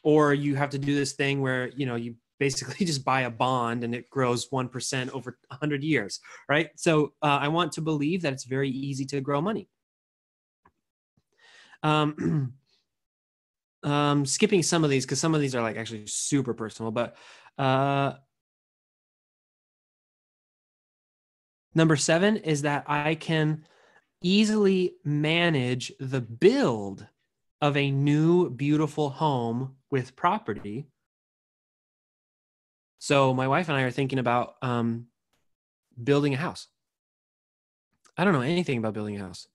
Speaker 2: or you have to do this thing where, you basically just buy a bond and it grows 1% over 100 years, right? So I want to believe that it's very easy to grow money. Skipping some of these because some of these are like actually super personal, but number 7 is that I can easily manage the build of a new beautiful home with property. So my wife and I are thinking about building a house. I don't know anything about building a house.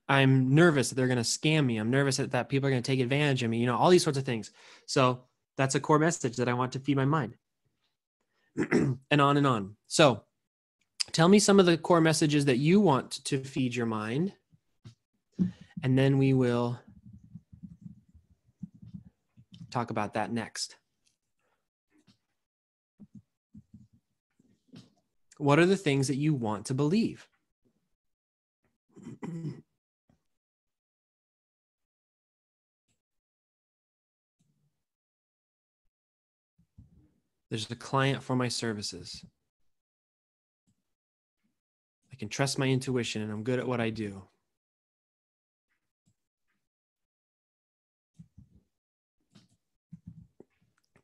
Speaker 2: I'm nervous that they're going to scam me. I'm nervous that people are going to take advantage of me, all these sorts of things. So that's a core message that I want to feed my mind. And on and on. So tell me some of the core messages that you want to feed your mind. And then we will talk about that next. What are the things that you want to believe? There's a client for my services. I can trust my intuition and I'm good at what I do.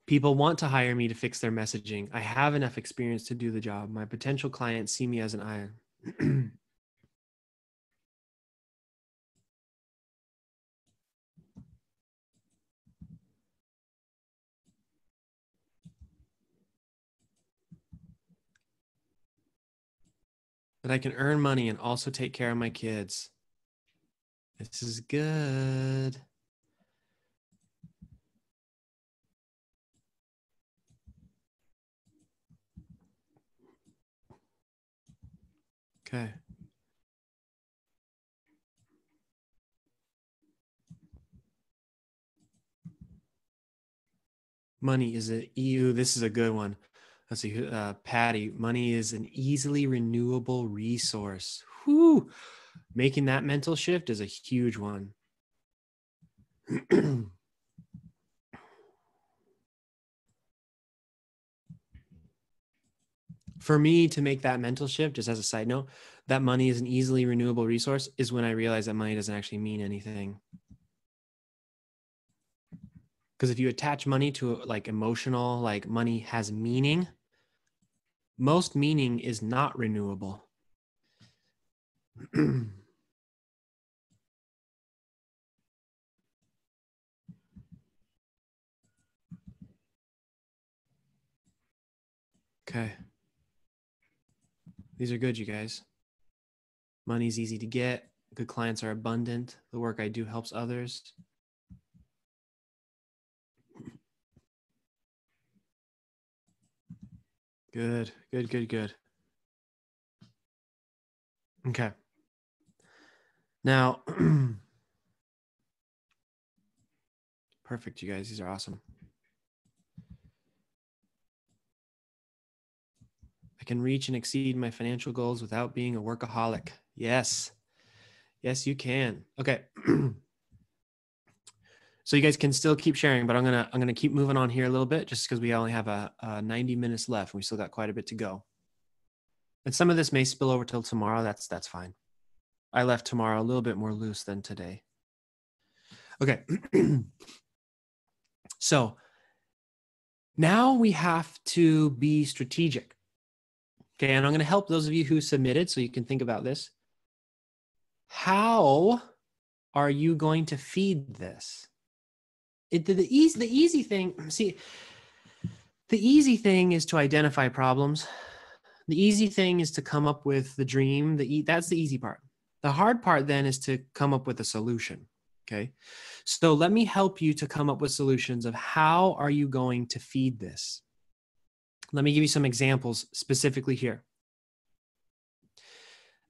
Speaker 2: People want to hire me to fix their messaging. I have enough experience to do the job. My potential clients see me as an iron. That I can earn money and also take care of my kids. This is good. Okay. Money is a EU. This is a good one. Let's see, Patty. Money is an easily renewable resource. Whew. Making that mental shift is a huge one. For me to make that mental shift, just as a side note, that money is an easily renewable resource is when I realize that money doesn't actually mean anything. Because if you attach money to like emotional, like money has meaning, most meaning is not renewable. Okay. These are good, you guys. Money's easy to get. Good clients are abundant. The work I do helps others. Good, good, good, good. Okay. Now, perfect, you guys. These are awesome. I can reach and exceed my financial goals without being a workaholic. Yes. Yes, you can. Okay. So you guys can still keep sharing, but I'm gonna keep moving on here a little bit just because we only have a 90 minutes left and we still got quite a bit to go. And some of this may spill over till tomorrow. That's fine. I left tomorrow a little bit more loose than today. Okay. So now we have to be strategic. Okay, and I'm going to help those of you who submitted so you can think about this. How are you going to feed this? The easy thing, see, the easy thing is to identify problems. The easy thing is to come up with the dream. That's the easy part. The hard part then is to come up with a solution. Okay, so let me help you to come up with solutions of how are you going to feed this. Let me give you some examples specifically here.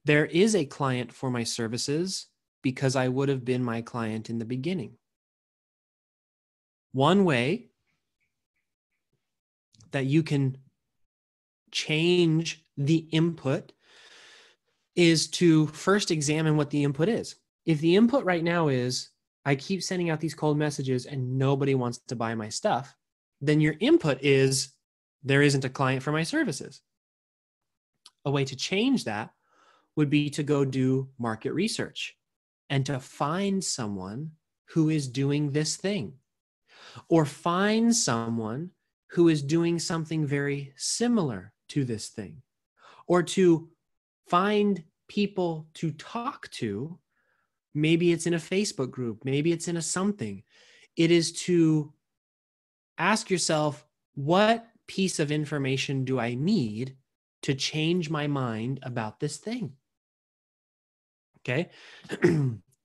Speaker 2: There is a client for my services because I would have been my client in the beginning. One way that you can change the input is to first examine what the input is. If the input right now is, I keep sending out these cold messages and nobody wants to buy my stuff, then your input is, there isn't a client for my services. A way to change that would be to go do market research and to find someone who is doing this thing, or find someone who is doing something very similar to this thing, or to find people to talk to. Maybe it's in a Facebook group, maybe it's in a something. It is to ask yourself, what piece of information do I need to change my mind about this thing? Okay.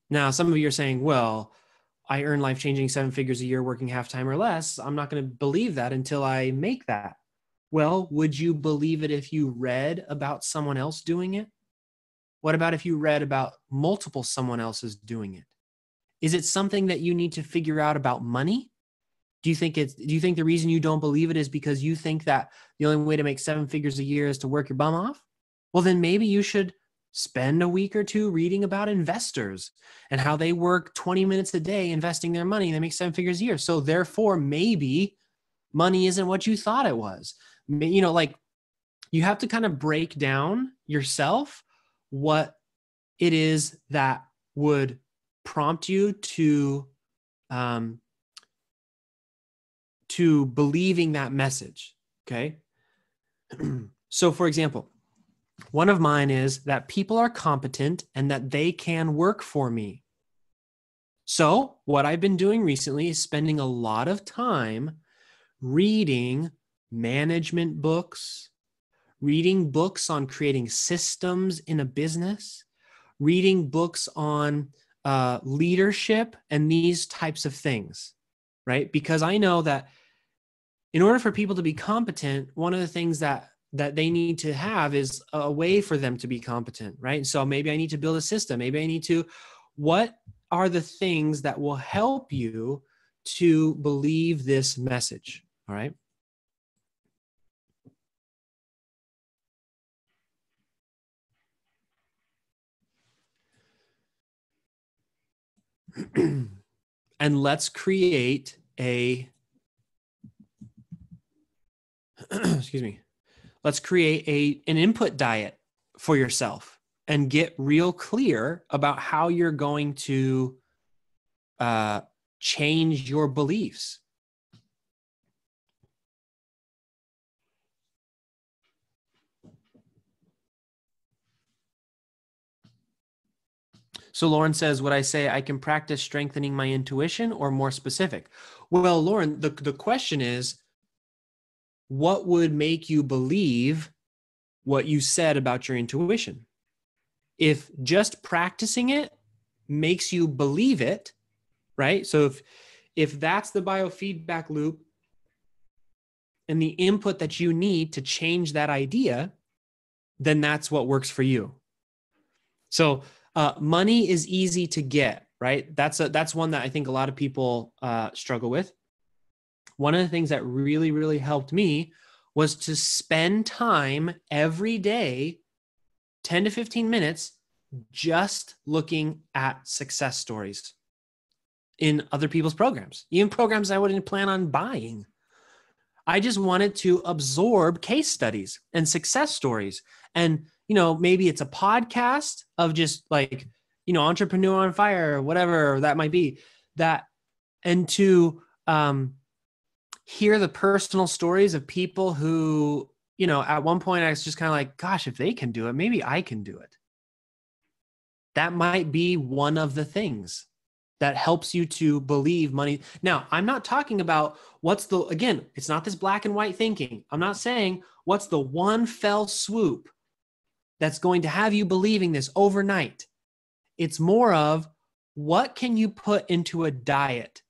Speaker 2: Now, some of you are saying, well, I earn life-changing 7 figures a year working half-time or less. I'm not going to believe that until I make that. Well, would you believe it if you read about someone else doing it? What about if you read about multiple someone else's doing it? Is it something that you need to figure out about money? Do you think the reason you don't believe it is because you think that the only way to make 7 figures a year is to work your bum off? Well, then maybe you should spend a week or two reading about investors and how they work 20 minutes a day investing their money and they make 7 figures a year. So therefore, maybe money isn't what you thought it was. You know, like, you have to kind of break down yourself what it is that would prompt you to believing that message. Okay. So for example, one of mine is that people are competent and that they can work for me. So what I've been doing recently is spending a lot of time reading management books, reading books on creating systems in a business, reading books on leadership and these types of things, right? Because I know that in order for people to be competent, one of the things that they need to have is a way for them to be competent, right? So maybe I need to build a system. Maybe I need to, what are the things that will help you to believe this message? All right. And let's create a, excuse me, let's create an input diet for yourself and get real clear about how you're going to change your beliefs. So Lauren says, would I say I can practice strengthening my intuition or more specific? Well, Lauren, the question is, what would make you believe what you said about your intuition. If just practicing it makes you believe it, right? So if that's the biofeedback loop and the input that you need to change that idea, then that's what works for you. So money is easy to get, right? That's one that I think a lot of people struggle with. One of the things that really, really helped me was to spend time every day, 10 to 15 minutes, just looking at success stories in other people's programs, even programs I wouldn't plan on buying. I just wanted to absorb case studies and success stories. And, maybe it's a podcast of just like, Entrepreneur on Fire, or whatever that might be, and to hear the personal stories of people who, at one point I was just kind of like, gosh, if they can do it, maybe I can do it. That might be one of the things that helps you to believe money. Now, I'm not talking about again, it's not this black and white thinking. I'm not saying what's the one fell swoop that's going to have you believing this overnight. It's more of what can you put into a diet?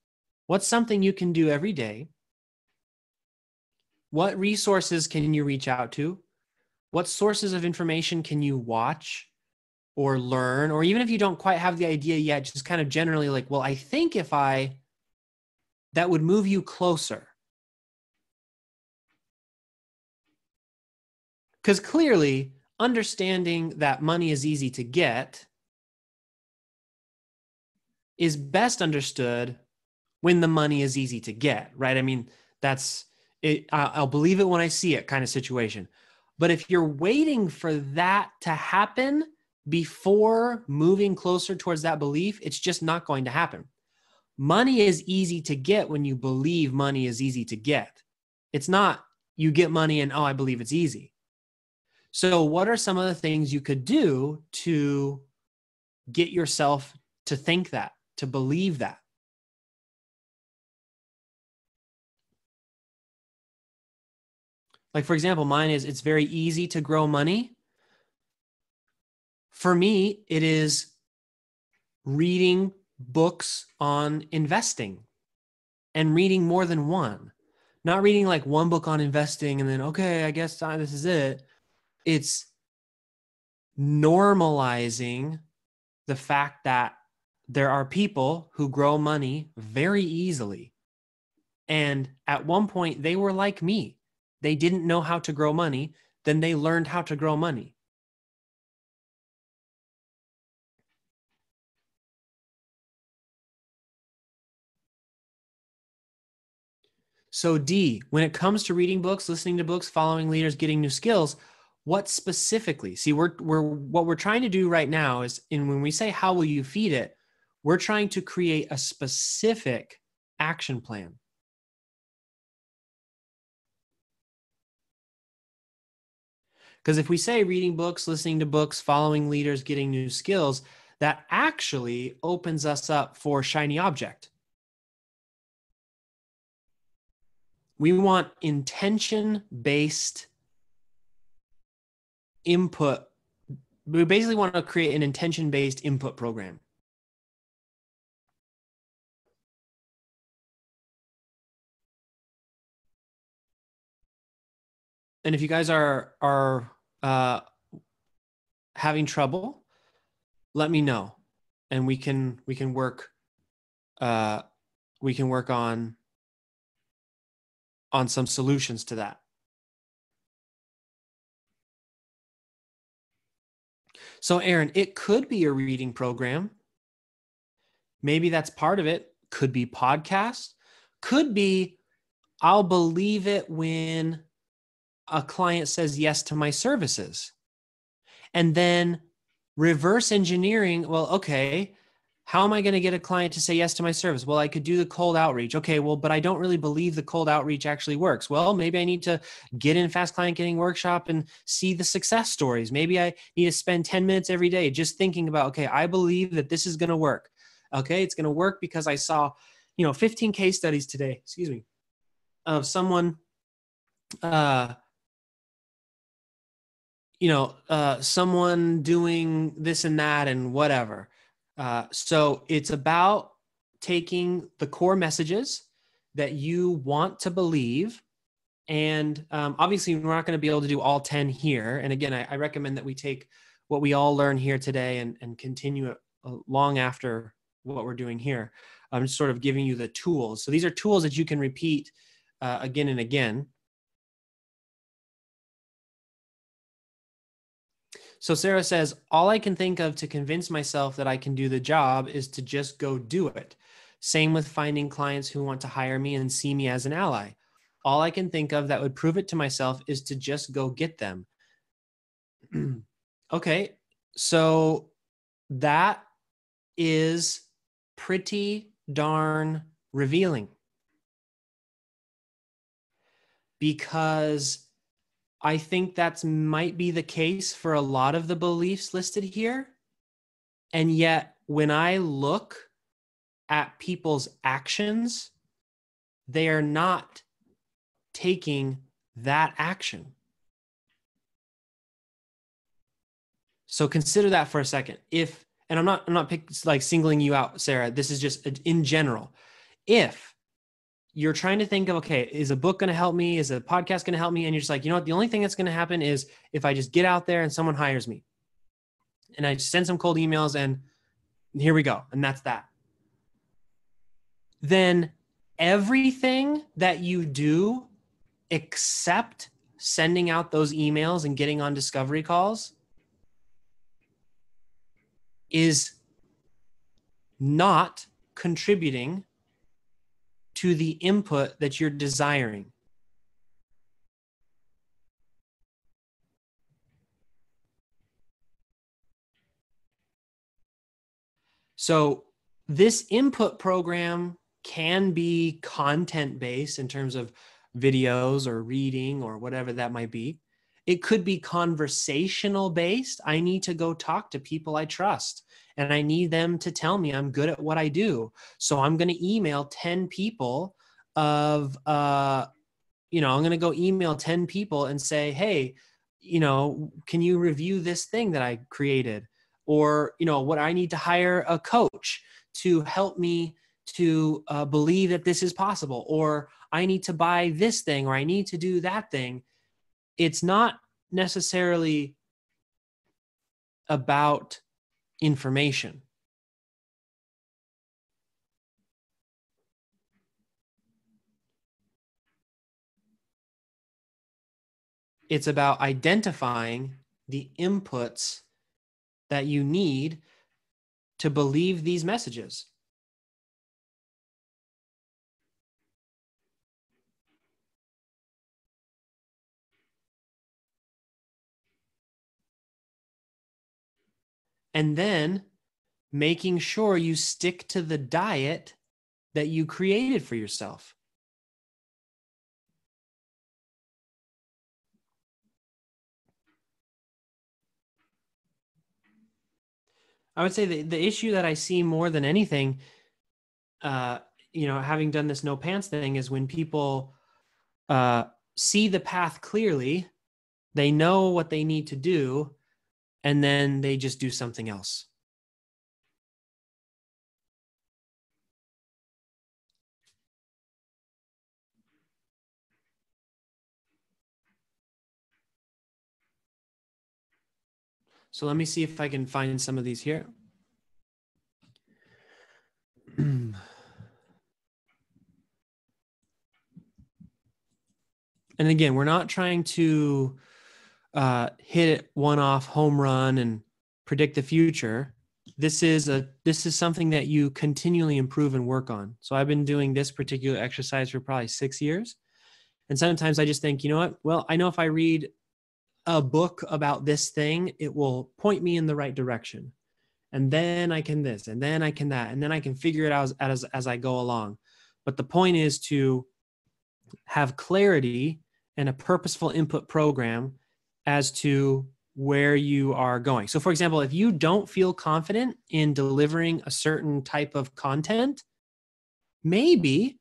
Speaker 2: What's something you can do every day? What resources can you reach out to? What sources of information can you watch or learn? Or even if you don't quite have the idea yet, just kind of generally like, well, I think that would move you closer. Because clearly, understanding that money is easy to get is best understood when the money is easy to get, right? I mean, that's it. I'll believe it when I see it kind of situation. But if you're waiting for that to happen before moving closer towards that belief, it's just not going to happen. Money is easy to get when you believe money is easy to get. It's not you get money and, oh, I believe it's easy. So what are some of the things you could do to get yourself to think that, to believe that? Like, for example, mine is it's very easy to grow money. For me, it is reading books on investing and reading more than one. Not reading like one book on investing and then, okay, I guess this is it. It's normalizing the fact that there are people who grow money very easily. And at one point, they were like me. They didn't know how to grow money. Then they learned how to grow money. So D, when it comes to reading books, listening to books, following leaders, getting new skills, what specifically? See, what we're trying to do right now is, and when we say how will you feed it, we're trying to create a specific action plan. Because if we say reading books, listening to books, following leaders, getting new skills, that actually opens us up for shiny object. We want intention-based input. We basically want to create an intention-based input program. And if you guys are having trouble, let me know, and we can work on some solutions to that. So Aaron, it could be a reading program. Maybe that's part of it. Could be podcast. Could be I'll believe it when a client says yes to my services. And then reverse engineering, well, okay, how am I going to get a client to say yes to my service? Well, I could do the cold outreach. Okay, well, but I don't really believe the cold outreach actually works. Well, maybe I need to get in Fast Client Getting Workshop and see the success stories. Maybe I need to spend 10 minutes every day just thinking about, okay, I believe that this is going to work. Okay, it's going to work because I saw, 15 case studies today, of someone someone doing this and that and whatever. So it's about taking the core messages that you want to believe. And obviously, we're not going to be able to do all 10 here. And again, I recommend that we take what we all learn here today and continue it long after what we're doing here. I'm just sort of giving you the tools. So these are tools that you can repeat again and again. So Sarah says, all I can think of to convince myself that I can do the job is to just go do it. Same with finding clients who want to hire me and see me as an ally. All I can think of that would prove it to myself is to just go get them. Okay, so that is pretty darn revealing, because I think that might be the case for a lot of the beliefs listed here. And yet, when I look at people's actions, they are not taking that action. So consider that for a second. And I'm not singling you out, Sarah. This is just in general. If you're trying to think of, okay, is a book going to help me? Is a podcast going to help me? And you're just like, you know what? The only thing that's going to happen is if I just get out there and someone hires me and I send some cold emails and here we go. And that's that. Then everything that you do except sending out those emails and getting on discovery calls is not contributing to the input that you're desiring. So this input program can be content-based in terms of videos or reading or whatever that might be. It could be conversational-based. I need to go talk to people I trust, and I need them to tell me I'm good at what I do. So I'm going to email 10 people of, I'm going to go email 10 people and say, hey, can you review this thing that I created? Or, what I need to hire a coach to help me to believe that this is possible, or I need to buy this thing, or I need to do that thing. It's not necessarily about information. It's about identifying the inputs that you need to believe these messages. And then making sure you stick to the diet that you created for yourself. I would say the issue that I see more than anything, having done this no pants thing, is when people see the path clearly, they know what they need to do, and then they just do something else. So let me see if I can find some of these here. And again, we're not trying to hit it one-off home run and predict the future. This is something that you continually improve and work on. So I've been doing this particular exercise for probably 6 years. And sometimes I just think, you know what? Well, I know if I read a book about this thing, it will point me in the right direction. And then I can this, and then I can that, and then I can figure it out as I go along. But the point is to have clarity and a purposeful input program as to where you are going. So for example, if you don't feel confident in delivering a certain type of content, maybe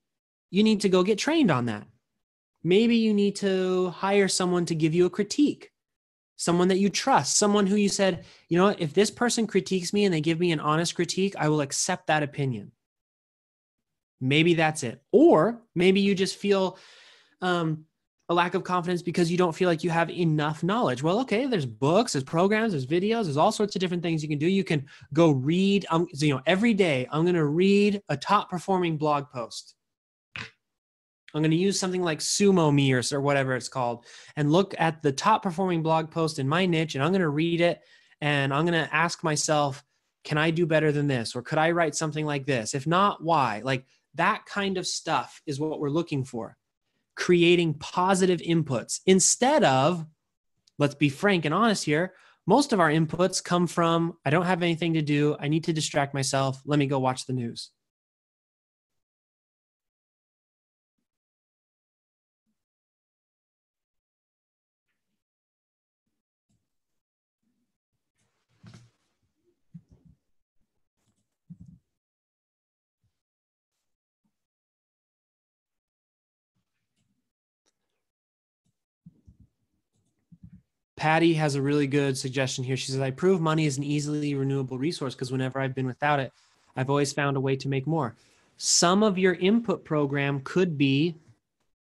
Speaker 2: you need to go get trained on that. Maybe you need to hire someone to give you a critique. someone that you trust, someone who you said, you know what, if this person critiques me and they give me an honest critique, I will accept that opinion. Maybe that's it. Or maybe you just feel a lack of confidence because you don't feel like you have enough knowledge. Well, okay, there's books, there's programs, there's videos, there's all sorts of different things you can do. You can go read, every day I'm going to read a top performing blog post. I'm going to use something like Sumo Me or whatever it's called and look at the top performing blog post in my niche, and I'm going to read it and I'm going to ask myself, can I do better than this? Or could I write something like this? If not, why? Like that kind of stuff is what we're looking for. Creating positive inputs instead of, let's be frank and honest here, most of our inputs come from, I don't have anything to do, I need to distract myself, let me go watch the news. Patty has a really good suggestion here. She says, I prove money is an easily renewable resource because whenever I've been without it, I've always found a way to make more. Some of your input program could be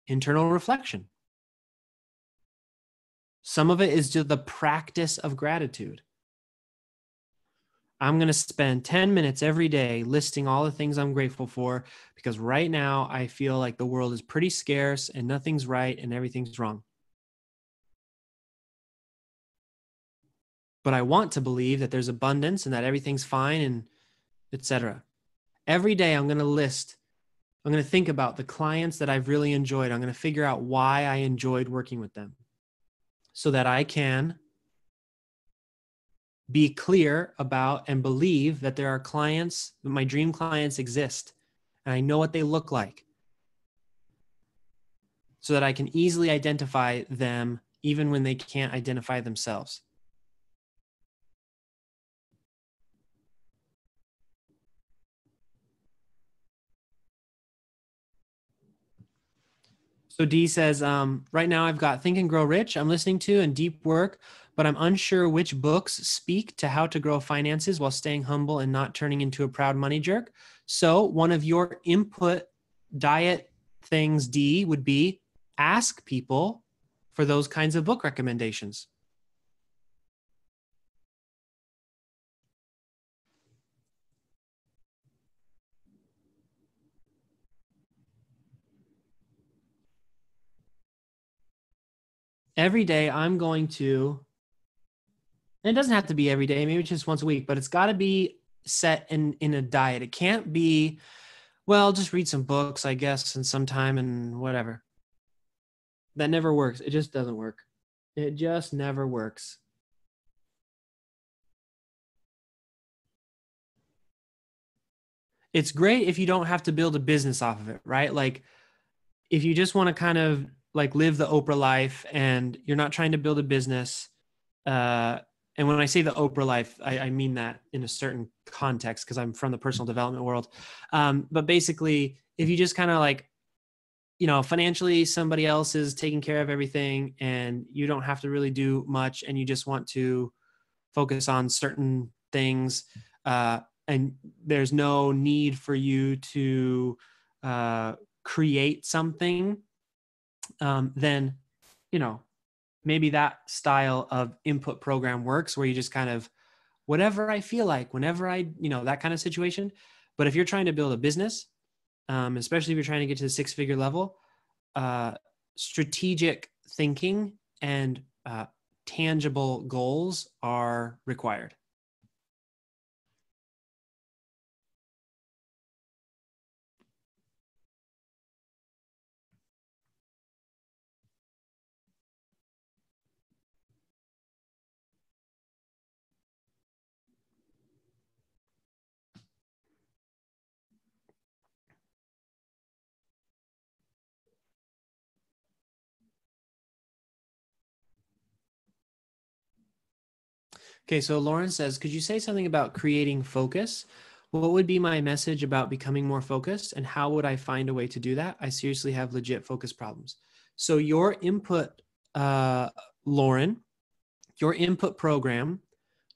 Speaker 2: internal reflection. Some of it is just the practice of gratitude. I'm going to spend 10 minutes every day listing all the things I'm grateful for because right now I feel like the world is pretty scarce and nothing's right and everything's wrong. But I want to believe that there's abundance and that everything's fine and etc. Every day I'm going to think about the clients that I've really enjoyed. I'm going to figure out why I enjoyed working with them so that I can be clear about and believe that there are clients, my dream clients exist, and I know what they look like so that I can easily identify them even when they can't identify themselves. So Dee says, right now I've got Think and Grow Rich I'm listening to and Deep Work, but I'm unsure which books speak to how to grow finances while staying humble and not turning into a proud money jerk. So one of your input diet things, Dee, would be ask people for those kinds of book recommendations. Every day I'm going to, and it doesn't have to be every day, maybe just once a week, but it's got to be set in a diet. It can't be, well, just read some books, I guess, and sometime and whatever. That never works. It just doesn't work. It just never works. It's great if you don't have to build a business off of it, right? Like if you just want to kind of like live the Oprah life and you're not trying to build a business, and when I say the Oprah life, I mean that in a certain context because I'm from the personal development world. But basically, if you just kind of like, financially somebody else is taking care of everything and you don't have to really do much and you just want to focus on certain things, and there's no need for you to create something, then, maybe that style of input program works where you just kind of whatever I feel like, whenever that kind of situation. But if you're trying to build a business, especially if you're trying to get to the six-figure level, strategic thinking and tangible goals are required. Okay, so Lauren says, could you say something about creating focus? What would be my message about becoming more focused and how would I find a way to do that? I seriously have legit focus problems. So your input, Lauren, Your input program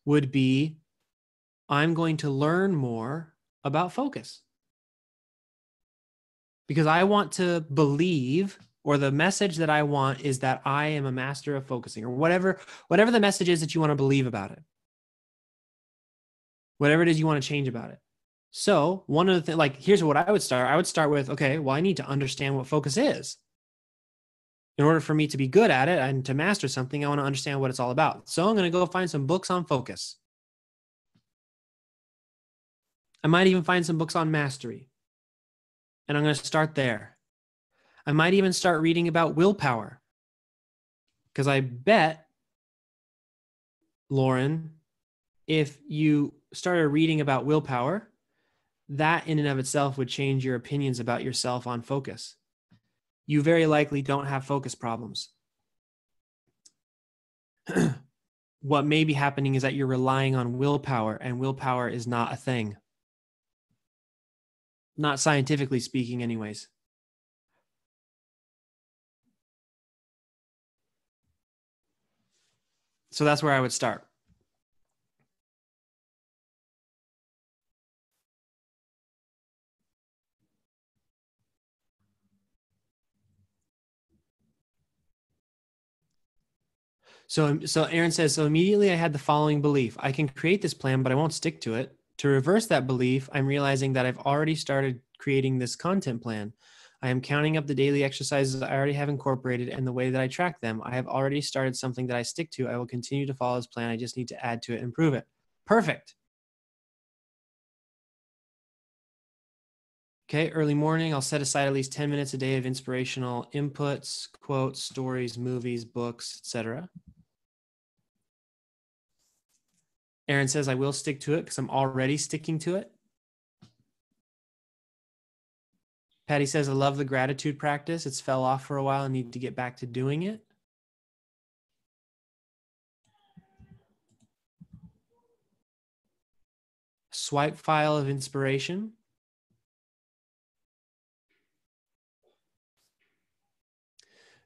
Speaker 2: would be, I'm going to learn more about focus because I want to believe, or the message that I want is that I am a master of focusing, or whatever the message is that you want to believe about it, whatever it is you want to change about it. So one of the things, like, here's what I would start with, okay, well, I need to understand what focus is. In order for me to be good at it and to master something, I want to understand what it's all about. So I'm going to go find some books on focus. I might even find some books on mastery. And I'm going to start there. I might even start reading about willpower. Because I bet, Lauren, if you started reading about willpower, that in and of itself would change your opinions about yourself on focus. You very likely don't have focus problems. What may be happening is that you're relying on willpower, and willpower is not a thing. Not scientifically speaking, anyways. So that's where I would start. So Aaron says, so immediately I had the following belief. I can create this plan, but I won't stick to it. To reverse that belief, I'm realizing that I've already started creating this content plan. I am counting up the daily exercises I already have incorporated and the way that I track them. I have already started something that I stick to. I will continue to follow this plan. I just need to add to it and improve it. Perfect. Okay, early morning, I'll set aside at least 10 minutes a day of inspirational inputs, quotes, stories, movies, books, etc. Aaron says, I will stick to it because I'm already sticking to it. Patty says, I love the gratitude practice. It's fell off for a while. I need to get back to doing it. Swipe file of inspiration.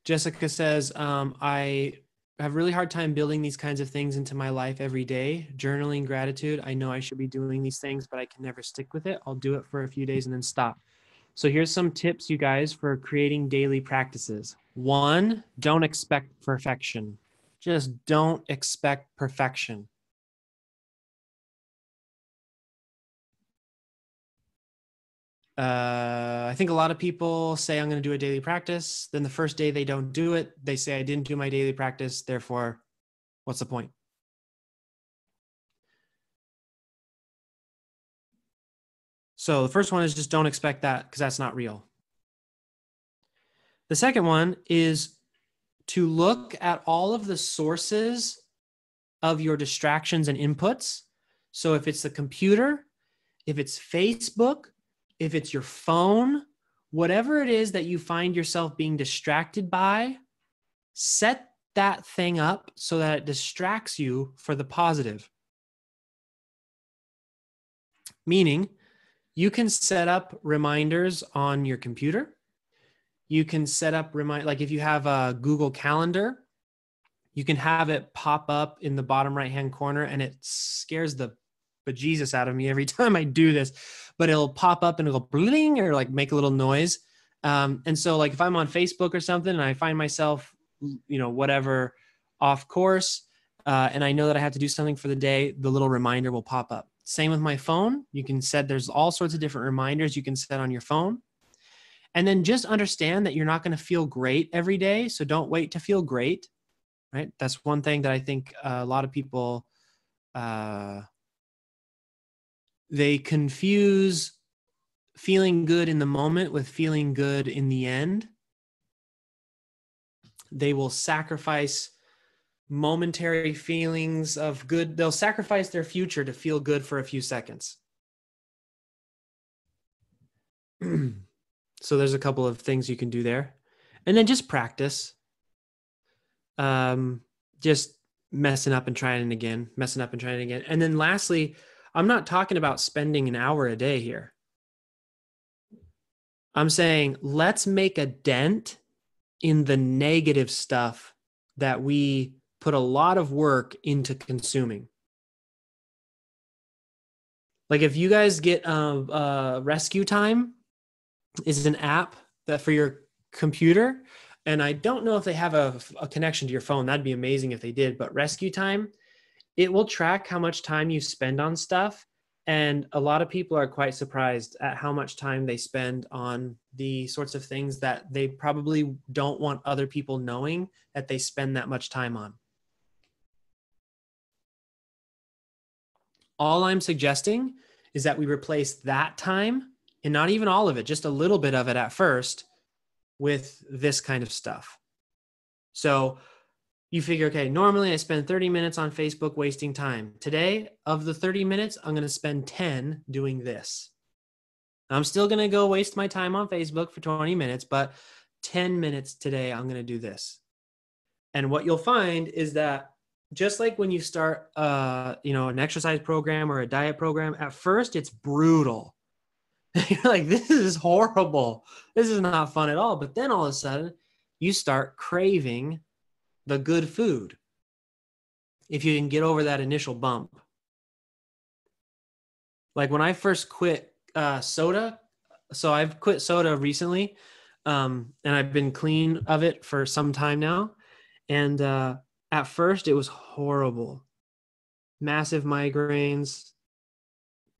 Speaker 2: Jessica says, I have a really hard time building these kinds of things into my life every day. Journaling, gratitude. I know I should be doing these things, but I can never stick with it. I'll do it for a few days and then stop. So here's some tips, you guys, for creating daily practices. 1, don't expect perfection. Just don't expect perfection. I think a lot of people say, I'm going to do a daily practice. Then the first day they don't do it. They say, I didn't do my daily practice. Therefore, what's the point? So the first one is just don't expect that because that's not real. The second one is to look at all of the sources of your distractions and inputs. So if it's the computer, if it's Facebook, if it's your phone, whatever it is that you find yourself being distracted by, set that thing up so that it distracts you for the positive. Meaning, you can set up reminders on your computer. You can set up like if you have a Google Calendar, you can have it pop up in the bottom right-hand corner, and it scares the bejesus out of me every time I do this, but it'll pop up and it'll go bling or like make a little noise. And so like if I'm on Facebook or something and I find myself, whatever, off course, and I know that I have to do something for the day, the little reminder will pop up. Same with my phone. You can set, there's all sorts of different reminders you can set on your phone. And then just understand that you're not going to feel great every day. So don't wait to feel great, right? That's one thing that I think a lot of people, they confuse feeling good in the moment with feeling good in the end. They will sacrifice momentary feelings of good. They'll sacrifice their future to feel good for a few seconds. So there's a couple of things you can do there. And then just practice. Just messing up and trying it again, And then lastly, I'm not talking about spending an hour a day here. I'm saying let's make a dent in the negative stuff that we put a lot of work into consuming. Like if you guys get Rescue Time is an app that for your computer, and I don't know if they have a connection to your phone. That'd be amazing if they did. But Rescue Time, it will track how much time you spend on stuff. And a lot of people are quite surprised at how much time they spend on the sorts of things that they probably don't want other people knowing that they spend that much time on. All I'm suggesting is that we replace that time, and not even all of it, just a little bit of it at first, with this kind of stuff. So you figure, okay, normally I spend 30 minutes on Facebook wasting time. Today, of the 30 minutes, I'm going to spend 10 doing this. I'm still going to go waste my time on Facebook for 20 minutes, but 10 minutes today, I'm going to do this. And what you'll find is that just like when you start, an exercise program or a diet program, at first it's brutal. You're like, this is horrible. This is not fun at all. But then all of a sudden, you start craving the good food if you can get over that initial bump. Like when I first quit soda, so I've quit soda recently, and I've been clean of it for some time now. And at first, it was horrible. Massive migraines,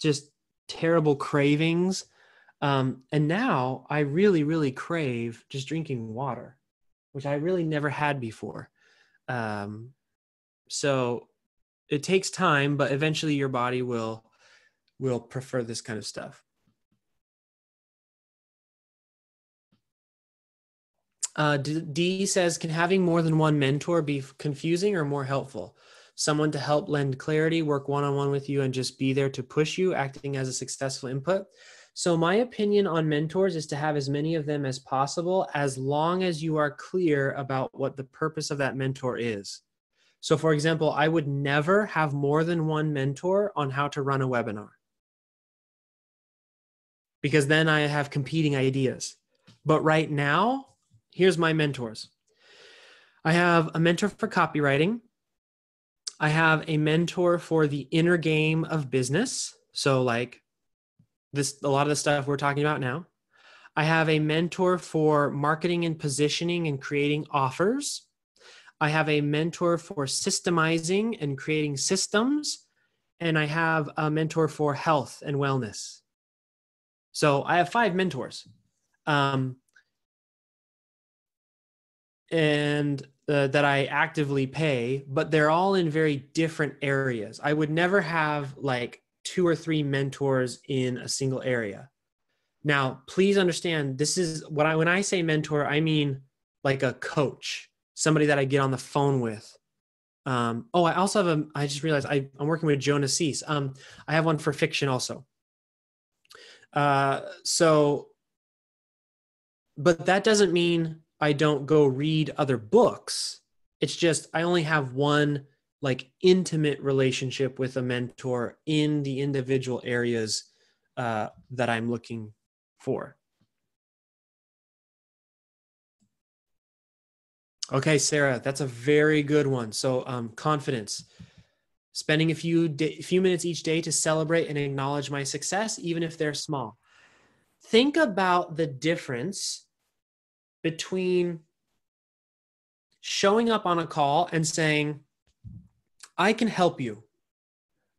Speaker 2: just terrible cravings. And now I really, really crave just drinking water, which I really never had before. So it takes time, but eventually your body will prefer this kind of stuff. D says, can having more than one mentor be confusing or more helpful? Someone to help lend clarity, work one-on-one with you, and just be there to push you, acting as a successful input. So my opinion on mentors is to have as many of them as possible, as long as you are clear about what the purpose of that mentor is. So for example, I would never have more than one mentor on how to run a webinar, because then I have competing ideas. But right now, here's my mentors. I have a mentor for copywriting. I have a mentor for the inner game of business. So like this, a lot of the stuff we're talking about now. I have a mentor for marketing and positioning and creating offers. I have a mentor for systemizing and creating systems. And I have a mentor for health and wellness. So I have 5 mentors. That I actively pay, but they're all in very different areas. I would never have like 2 or 3 mentors in a single area. Now, please understand, this is when I say mentor, I mean like a coach, somebody that I get on the phone with. I also have I just realized I'm working with Joe Nassis. I have one for fiction also. But that doesn't mean I don't go read other books. It's just I only have one like intimate relationship with a mentor in the individual areas that I'm looking for. Okay, Sarah, that's a very good one. So confidence. Spending a few minutes each day to celebrate and acknowledge my success, even if they're small. Think about the difference between showing up on a call and saying, I can help you,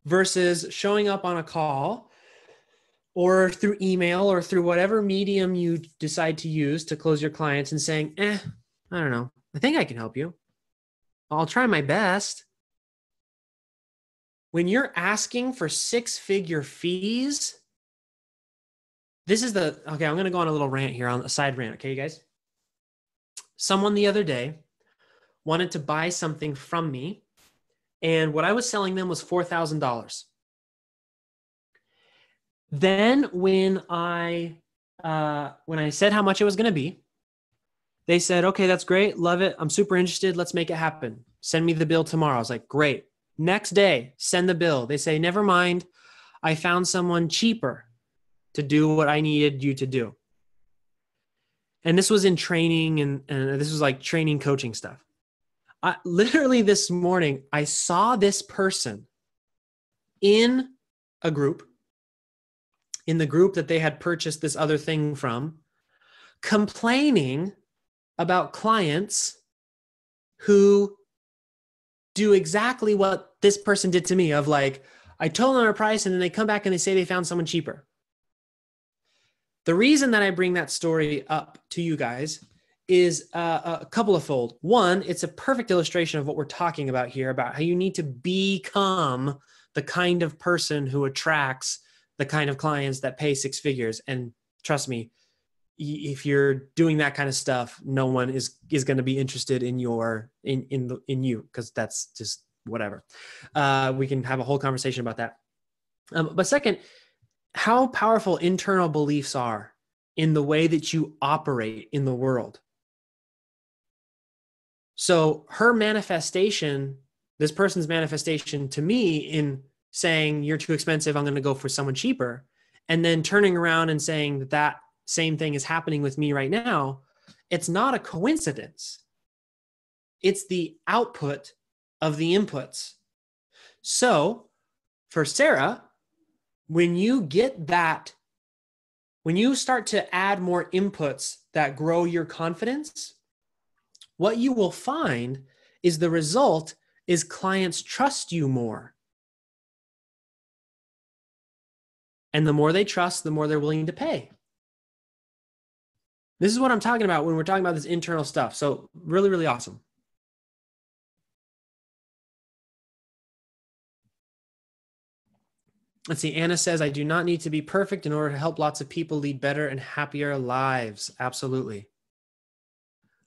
Speaker 2: versus showing up on a call or through email or through whatever medium you decide to use to close your clients and saying, I don't know, I think I can help you. I'll try my best. When you're asking for 6-figure fees, this is okay, I'm going to go on a little rant here, on a side rant. Okay, you guys? Someone the other day wanted to buy something from me, and what I was selling them was $4,000. Then when I said how much it was going to be, they said, okay, that's great. Love it. I'm super interested. Let's make it happen. Send me the bill tomorrow. I was like, great. Next day, send the bill. They say, never mind. I found someone cheaper to do what I needed you to do. And this was in training, and this was like training coaching stuff. Literally this morning, I saw this person in a group, in the group that they had purchased this other thing from, complaining about clients who do exactly what this person did to me, of like, I told them a price and then they come back and they say they found someone cheaper. The reason that I bring that story up to you guys is a couple of fold. One, it's a perfect illustration of what we're talking about here, about how you need to become the kind of person who attracts the kind of clients that pay six figures. And trust me, if you're doing that kind of stuff, no one is going to be interested in you, because that's just whatever. We can have a whole conversation about that. But second, how powerful internal beliefs are in the way that you operate in the world. So her manifestation, this person's manifestation to me in saying, you're too expensive, I'm going to go for someone cheaper, and then turning around and saying that that same thing is happening with me right now, it's not a coincidence. It's the output of the inputs. So for Sarah, when you get that, when you start to add more inputs that grow your confidence, what you will find is the result is clients trust you more. And the more they trust, the more they're willing to pay. This is what I'm talking about when we're talking about this internal stuff. So really, really awesome. Let's see. Anna says, I do not need to be perfect in order to help lots of people lead better and happier lives. Absolutely.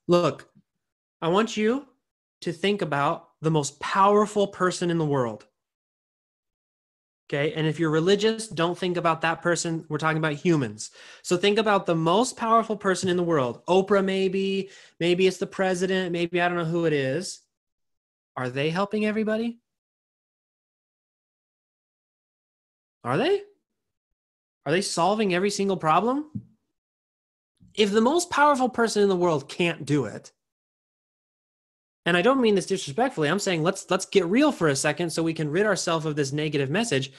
Speaker 2: Look, I want you to think about the most powerful person in the world. Okay. And if you're religious, don't think about that person. We're talking about humans. So think about the most powerful person in the world. Oprah, maybe it's the president, maybe I don't know who it is. Are they helping everybody? Are they? Are they solving every single problem? If the most powerful person in the world can't do it, and I don't mean this disrespectfully, I'm saying let's get real for a second so we can rid ourselves of this negative message,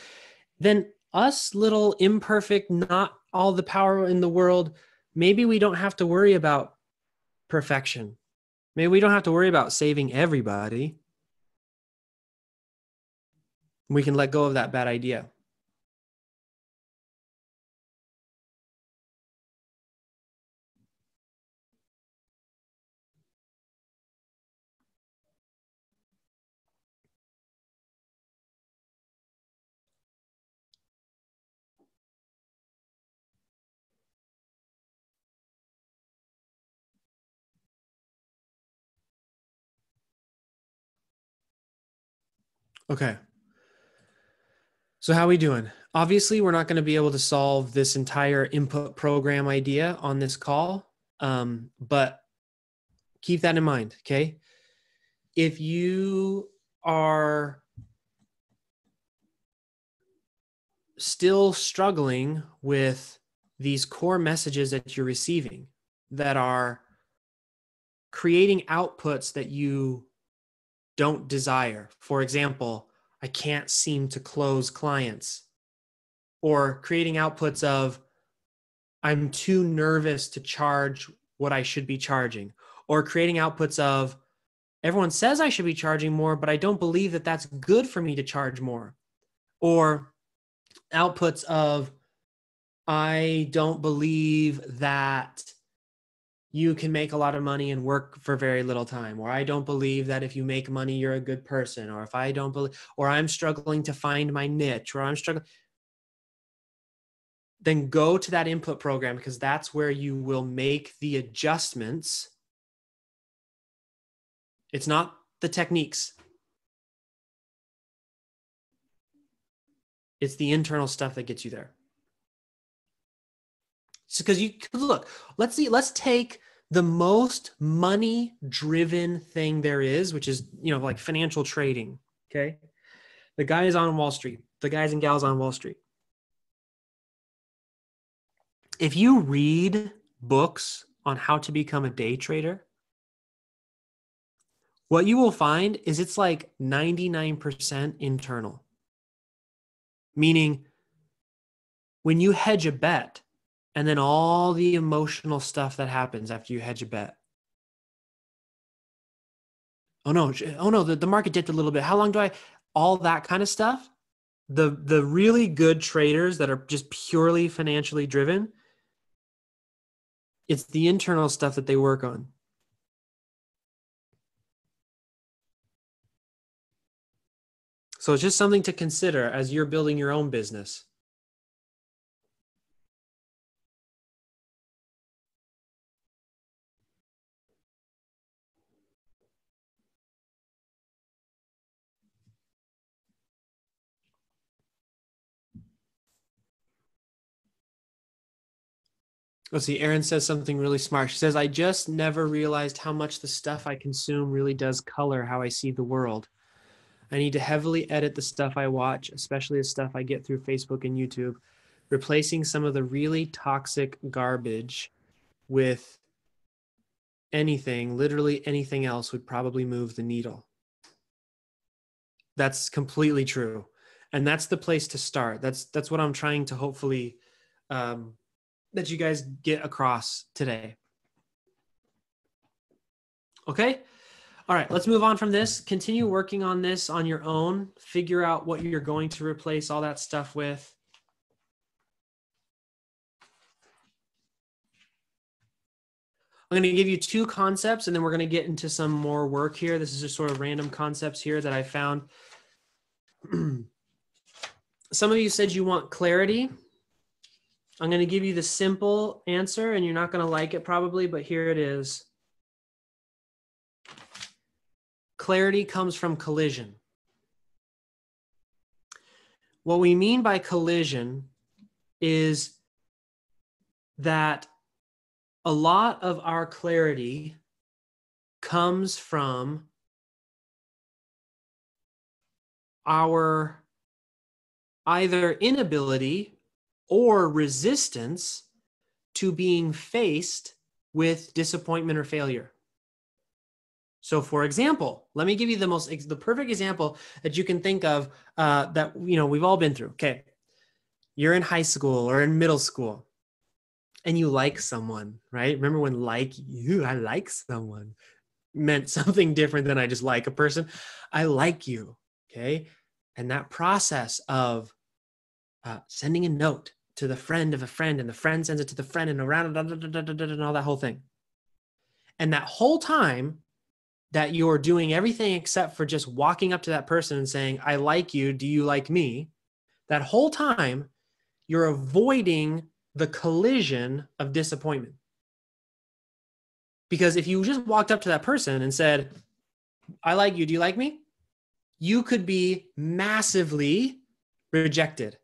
Speaker 2: then us little imperfect, not all the power in the world, maybe we don't have to worry about perfection. Maybe we don't have to worry about saving everybody. We can let go of that bad idea. Okay. So how are we doing? Obviously, we're not going to be able to solve this entire input program idea on this call, but keep that in mind, okay? If you are still struggling with these core messages that you're receiving that are creating outputs that you don't desire, for example, I can't seem to close clients, or creating outputs of I'm too nervous to charge what I should be charging, or creating outputs of everyone says I should be charging more, but I don't believe that that's good for me to charge more, or outputs of I don't believe that you can make a lot of money and work for very little time, or I don't believe that if you make money, you're a good person, or if I don't believe, or I'm struggling to find my niche, or I'm struggling, then go to that input program, because that's where you will make the adjustments. It's not the techniques. It's the internal stuff that gets you there. Because you look, let's take the most money driven thing there is, which is, like financial trading. Okay. The guys on Wall Street, the guys and gals on Wall Street. If you read books on how to become a day trader, what you will find is it's like 99% internal. Meaning when you hedge a bet and then all the emotional stuff that happens after you hedge a bet. Oh no, the market dipped a little bit. How long do I, all that kind of stuff. The really good traders that are just purely financially driven, it's the internal stuff that they work on. So it's just something to consider as you're building your own business. Let's see, Erin says something really smart. She says, I just never realized how much the stuff I consume really does color how I see the world. I need to heavily edit the stuff I watch, especially the stuff I get through Facebook and YouTube, replacing some of the really toxic garbage with anything, literally anything else would probably move the needle. That's completely true. And that's the place to start. That's what I'm trying to hopefully that you guys get across today. Okay? All right, let's move on from this. Continue working on this on your own. Figure out what you're going to replace all that stuff with. I'm going to give you two concepts, and then we're going to get into some more work here. This is just sort of random concepts here that I found. Some of you said you want clarity. I'm going to give you the simple answer, and you're not going to like it probably, but here it is. Clarity comes from collision. What we mean by collision is that a lot of our clarity comes from our either inability or resistance to being faced with disappointment or failure. So for example, let me give you the perfect example that you can think of that we've all been through. Okay. You're in high school or in middle school and you like someone, right? Remember when I like someone meant something different than I just like a person. I like you. Okay. And that process of sending a note to the friend of a friend and the friend sends it to the friend and around and all that whole thing. And that whole time that you're doing everything except for just walking up to that person and saying, I like you. Do you like me? That whole time you're avoiding the collision of disappointment. Because if you just walked up to that person and said, I like you. Do you like me? You could be massively rejected.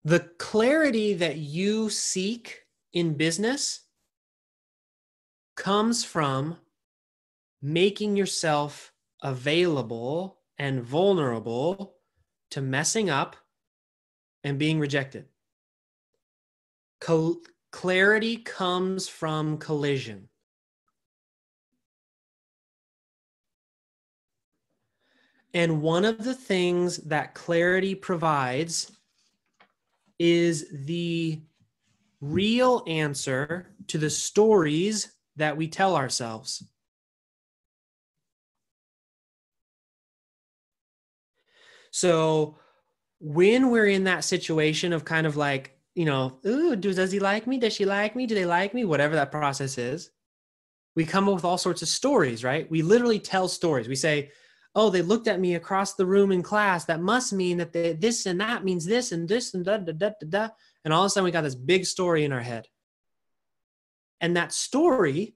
Speaker 2: The clarity that you seek in business comes from making yourself available and vulnerable to messing up and being rejected. Clarity comes from collision. And one of the things that clarity provides is the real answer to the stories that we tell ourselves. So when we're in that situation of kind of like, ooh, does he like me? Does she like me? Do they like me? Whatever that process is, we come up with all sorts of stories, right? We literally tell stories. We say, oh, they looked at me across the room in class. That must mean that this and that means this and this and da, da, da, da, da. And all of a sudden we got this big story in our head. And that story,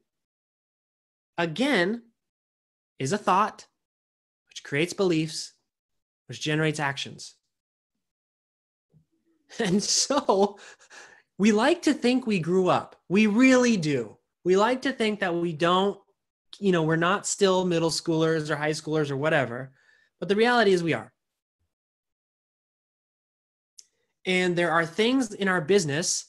Speaker 2: again, is a thought, which creates beliefs, which generates actions. And so we like to think we grew up. We really do. We like to think that we don't, we're not still middle schoolers or high schoolers or whatever. But the reality is we are. And there are things in our business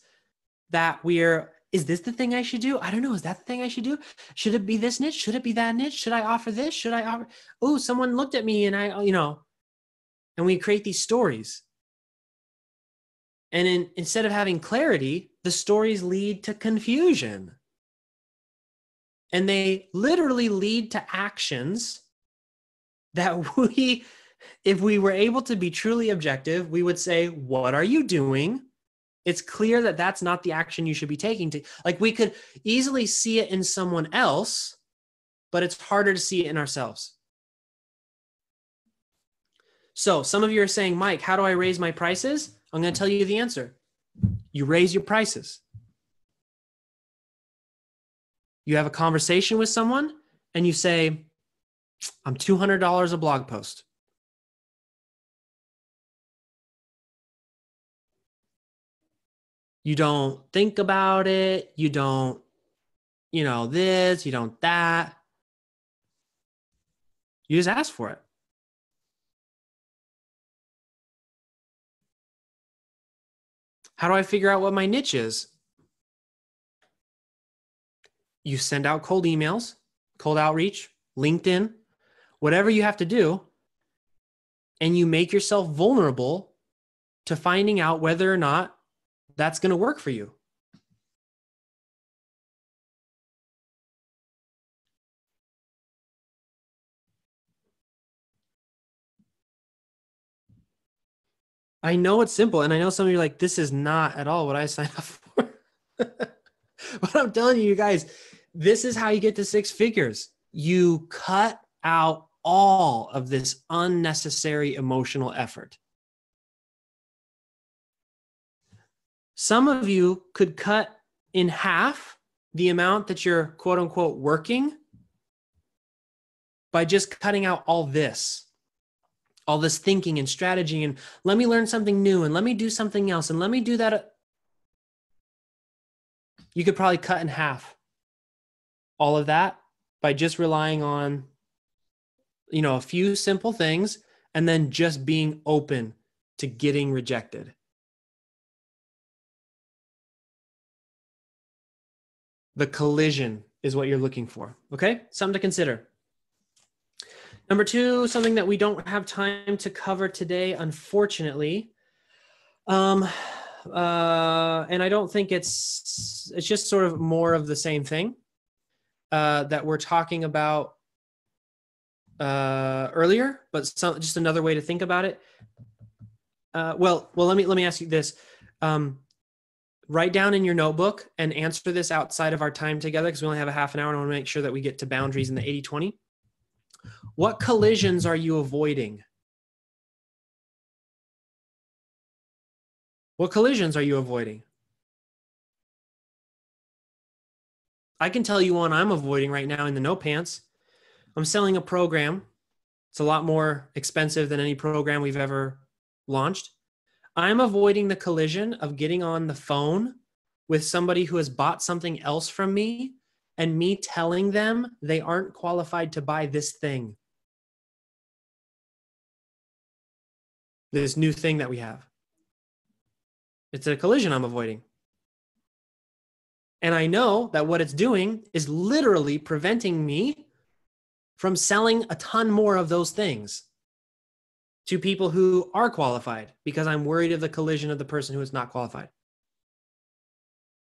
Speaker 2: that is this the thing I should do? I don't know. Is that the thing I should do? Should it be this niche? Should it be that niche? Should I offer this? Should I offer? Oh, someone looked at me and and we create these stories. And instead of having clarity, the stories lead to confusion. And they literally lead to actions that if we were able to be truly objective, we would say, what are you doing? It's clear that that's not the action you should be taking. Like, we could easily see it in someone else, but it's harder to see it in ourselves. So some of you are saying, Mike, how do I raise my prices? I'm going to tell you the answer. You raise your prices. You have a conversation with someone and you say, I'm $200 a blog post. You don't think about it. You don't, this, you don't that. You just ask for it. How do I figure out what my niche is? You send out cold emails, cold outreach, LinkedIn, whatever you have to do, and you make yourself vulnerable to finding out whether or not that's going to work for you. I know it's simple, and I know some of you are like, this is not at all what I signed up for. But I'm telling you guys, this is how you get to six figures. You cut out all of this unnecessary emotional effort. Some of you could cut in half the amount that you're quote unquote working by just cutting out all this thinking and strategy, and let me learn something new, and let me do something else, and let me do that. You could probably cut in half all of that by just relying on, a few simple things, and then just being open to getting rejected. The collision is what you're looking for. Okay? Something to consider. Number two, something that we don't have time to cover today, unfortunately. And I don't think it's just sort of more of the same thing that we're talking about earlier, but just another way to think about it. Well, let me ask you this. Write down in your notebook and answer this outside of our time together, because we only have a half an hour, and I want to make sure that we get to boundaries in the 80-20. What collisions are you avoiding? What collisions are you avoiding? I can tell you one I'm avoiding right now in the no pants. I'm selling a program. It's a lot more expensive than any program we've ever launched. I'm avoiding the collision of getting on the phone with somebody who has bought something else from me and me telling them they aren't qualified to buy this thing. This new thing that we have. It's a collision I'm avoiding. And I know that what it's doing is literally preventing me from selling a ton more of those things to people who are qualified, because I'm worried of the collision of the person who is not qualified.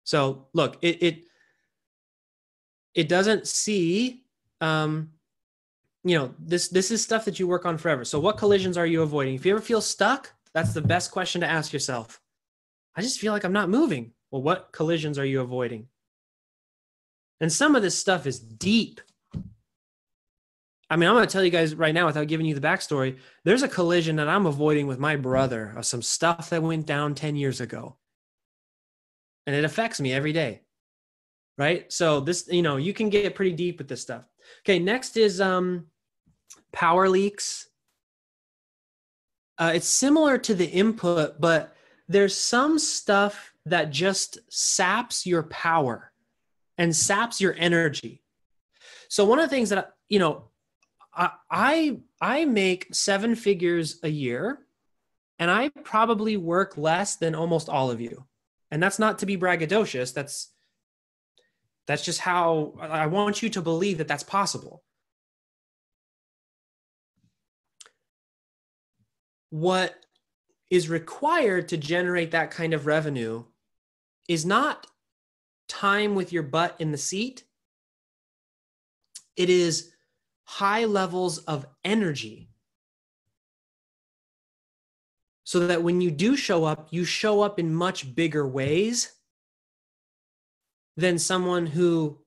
Speaker 2: So look, it doesn't see, this is stuff that you work on forever. So what collisions are you avoiding? If you ever feel stuck, that's the best question to ask yourself. I just feel like I'm not moving. Well, what collisions are you avoiding? And some of this stuff is deep. I mean, I'm going to tell you guys right now, without giving you the backstory, there's a collision that I'm avoiding with my brother of some stuff that went down 10 years ago. And it affects me every day. Right? So this, you can get pretty deep with this stuff. Okay, next is power leaks. It's similar to the input, but there's some stuff that just saps your power and saps your energy. So one of the things that, I make 7 figures a year And I probably work less than almost all of you. And that's not to be braggadocious. That's just how I want you to believe that that's possible. What is required to generate that kind of revenue is not time with your butt in the seat. It is high levels of energy. So that when you do show up, you show up in much bigger ways than someone who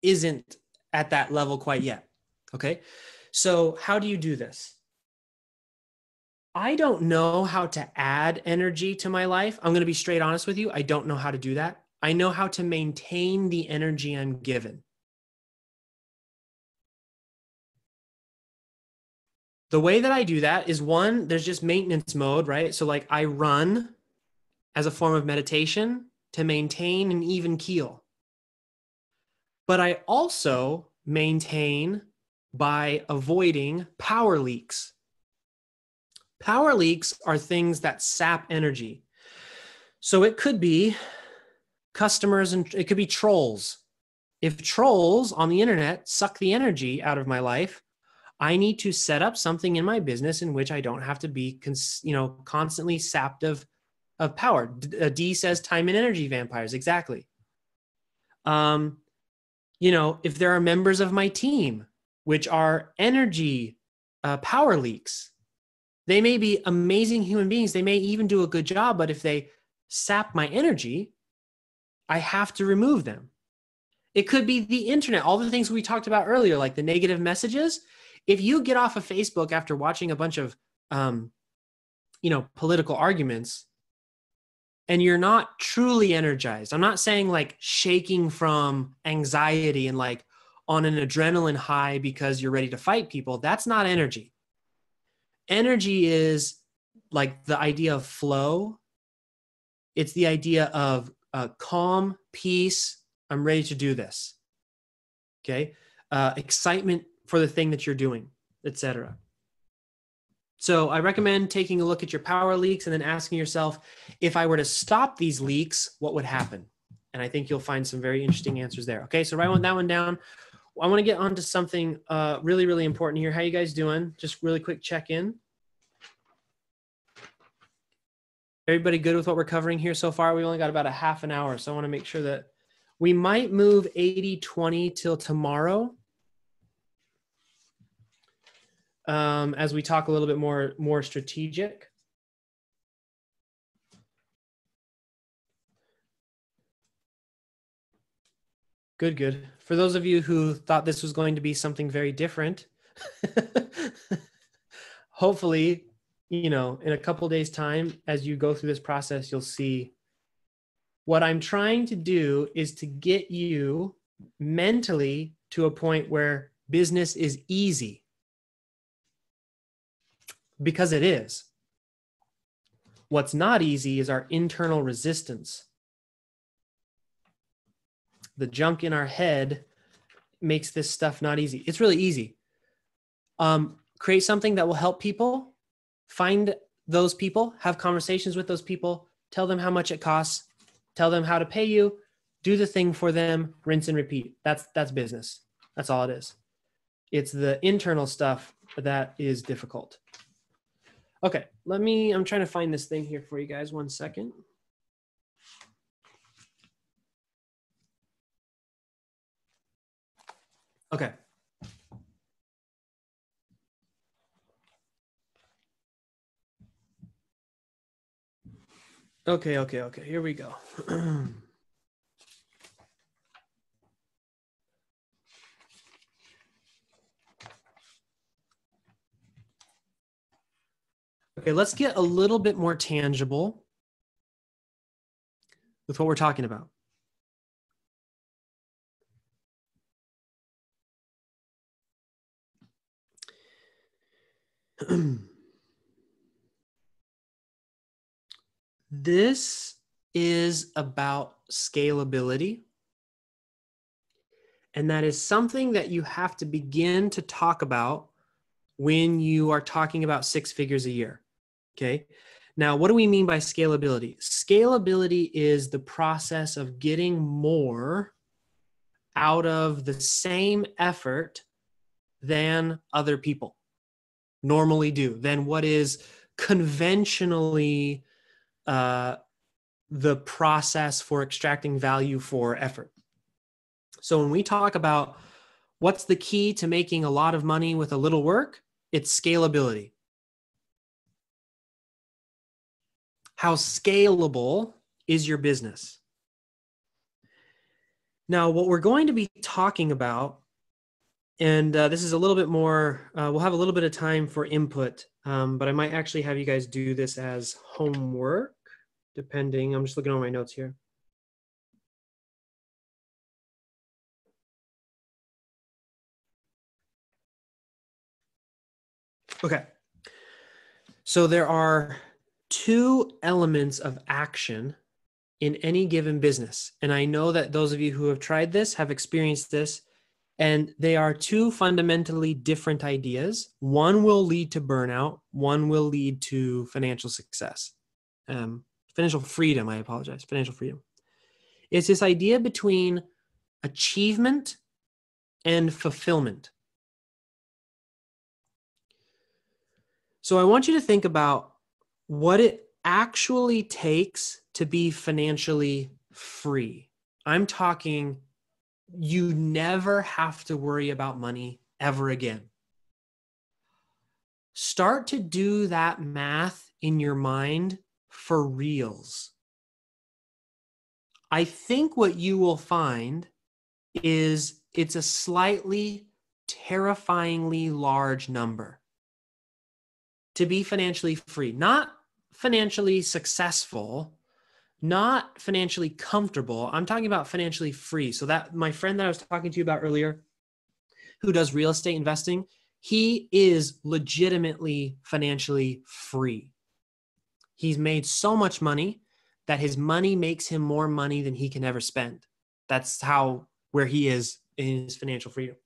Speaker 2: isn't at that level quite yet. Okay. So how do you do this? I don't know how to add energy to my life. I'm going to be straight honest with you. I don't know how to do that. I know how to maintain the energy I'm given. The way that I do that is one, there's just maintenance mode, right? So like I run as a form of meditation to maintain an even keel. But I also maintain by avoiding power leaks. Power leaks are things that sap energy. So it could be customers and it could be trolls. If trolls on the internet suck the energy out of my life, I need to set up something in my business in which I don't have to be, constantly sapped of power. D says time and energy vampires. Exactly. If there are members of my team, which are energy power leaks, they may be amazing human beings. They may even do a good job, but if they sap my energy, I have to remove them. It could be the internet, all the things we talked about earlier, like the negative messages. If you get off of Facebook after watching a bunch of, political arguments and you're not truly energized, I'm not saying like shaking from anxiety and like on an adrenaline high because you're ready to fight people. That's not energy. Energy is like the idea of flow. It's the idea of calm, peace. I'm ready to do this. Okay. Excitement for the thing that you're doing, etc. So I recommend taking a look at your power leaks and then asking yourself, if I were to stop these leaks, what would happen? And I think you'll find some very interesting answers there. Okay, so write that one down. I want to get on to something really, really important here. How you guys doing? Just really quick check-in. Everybody good with what we're covering here so far? We've only got about a half an hour, so I want to make sure that we might move 80-20 till tomorrow. As we talk a little bit more strategic. Good. For those of you who thought this was going to be something very different, hopefully, in a couple of days' time, as you go through this process, you'll see what I'm trying to do is to get you mentally to a point where business is easy. Because it is. What's not easy is our internal resistance. The junk in our head makes this stuff not easy. It's really easy. Create something that will help people. Find those people, have conversations with those people, tell them how much it costs, tell them how to pay you, do the thing for them, rinse and repeat. That's business. That's all it is. It's the internal stuff that is difficult. Okay, I'm trying to find this thing here for you guys. 1 second. Okay. Okay. Here we go. Okay, let's get a little bit more tangible with what we're talking about. This is about scalability. And that is something that you have to begin to talk about when you are talking about 6 figures a year. Okay. Now, what do we mean by scalability? Scalability is the process of getting more out of the same effort than other people normally do, than what is conventionally the process for extracting value for effort. So when we talk about what's the key to making a lot of money with a little work, it's scalability. How scalable is your business? Now, what we're going to be talking about, and this is a little bit more, we'll have a little bit of time for input, but I might actually have you guys do this as homework, depending. I'm just looking over my notes here. Okay. So there are two elements of action in any given business. And I know that those of you who have tried this have experienced this, and they are two fundamentally different ideas. One will lead to burnout, one will lead to financial success. Financial freedom, I apologize, financial freedom. It's this idea between achievement and fulfillment. So I want you to think about what it actually takes to be financially free. I'm talking you never have to worry about money ever again. Start to do that math in your mind for reals. I think what you will find is it's a slightly terrifyingly large number to be financially free, not financially successful, not financially comfortable. I'm talking about financially free. So that my friend that I was talking to you about earlier, who does real estate investing, he is legitimately financially free. He's made so much money that his money makes him more money than he can ever spend. That's where he is in his financial freedom.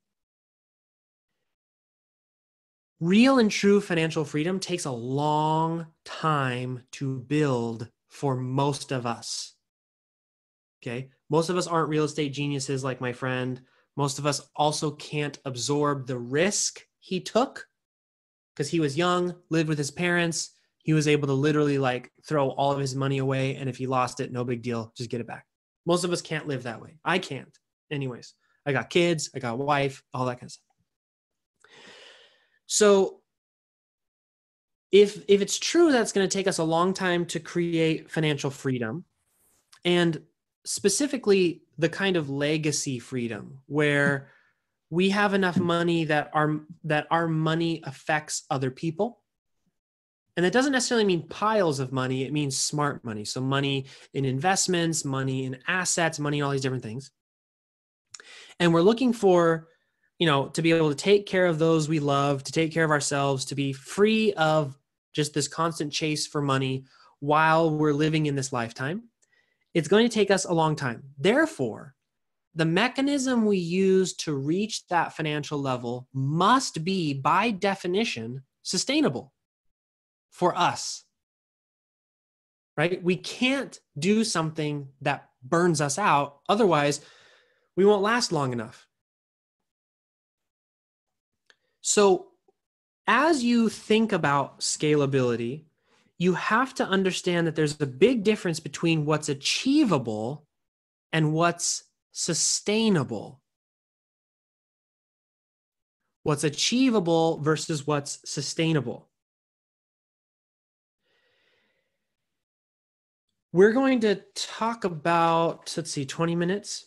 Speaker 2: Real and true financial freedom takes a long time to build for most of us. Okay. Most of us aren't real estate geniuses like my friend. Most of us also can't absorb the risk he took because he was young, lived with his parents. He was able to literally throw all of his money away. And if he lost it, no big deal, just get it back. Most of us can't live that way. I can't. Anyways, I got kids, I got a wife, all that kind of stuff. So if it's true that it's going to take us a long time to create financial freedom, and specifically the kind of legacy freedom where we have enough money that our money affects other people. And that doesn't necessarily mean piles of money. It means smart money. So money in investments, money in assets, money in all these different things. And we're looking for, to be able to take care of those we love, to take care of ourselves, to be free of just this constant chase for money while we're living in this lifetime. It's going to take us a long time. Therefore, the mechanism we use to reach that financial level must be, by definition, sustainable for us, right? We can't do something that burns us out. Otherwise, we won't last long enough. So as you think about scalability, you have to understand that there's a big difference between what's achievable and what's sustainable. What's achievable versus what's sustainable. We're going to talk about, 20 minutes.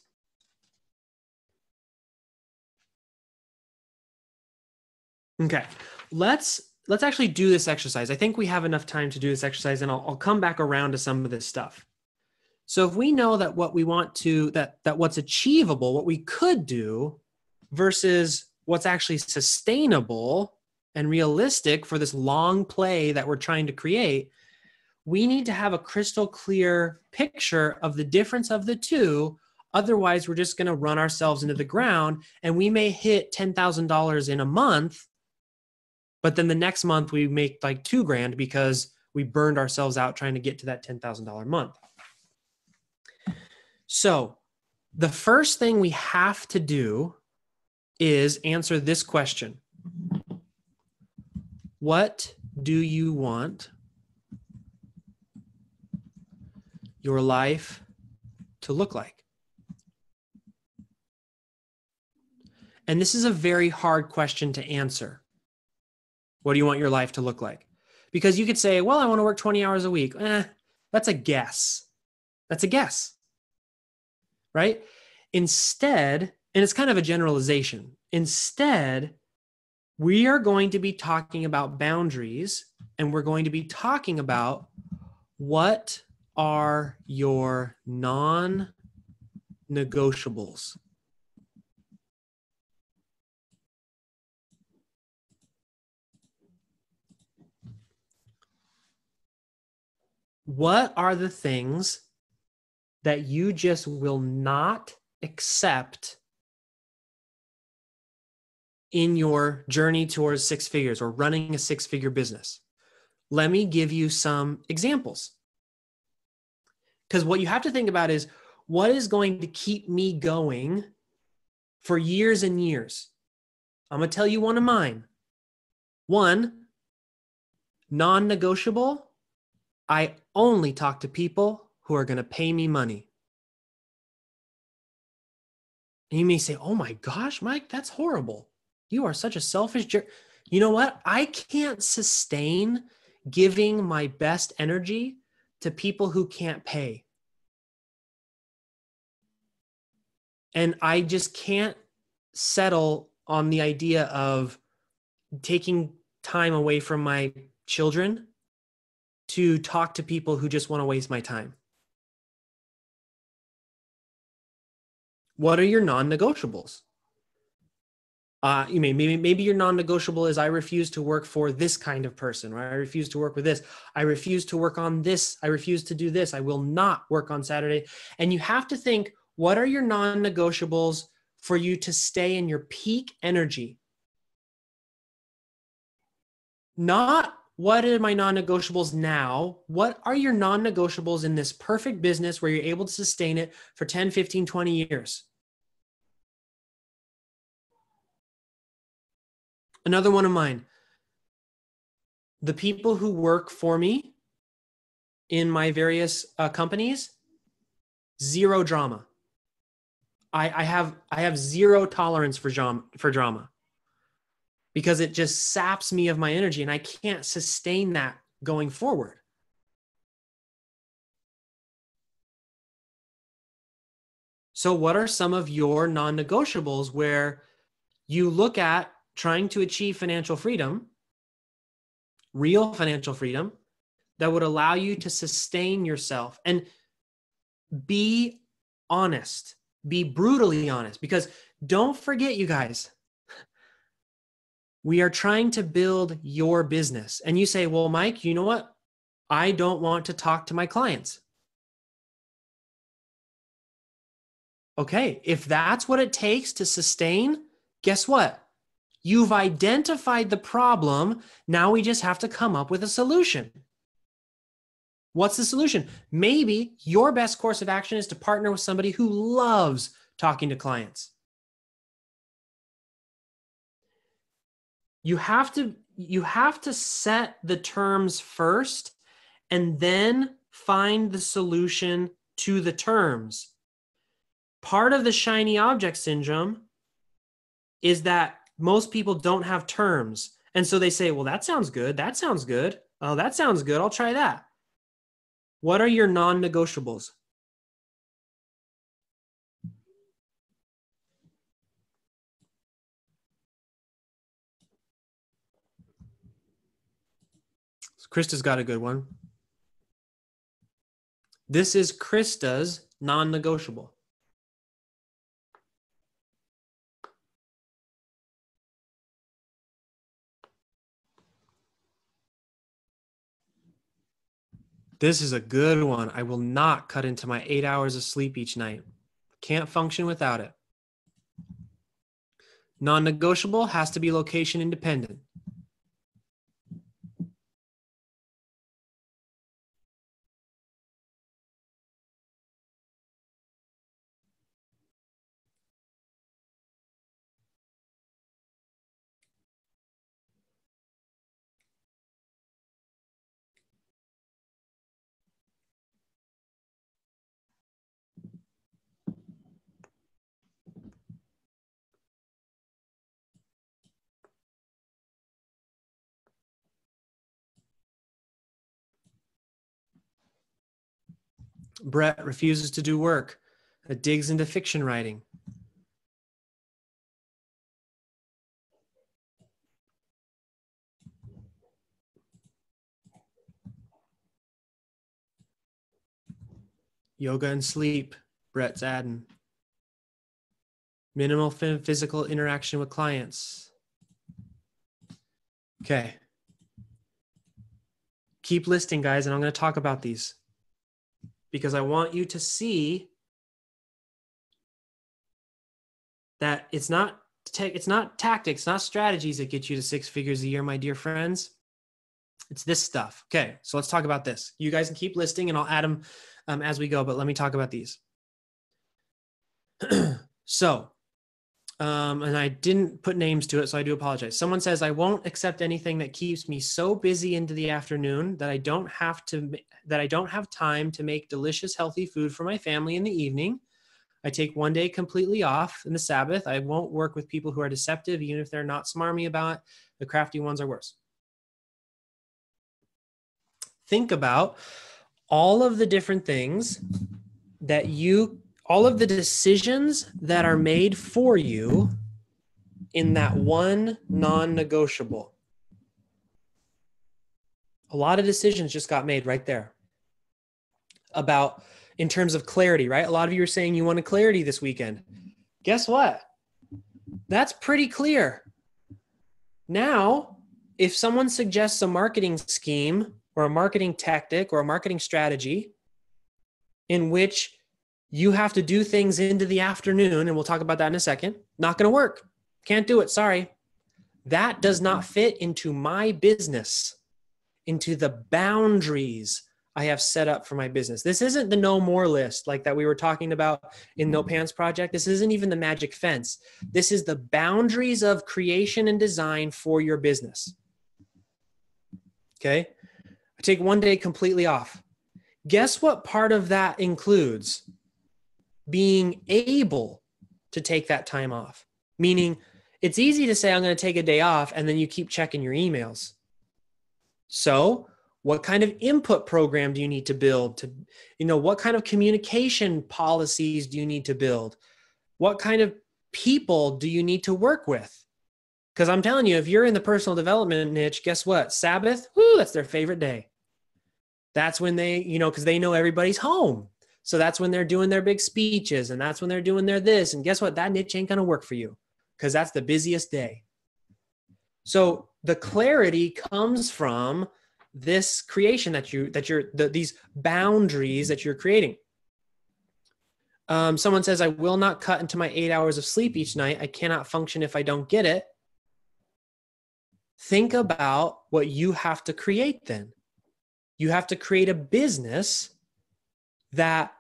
Speaker 2: Okay, let's actually do this exercise. I think we have enough time to do this exercise, and I'll come back around to some of this stuff. So if we know that what we want to, that what's achievable, what we could do versus what's actually sustainable and realistic for this long play that we're trying to create, we need to have a crystal clear picture of the difference of the two. Otherwise, we're just going to run ourselves into the ground, and we may hit $10,000 in a month, but then the next month we make $2,000 because we burned ourselves out trying to get to that $10,000 a month. So the first thing we have to do is answer this question. What do you want your life to look like? And this is a very hard question to answer. What do you want your life to look like? Because you could say, well, I want to work 20 hours a week. That's a guess. That's a guess, right? Instead, and it's kind of a generalization. Instead, we are going to be talking about boundaries, and we're going to be talking about what are your non-negotiables. What are the things that you just will not accept in your journey towards six figures or running a six-figure business? Let me give you some examples. Because what you have to think about is, what is going to keep me going for years and years? I'm going to tell you one of mine. One, non-negotiable, I only talk to people who are going to pay me money. And you may say, oh my gosh, Mike, that's horrible. You are such a selfish jerk. You know what? I can't sustain giving my best energy to people who can't pay. And I just can't settle on the idea of taking time away from my children to talk to people who just want to waste my time. What are your non-negotiables? Maybe your non-negotiable is, I refuse to work for this kind of person, right? I refuse to work with this. I refuse to work on this. I refuse to do this. I will not work on Saturday. And you have to think, what are your non-negotiables for you to stay in your peak energy? Not what are my non-negotiables now? What are your non-negotiables in this perfect business where you're able to sustain it for 10, 15, 20 years? Another one of mine. The people who work for me in my various companies, zero drama. I have zero tolerance for drama because it just saps me of my energy and I can't sustain that going forward. So what are some of your non-negotiables where you look at trying to achieve financial freedom, real financial freedom, that would allow you to sustain yourself? And be honest, be brutally honest, because don't forget, you guys, we are trying to build your business. And you say, well, Mike, you know what? I don't want to talk to my clients. Okay, if that's what it takes to sustain, guess what? You've identified the problem. Now we just have to come up with a solution. What's the solution? Maybe your best course of action is to partner with somebody who loves talking to clients. You have to set the terms first and then find the solution to the terms. Part of the shiny object syndrome is that most people don't have terms. And so they say, well, that sounds good. That sounds good. Oh, that sounds good. I'll try that. What are your non-negotiables? Krista's got a good one. This is Krista's non-negotiable. This is a good one. I will not cut into my 8 hours of sleep each night. Can't function without it. Non-negotiable has to be location independent. Brett refuses to do work that digs into fiction writing. Yoga and sleep, Brett's adding. Minimal physical interaction with clients. Okay. Keep listing, guys, and I'm going to talk about these because I want you to see that it's not tactics, not strategies that get you to 6 figures a year, my dear friends. It's this stuff. Okay, so let's talk about this. You guys can keep listing, and I'll add them as we go, but let me talk about these. So, and I didn't put names to it, so I do apologize. Someone says, I won't accept anything that keeps me so busy into the afternoon that I don't have time to make delicious, healthy food for my family in the evening. I take one day completely off in the Sabbath. I won't work with people who are deceptive, even if they're not smarmy about it. The crafty ones are worse. Think about all of the different things that all of the decisions that are made for you in that one non-negotiable. A lot of decisions just got made right there about in terms of clarity, right? A lot of you are saying you wanted clarity this weekend. Guess what? That's pretty clear. Now, if someone suggests a marketing scheme or a marketing tactic or a marketing strategy in which you have to do things into the afternoon, and we'll talk about that in a second, not going to work. Can't do it. Sorry. That does not fit into my business, into the boundaries I have set up for my business. This isn't the no more list like that we were talking about in No Pants Project. This isn't even the magic fence. This is the boundaries of creation and design for your business. Okay. I take one day completely off. Guess what part of that includes? Being able to take that time off. Meaning it's easy to say, I'm going to take a day off, and then you keep checking your emails. So what kind of input program do you need to build to, what kind of communication policies do you need to build? What kind of people do you need to work with? Because I'm telling you, if you're in the personal development niche, guess what? Sabbath, that's their favorite day. That's when they, because they know everybody's home. So that's when they're doing their big speeches, and that's when they're doing their this. And guess what? That niche ain't going to work for you because that's the busiest day. So the clarity comes from this creation these boundaries that you're creating. Someone says, I will not cut into my 8 hours of sleep each night. I cannot function if I don't get it. Think about what you have to create then. You have to create a business that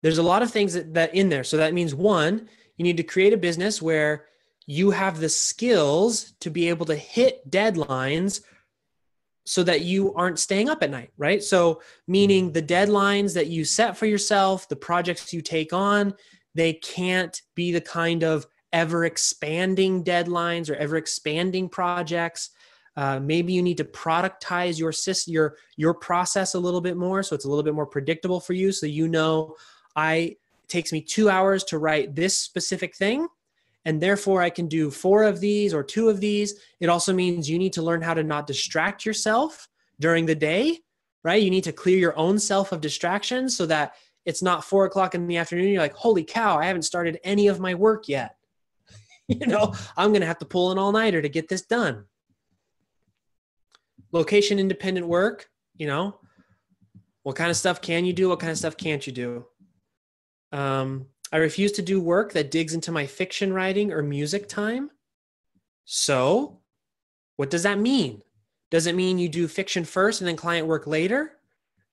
Speaker 2: there's a lot of things that in there. So that means, one, you need to create a business where you have the skills to be able to hit deadlines so that you aren't staying up at night, right? So meaning the deadlines that you set for yourself, the projects you take on, they can't be the kind of ever expanding deadlines or ever expanding projects. Maybe you need to productize your process a little bit more, so it's a little bit more predictable for you. So it takes me 2 hours to write this specific thing, and therefore I can do 4 of these or 2 of these. It also means you need to learn how to not distract yourself during the day, right? You need to clear your own self of distractions so that it's not 4 o'clock in the afternoon. You're like, holy cow, I haven't started any of my work yet. I'm going to have to pull an all-nighter to get this done. Location independent work, what kind of stuff can you do? What kind of stuff can't you do? I refuse to do work that digs into my fiction writing or music time. So what does that mean? Does it mean you do fiction first and then client work later?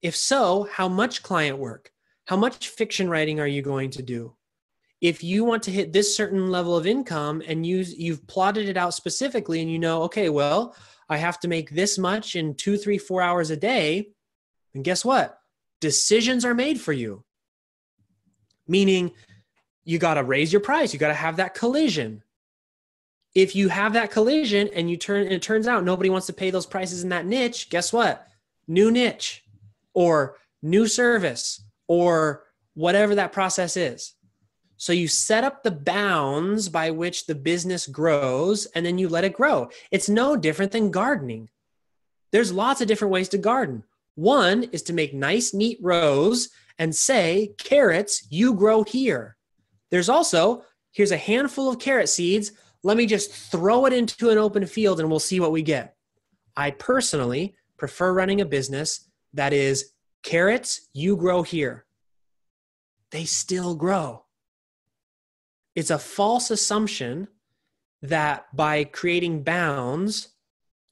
Speaker 2: If so, how much client work? How much fiction writing are you going to do? If you want to hit this certain level of income and you've plotted it out specifically and okay, well, I have to make this much in 2, 3, 4 hours a day. And guess what? Decisions are made for you. Meaning you got to raise your price. You got to have that collision. If you have that collision and it turns out nobody wants to pay those prices in that niche, guess what? New niche or new service or whatever that process is. So you set up the bounds by which the business grows, and then you let it grow. It's no different than gardening. There's lots of different ways to garden. One is to make nice, neat rows and say, carrots, you grow here. There's also, here's a handful of carrot seeds. Let me just throw it into an open field and we'll see what we get. I personally prefer running a business that is carrots, you grow here. They still grow. It's a false assumption that by creating bounds,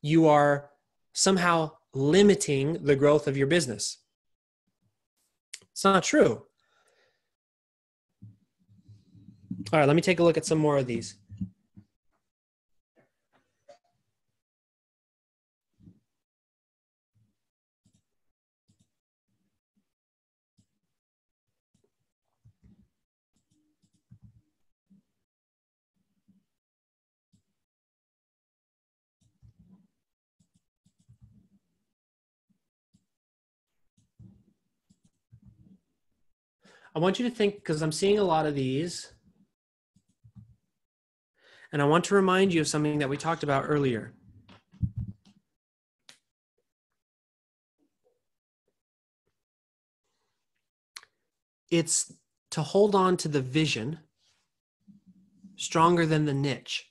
Speaker 2: you are somehow limiting the growth of your business. It's not true. All right, let me take a look at some more of these. I want you to think, because I'm seeing a lot of these, and I want to remind you of something that we talked about earlier. It's to hold on to the vision stronger than the niche.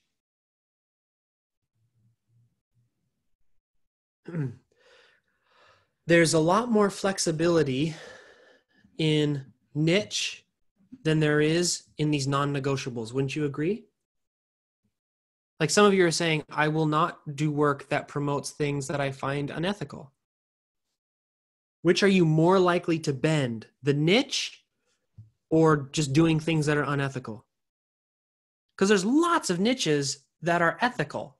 Speaker 2: There's a lot more flexibility in niche than there is in these non-negotiables. Wouldn't you agree? Like some of you are saying, I will not do work that promotes things that I find unethical. Which are you more likely to bend, the niche or just doing things that are unethical? Because there's lots of niches that are ethical.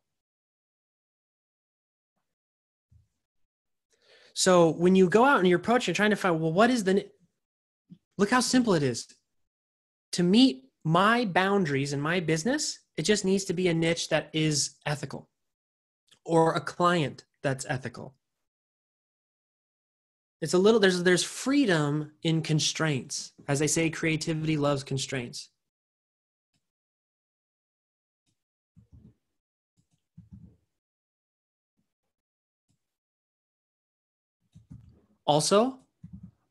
Speaker 2: So when you go out and you're approaching, trying to find, well, what is the, look how simple it is. To meet my boundaries in my business, it just needs to be a niche that is ethical or a client that's ethical. It's a little, there's freedom in constraints. As they say, creativity loves constraints. Also,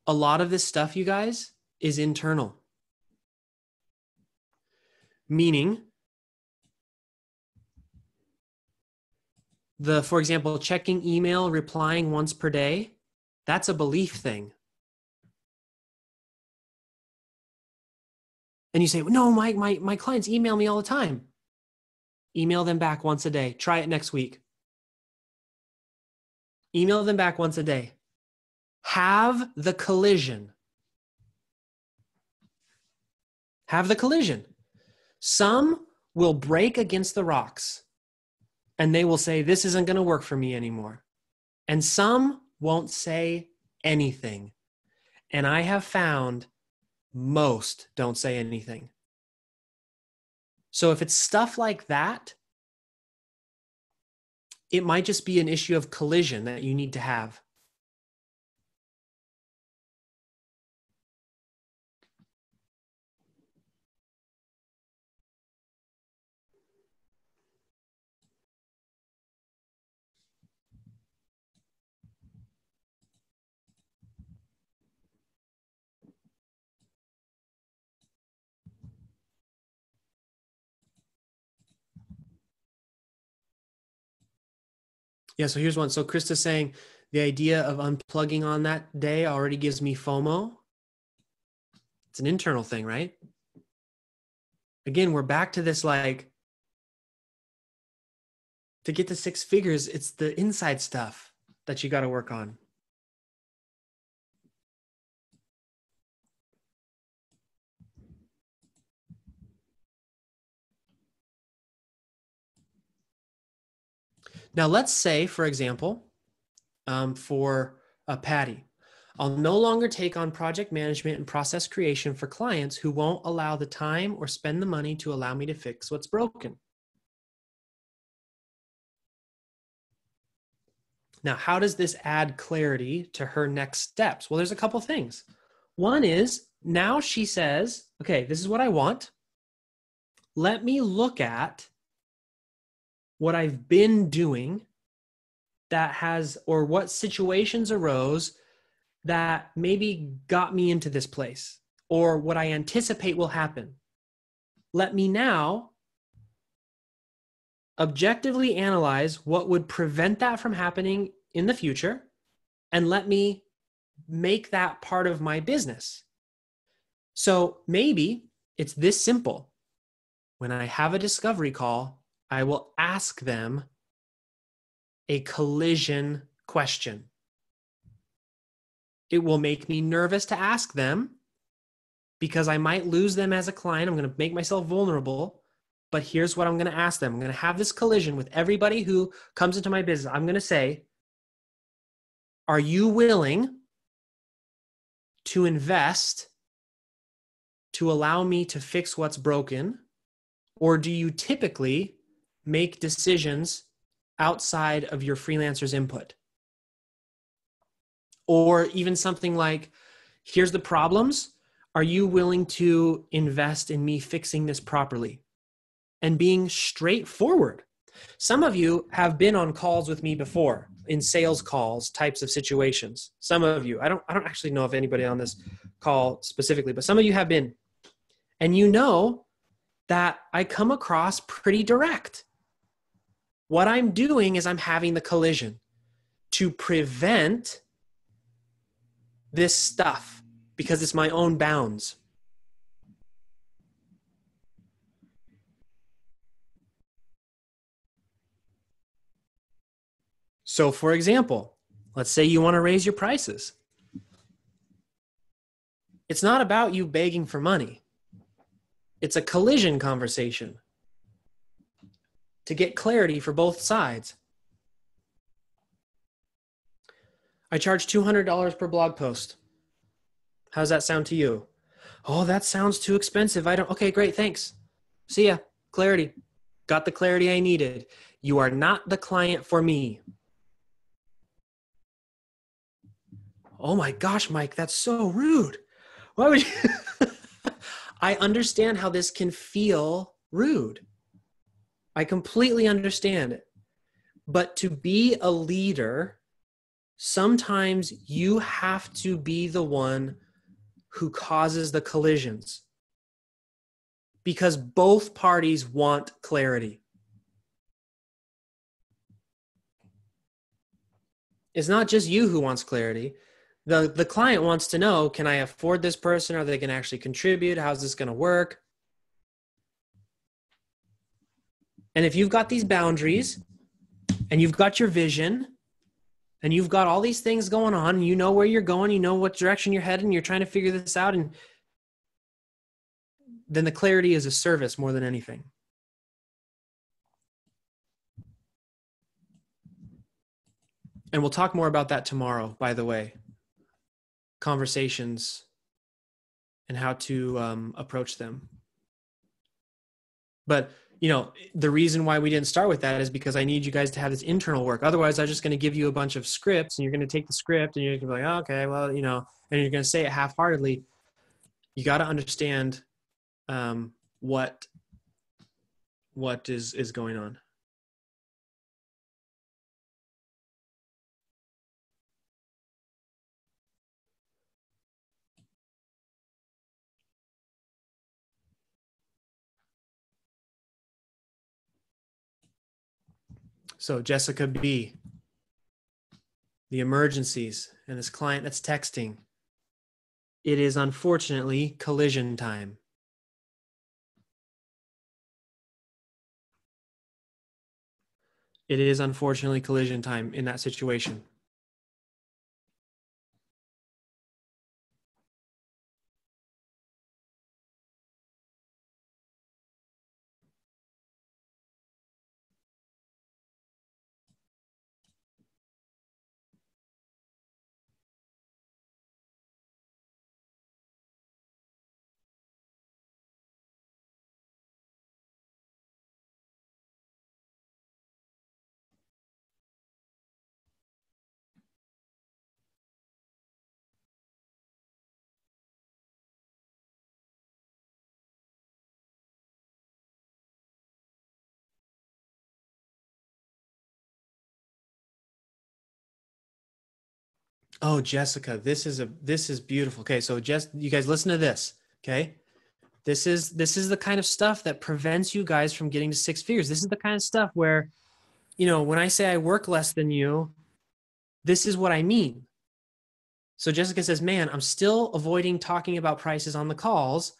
Speaker 2: a lot of this stuff, you guys, is internal. Meaning, for example, checking email, replying once per day, that's a belief thing. And you say, no, my clients email me all the time. Email them back once a day. Try it next week. Email them back once a day. Have the collision. Have the collision. Some will break against the rocks and they will say, this isn't going to work for me anymore. And some won't say anything. And I have found most don't say anything. So if it's stuff like that, it might just be an issue of collision that you need to have. Yeah, so here's one. So Krista's saying the idea of unplugging on that day already gives me FOMO. It's an internal thing, right? Again, we're back to this, like, to get to 6 figures, it's the inside stuff that you got to work on. Now, let's say, for example, for Patty, I'll no longer take on project management and process creation for clients who won't allow the time or spend the money to allow me to fix what's broken. Now, how does this add clarity to her next steps? Well, there's a couple things. One is now she says, okay, this is what I want. Let me look at what I've been doing that has, or what situations arose that maybe got me into this place, or what I anticipate will happen. Let me now objectively analyze what would prevent that from happening in the future, and let me make that part of my business. So maybe it's this simple. When I have a discovery call, I will ask them a collision question. It will make me nervous to ask them because I might lose them as a client. I'm going to make myself vulnerable. But here's what I'm going to ask them. I'm going to have this collision with everybody who comes into my business. I'm going to say, are you willing to invest to allow me to fix what's broken? Or do you typically make decisions outside of your freelancer's input? Or even something like, here's the problems. Are you willing to invest in me fixing this properly? And being straightforward. Some of you have been on calls with me before, in sales calls, types of situations. Some of you, I don't actually know if anybody on this call specifically, but some of you have been. And you know that I come across pretty direct. What I'm doing is I'm having the collision to prevent this stuff because it's my own bounds. So for example, let's say you want to raise your prices. It's not about you begging for money. It's a collision conversation to get clarity for both sides. I charge $200 per blog post. How's that sound to you? Oh, that sounds too expensive. Okay, great, thanks. See ya. Clarity. Got the clarity I needed. You are not the client for me. Oh my gosh, Mike, that's so rude. Why would you? I understand how this can feel rude. I completely understand it. But to be a leader, sometimes you have to be the one who causes the collisions because both parties want clarity. It's not just you who wants clarity. The client wants to know, can I afford this person? Are they going to actually contribute? How's this going to work? And if you've got these boundaries and you've got your vision and you've got all these things going on, and you know where you're going, you know what direction you're heading, you're trying to figure this out, and then the clarity is a service more than anything. And we'll talk more about that tomorrow, by the way. Conversations and how to approach them. But, you know, the reason why we didn't start with that is because I need you guys to have this internal work. Otherwise, I'm just going to give you a bunch of scripts and you're going to take the script and you're going to be like, oh, okay, well, you know, and you're going to say it half-heartedly. You got to understand what is going on. So Jessica B, the emergencies and this client that's texting, it is unfortunately collision time. It is unfortunately collision time in that situation. Oh, Jessica, this is beautiful. Okay, so you guys listen to this. Okay, this is the kind of stuff that prevents you guys from getting to six figures. This is the kind of stuff where, when I say I work less than you, this is what I mean. So Jessica says, man, I'm still avoiding talking about prices on the calls.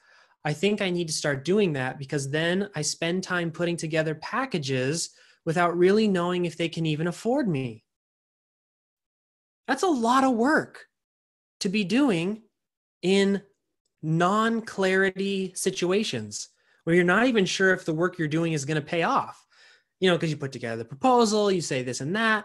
Speaker 2: I think I need to start doing that because then I spend time putting together packages without really knowing if they can even afford me. That's a lot of work to be doing in non-clarity situations where you're not even sure if the work you're doing is going to pay off, because you put together the proposal, you say this and that.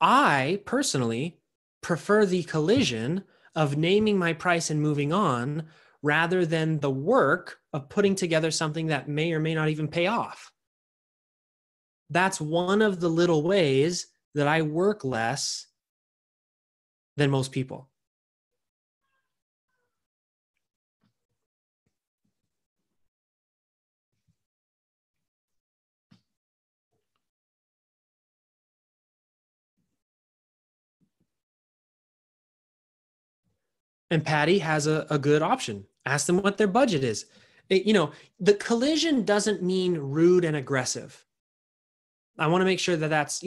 Speaker 2: I personally prefer the collision of naming my price and moving on rather than the work of putting together something that may or may not even pay off. That's one of the little ways that I work less than most people. And Patty has a good option. Ask them what their budget is. The collision doesn't mean rude and aggressive. I want to make sure that that's,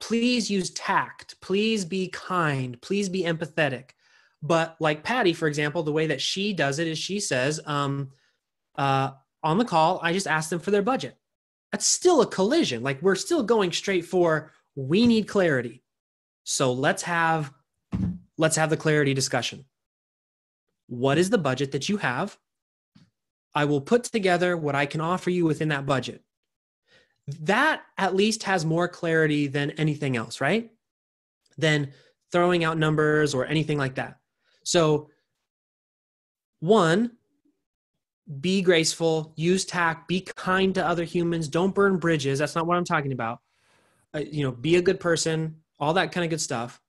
Speaker 2: please use tact. Please be kind. Please be empathetic. But like Patty, for example, the way that she does it is she says, on the call, I just ask them for their budget. That's still a collision. Like we're still going straight for, we need clarity. So let's have the clarity discussion. What is the budget that you have? I will put together what I can offer you within that budget. That at least has more clarity than anything else, right? Than throwing out numbers or anything like that. So, one, be graceful, use tact, be kind to other humans, don't burn bridges. That's not what I'm talking about. Be a good person, all that kind of good stuff.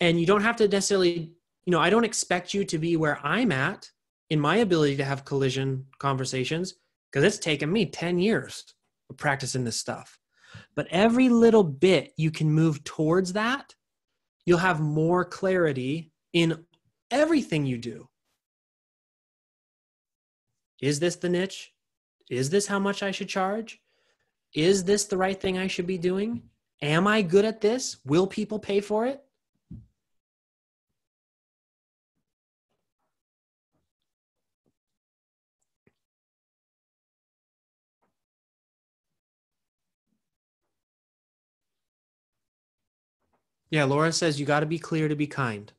Speaker 2: And you don't have to necessarily, I don't expect you to be where I'm at in my ability to have collision conversations because it's taken me 10 years of practicing this stuff. But every little bit you can move towards that, you'll have more clarity in everything you do. Is this the niche? Is this how much I should charge? Is this the right thing I should be doing? Am I good at this? Will people pay for it? Yeah, Laura says you got to be clear to be kind.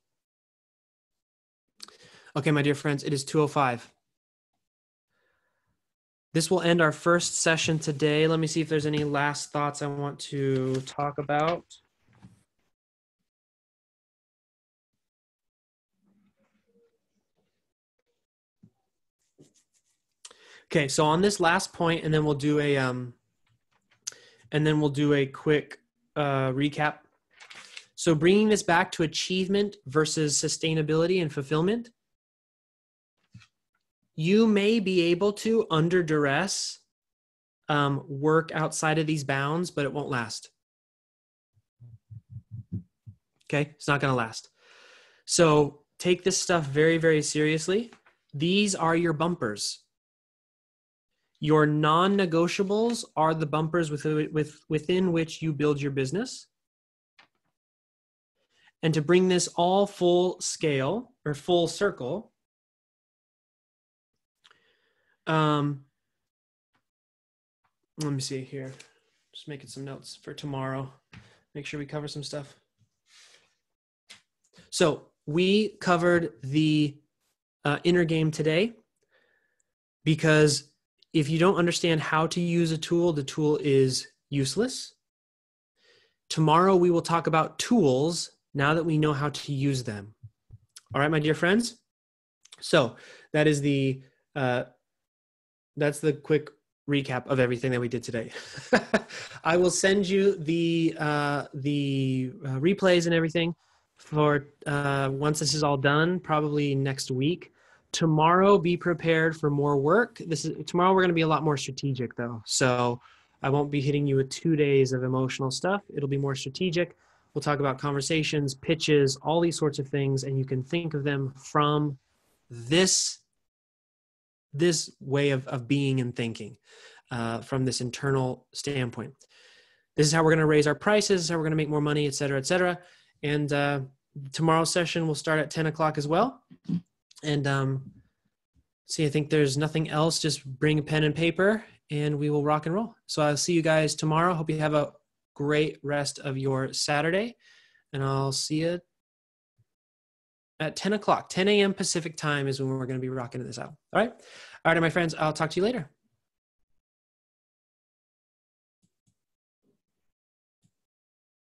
Speaker 2: Okay, my dear friends, it is 2:05. This will end our first session today. Let me see if there's any last thoughts I want to talk about. Okay, so on this last point, and then we'll do a quick recap. So bringing this back to achievement versus sustainability and fulfillment. You may be able to, under duress, work outside of these bounds, but it won't last. Okay, it's not going to last. So take this stuff very, very seriously. These are your bumpers. Your non-negotiables are the bumpers within which you build your business. And to bring this all full scale or full circle, let me see here. Just making some notes for tomorrow. Make sure we cover some stuff. So we covered the inner game today because if you don't understand how to use a tool, the tool is useless. Tomorrow we will talk about tools now that we know how to use them. All right, my dear friends. So that is that's the quick recap of everything that we did today. I will send you the replays and everything for once this is all done, probably next week. Tomorrow, be prepared for more work. Tomorrow we're going to be a lot more strategic though. So I won't be hitting you with 2 days of emotional stuff. It'll be more strategic. We'll talk about conversations, pitches, all these sorts of things, and you can think of them from this way of being and thinking, from this internal standpoint. This is how we're going to raise our prices, how we're going to make more money, et cetera, et cetera. And tomorrow's session will start at 10 o'clock as well. And see, I think there's nothing else. Just bring a pen and paper and we will rock and roll. So I'll see you guys tomorrow. Hope you have a great rest of your Saturday. And I'll see you at 10 o'clock. 10 a.m. Pacific time is when we're going to be rocking this out. All right. All right, my friends. I'll talk to you later.